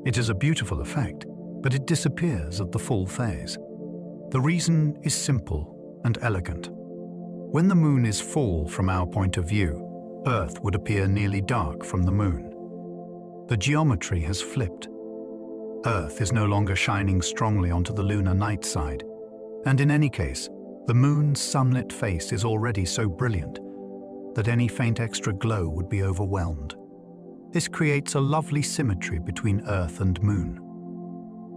It is a beautiful effect, but it disappears at the full phase. The reason is simple and elegant. When the moon is full from our point of view, Earth would appear nearly dark from the moon. The geometry has flipped. Earth is no longer shining strongly onto the lunar night side, and in any case, the moon's sunlit face is already so brilliant that any faint extra glow would be overwhelmed. This creates a lovely symmetry between Earth and moon.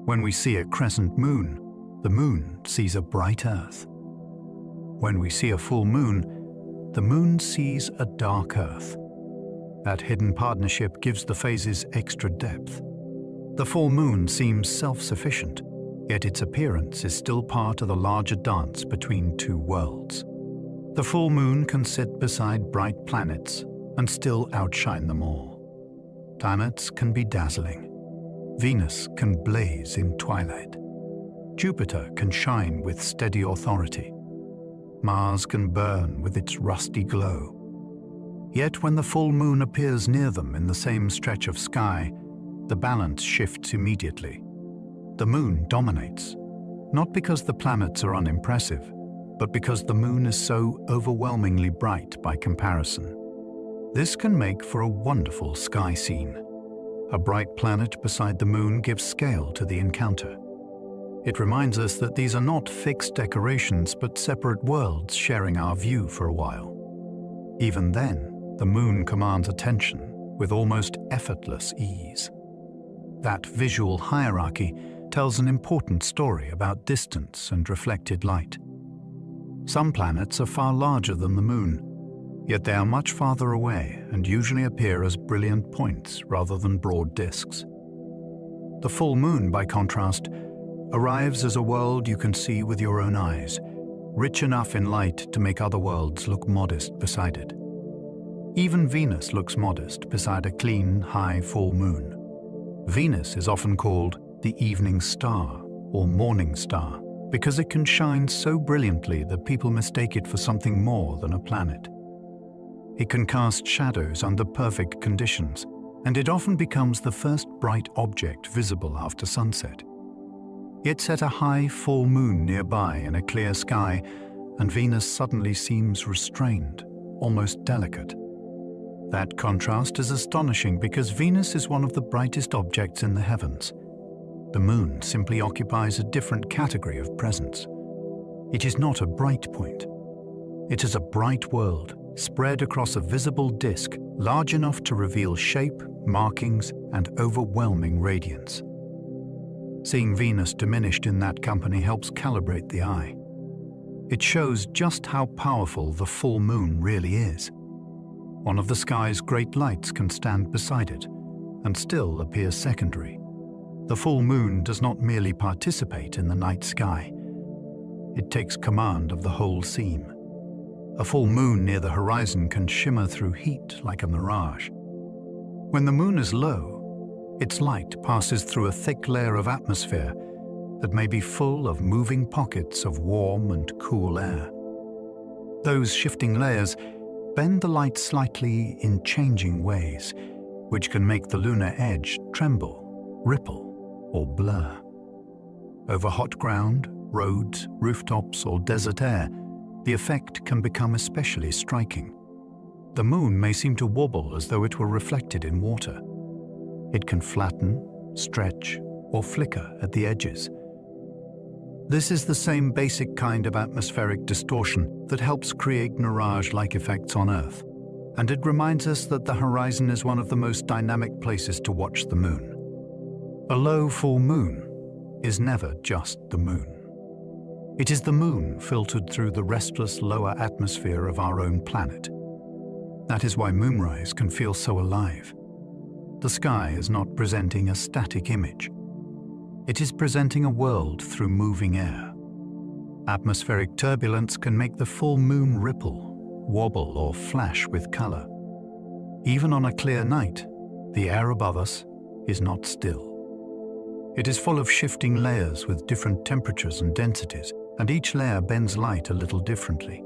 When we see a crescent moon, the moon sees a bright Earth. When we see a full moon, the moon sees a dark Earth. That hidden partnership gives the phases extra depth. The full moon seems self-sufficient, yet its appearance is still part of the larger dance between two worlds. The full moon can sit beside bright planets and still outshine them all. Planets can be dazzling. Venus can blaze in twilight. Jupiter can shine with steady authority. Mars can burn with its rusty glow. Yet when the full moon appears near them in the same stretch of sky, the balance shifts immediately. The moon dominates, not because the planets are unimpressive, but because the moon is so overwhelmingly bright by comparison. This can make for a wonderful sky scene. A bright planet beside the moon gives scale to the encounter. It reminds us that these are not fixed decorations, but separate worlds sharing our view for a while. Even then, the moon commands attention with almost effortless ease. That visual hierarchy tells an important story about distance and reflected light. Some planets are far larger than the moon, yet they are much farther away and usually appear as brilliant points rather than broad disks. The full moon, by contrast, arrives as a world you can see with your own eyes, rich enough in light to make other worlds look modest beside it. Even Venus looks modest beside a clean, high full moon. Venus is often called the evening star or morning star because it can shine so brilliantly that people mistake it for something more than a planet. It can cast shadows under perfect conditions, and it often becomes the first bright object visible after sunset. Yet set a high full moon nearby in a clear sky, and Venus suddenly seems restrained, almost delicate. That contrast is astonishing because Venus is one of the brightest objects in the heavens. The moon simply occupies a different category of presence. It is not a bright point. It is a bright world spread across a visible disk large enough to reveal shape, markings, and overwhelming radiance. Seeing Venus diminished in that company helps calibrate the eye. It shows just how powerful the full moon really is. One of the sky's great lights can stand beside it and still appear secondary. The full moon does not merely participate in the night sky. It takes command of the whole scene. A full moon near the horizon can shimmer through heat like a mirage. When the moon is low, its light passes through a thick layer of atmosphere that may be full of moving pockets of warm and cool air. Those shifting layers bend the light slightly in changing ways, which can make the lunar edge tremble, ripple, or blur. Over hot ground, roads, rooftops, or desert air, the effect can become especially striking. The moon may seem to wobble as though it were reflected in water. It can flatten, stretch, or flicker at the edges. This is the same basic kind of atmospheric distortion that helps create mirage-like effects on Earth, and it reminds us that the horizon is one of the most dynamic places to watch the moon. A low full moon is never just the moon. It is the moon filtered through the restless lower atmosphere of our own planet. That is why moonrise can feel so alive. The sky is not presenting a static image. It is presenting a world through moving air. Atmospheric turbulence can make the full moon ripple, wobble, or flash with color. Even on a clear night, the air above us is not still. It is full of shifting layers with different temperatures and densities, and each layer bends light a little differently.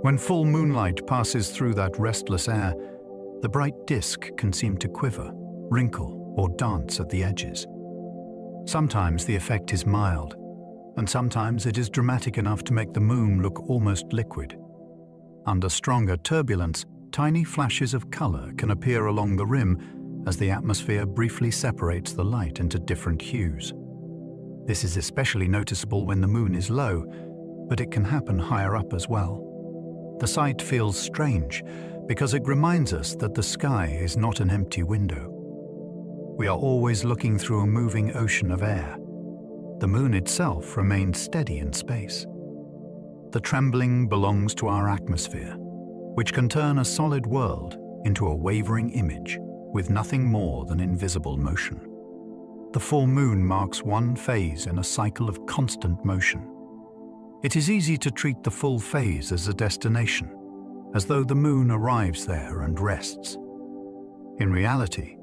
When full moonlight passes through that restless air, the bright disk can seem to quiver, wrinkle, or dance at the edges. Sometimes the effect is mild, and sometimes it is dramatic enough to make the moon look almost liquid. Under stronger turbulence, tiny flashes of color can appear along the rim as the atmosphere briefly separates the light into different hues. This is especially noticeable when the moon is low, but it can happen higher up as well. The sight feels strange because it reminds us that the sky is not an empty window. We are always looking through a moving ocean of air. The moon itself remains steady in space. The trembling belongs to our atmosphere, which can turn a solid world into a wavering image with nothing more than invisible motion. The full moon marks one phase in a cycle of constant motion. It is easy to treat the full phase as a destination, as though the moon arrives there and rests. In reality,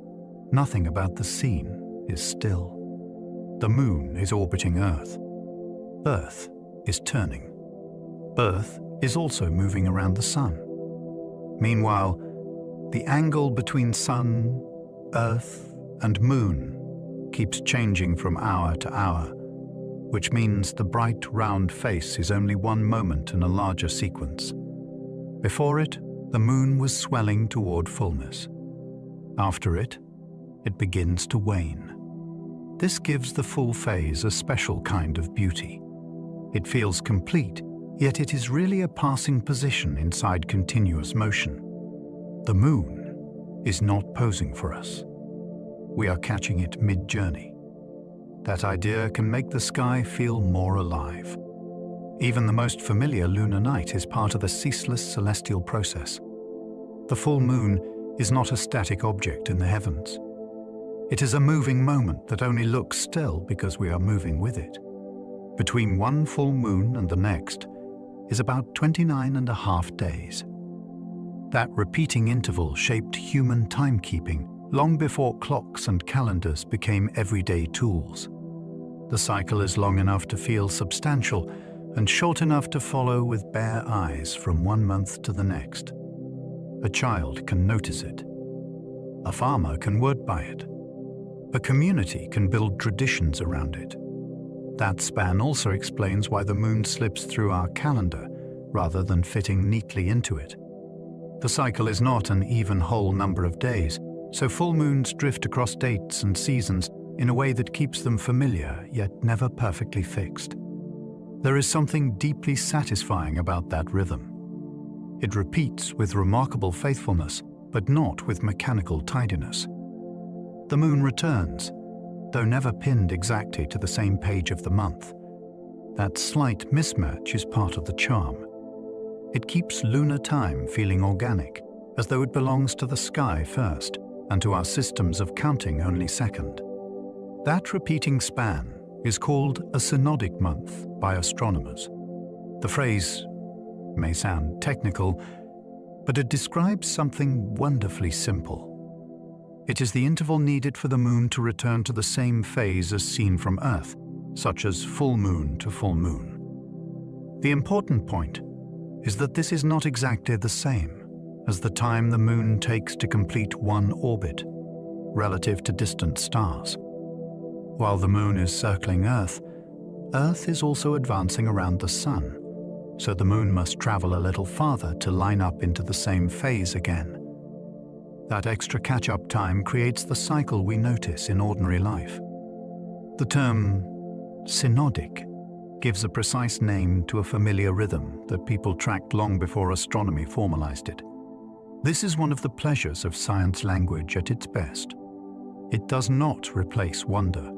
nothing about the scene is still. The moon is orbiting Earth. Earth is turning. Earth is also moving around the sun. Meanwhile, the angle between sun, Earth, and moon keeps changing from hour to hour, which means the bright, round face is only one moment in a larger sequence. Before it, the moon was swelling toward fullness. After it begins to wane. This gives the full phase a special kind of beauty. It feels complete, yet it is really a passing position inside continuous motion. The moon is not posing for us. We are catching it mid-journey. That idea can make the sky feel more alive. Even the most familiar lunar night is part of a ceaseless celestial process. The full moon is not a static object in the heavens. It is a moving moment that only looks still because we are moving with it. Between one full moon and the next is about 29.5 days. That repeating interval shaped human timekeeping long before clocks and calendars became everyday tools. The cycle is long enough to feel substantial and short enough to follow with bare eyes from one month to the next. A child can notice it. A farmer can word by it. A community can build traditions around it. That span also explains why the moon slips through our calendar rather than fitting neatly into it. The cycle is not an even whole number of days, so full moons drift across dates and seasons in a way that keeps them familiar yet never perfectly fixed. There is something deeply satisfying about that rhythm. It repeats with remarkable faithfulness, but not with mechanical tidiness. The moon returns, though never pinned exactly to the same page of the month. That slight mismatch is part of the charm. It keeps lunar time feeling organic, as though it belongs to the sky first, and to our systems of counting only second. That repeating span is called a synodic month by astronomers. The phrase may sound technical, but it describes something wonderfully simple. It is the interval needed for the moon to return to the same phase as seen from Earth, such as full moon to full moon. The important point is that this is not exactly the same as the time the moon takes to complete one orbit, relative to distant stars. While the moon is circling Earth, Earth is also advancing around the sun, so the moon must travel a little farther to line up into the same phase again. That extra catch-up time creates the cycle we notice in ordinary life. The term synodic gives a precise name to a familiar rhythm that people tracked long before astronomy formalized it. This is one of the pleasures of science language at its best. It does not replace wonder.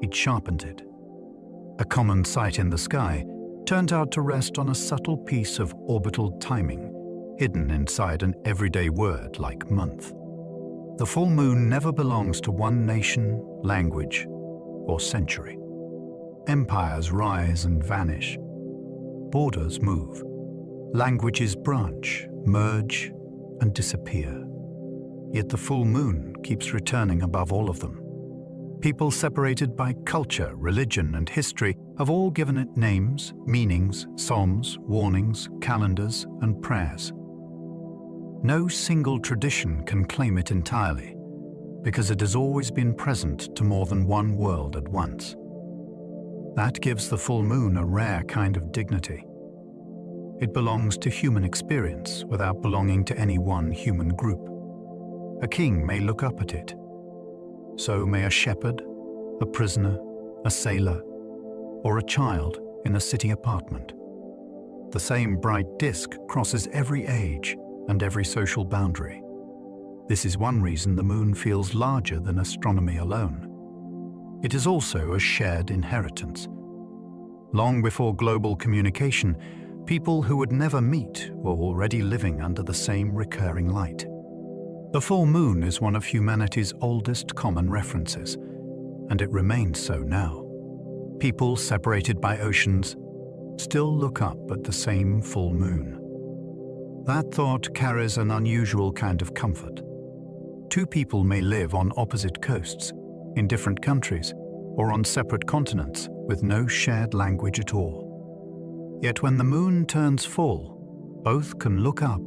It sharpens it. A common sight in the sky turned out to rest on a subtle piece of orbital timing, hidden inside an everyday word like month. The full moon never belongs to one nation, language, or century. Empires rise and vanish. Borders move. Languages branch, merge, and disappear. Yet the full moon keeps returning above all of them. People separated by culture, religion, and history have all given it names, meanings, psalms, warnings, calendars, and prayers. No single tradition can claim it entirely, because it has always been present to more than one world at once. That gives the full moon a rare kind of dignity. It belongs to human experience without belonging to any one human group. A king may look up at it. So may a shepherd, a prisoner, a sailor, or a child in a city apartment. The same bright disk crosses every age and every social boundary. This is one reason the moon feels larger than astronomy alone. It is also a shared inheritance. Long before global communication, people who would never meet were already living under the same recurring light. The full moon is one of humanity's oldest common references, and it remains so now. People separated by oceans still look up at the same full moon. That thought carries an unusual kind of comfort. Two people may live on opposite coasts, in different countries, or on separate continents with no shared language at all. Yet when the moon turns full, both can look up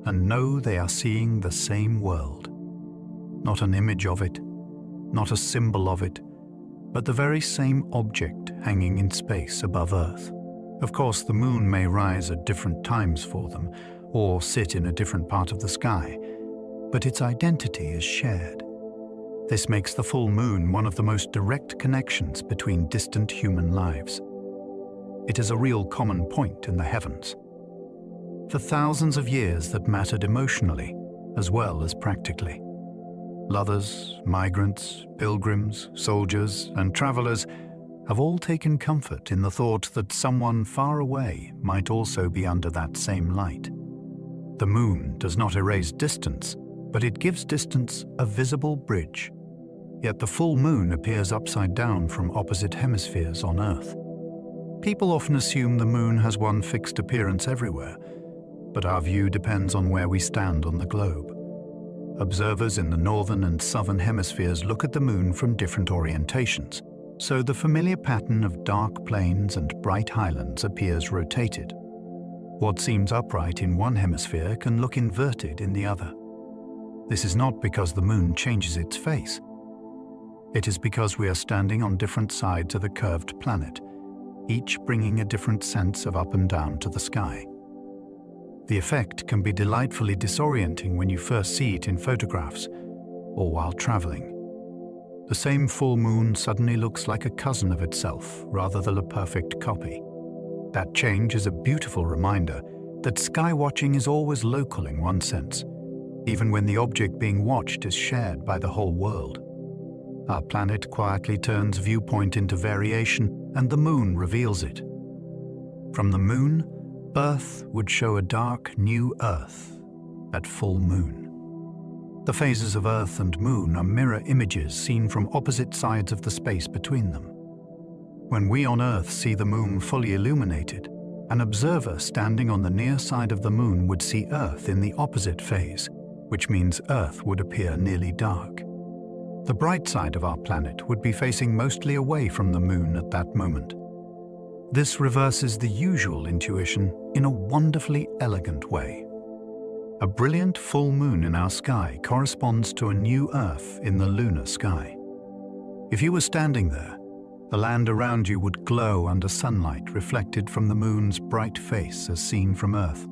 and know they are seeing the same world. Not an image of it, not a symbol of it, but the very same object hanging in space above Earth. Of course, the moon may rise at different times for them, or sit in a different part of the sky, but its identity is shared. This makes the full moon one of the most direct connections between distant human lives. It is a real common point in the heavens. For thousands of years that mattered emotionally as well as practically. Lovers, migrants, pilgrims, soldiers, and travelers have all taken comfort in the thought that someone far away might also be under that same light. The moon does not erase distance, but it gives distance a visible bridge. Yet the full moon appears upside down from opposite hemispheres on Earth. People often assume the moon has one fixed appearance everywhere, but our view depends on where we stand on the globe. Observers in the northern and southern hemispheres look at the moon from different orientations, so the familiar pattern of dark plains and bright highlands appears rotated. What seems upright in one hemisphere can look inverted in the other. This is not because the moon changes its face. It is because we are standing on different sides of the curved planet, each bringing a different sense of up and down to the sky. The effect can be delightfully disorienting when you first see it in photographs or while traveling. The same full moon suddenly looks like a cousin of itself rather than a perfect copy. That change is a beautiful reminder that sky watching is always local in one sense, even when the object being watched is shared by the whole world. Our planet quietly turns viewpoint into variation, and the moon reveals it. From the moon, Earth would show a dark new Earth at full moon. The phases of Earth and Moon are mirror images seen from opposite sides of the space between them. When we on Earth see the Moon fully illuminated, an observer standing on the near side of the Moon would see Earth in the opposite phase, which means Earth would appear nearly dark. The bright side of our planet would be facing mostly away from the Moon at that moment. This reverses the usual intuition in a wonderfully elegant way. A brilliant full moon in our sky corresponds to a new Earth in the lunar sky. If you were standing there, the land around you would glow under sunlight reflected from the moon's bright face as seen from Earth.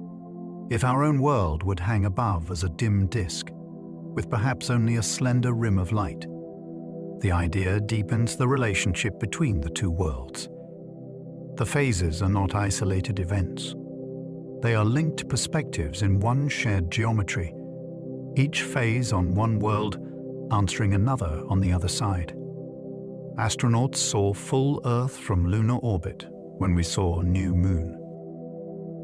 If our own world would hang above as a dim disk, with perhaps only a slender rim of light. The idea deepens the relationship between the two worlds. The phases are not isolated events. They are linked perspectives in one shared geometry, each phase on one world answering another on the other side. Astronauts saw full Earth from lunar orbit when we saw new Moon.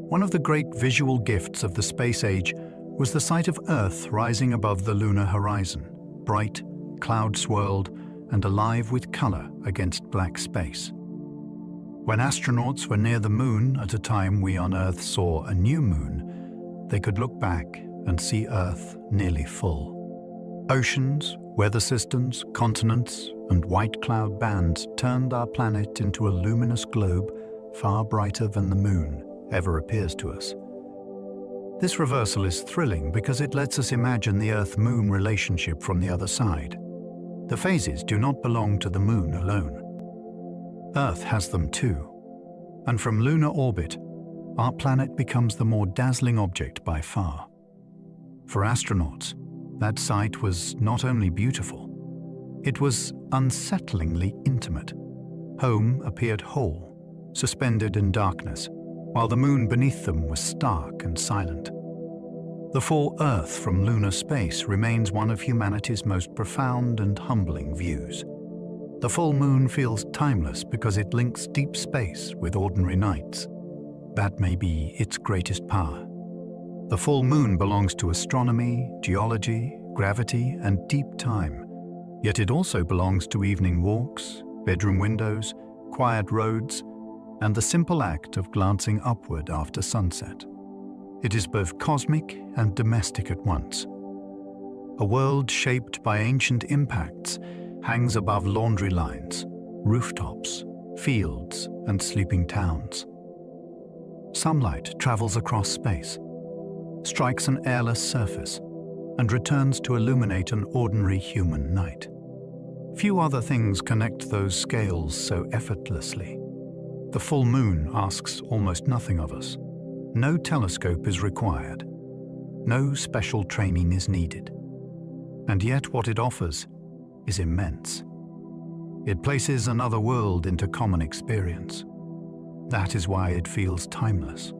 One of the great visual gifts of the space age was the sight of Earth rising above the lunar horizon, bright, cloud-swirled, and alive with color against black space. When astronauts were near the Moon at a time we on Earth saw a new Moon, they could look back and see Earth nearly full. Oceans, weather systems, continents, and white cloud bands turned our planet into a luminous globe far brighter than the Moon ever appears to us. This reversal is thrilling because it lets us imagine the Earth-Moon relationship from the other side. The phases do not belong to the Moon alone. Earth has them too, and from lunar orbit, our planet becomes the more dazzling object by far. For astronauts, that sight was not only beautiful, it was unsettlingly intimate. Home appeared whole, suspended in darkness, while the Moon beneath them was stark and silent. The full Earth from lunar space remains one of humanity's most profound and humbling views. The full moon feels timeless because it links deep space with ordinary nights. That may be its greatest power. The full moon belongs to astronomy, geology, gravity, and deep time. Yet it also belongs to evening walks, bedroom windows, quiet roads, and the simple act of glancing upward after sunset. It is both cosmic and domestic at once. A world shaped by ancient impacts hangs above laundry lines, rooftops, fields, and sleeping towns. Sunlight travels across space, strikes an airless surface, and returns to illuminate an ordinary human night. Few other things connect those scales so effortlessly. The full moon asks almost nothing of us. No telescope is required. No special training is needed. And yet what it offers is immense. It places another world into common experience. That is why it feels timeless.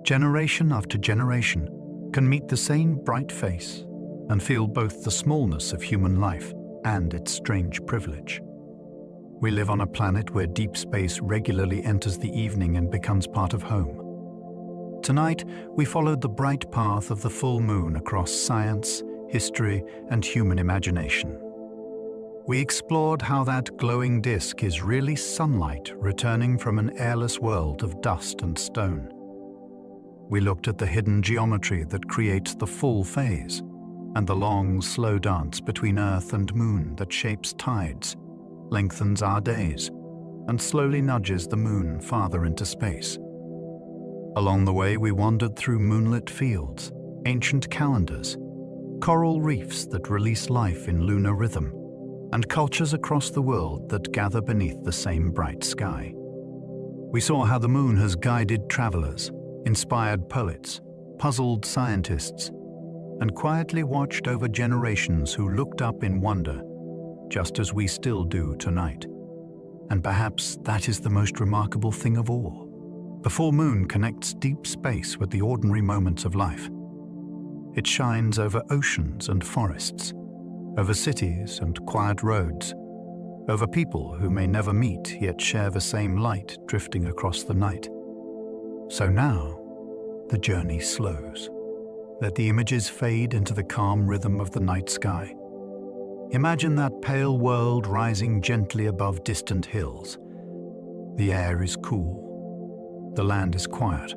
Generation after generation can meet the same bright face and feel both the smallness of human life and its strange privilege. We live on a planet where deep space regularly enters the evening and becomes part of home. Tonight, we followed the bright path of the full moon across science, history, and human imagination. We explored how that glowing disk is really sunlight returning from an airless world of dust and stone. We looked at the hidden geometry that creates the full phase, and the long, slow dance between Earth and Moon that shapes tides, lengthens our days, and slowly nudges the Moon farther into space. Along the way, we wandered through moonlit fields, ancient calendars, coral reefs that release life in lunar rhythm, and cultures across the world that gather beneath the same bright sky. We saw how the Moon has guided travelers, inspired poets, puzzled scientists, and quietly watched over generations who looked up in wonder, just as we still do tonight. And perhaps that is the most remarkable thing of all. The full moon connects deep space with the ordinary moments of life. It shines over oceans and forests, over cities and quiet roads, over people who may never meet yet share the same light drifting across the night. So now, the journey slows. let the images fade into the calm rhythm of the night sky. Imagine that pale world rising gently above distant hills. The air is cool. The land is quiet.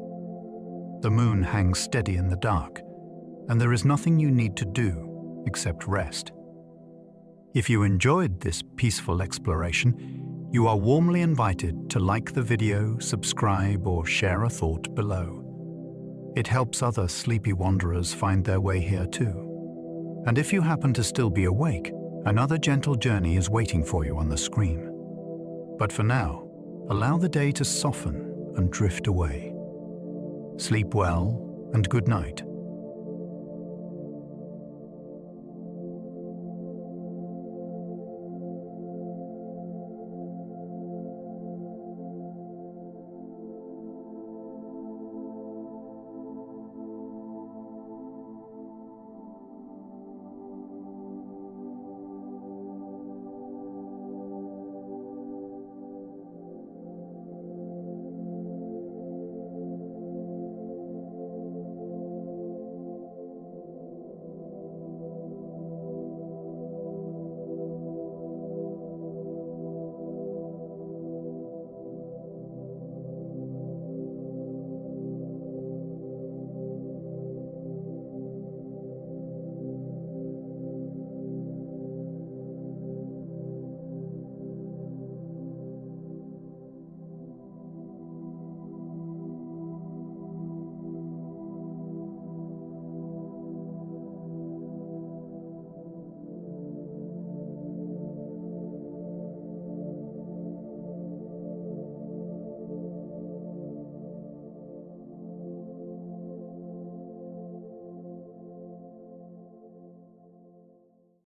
The moon hangs steady in the dark, and there is nothing you need to do except rest. If you enjoyed this peaceful exploration, you are warmly invited to like the video, subscribe, or share a thought below. It helps other sleepy wanderers find their way here too. And if you happen to still be awake, another gentle journey is waiting for you on the screen. But for now, allow the day to soften and drift away. Sleep well and good night.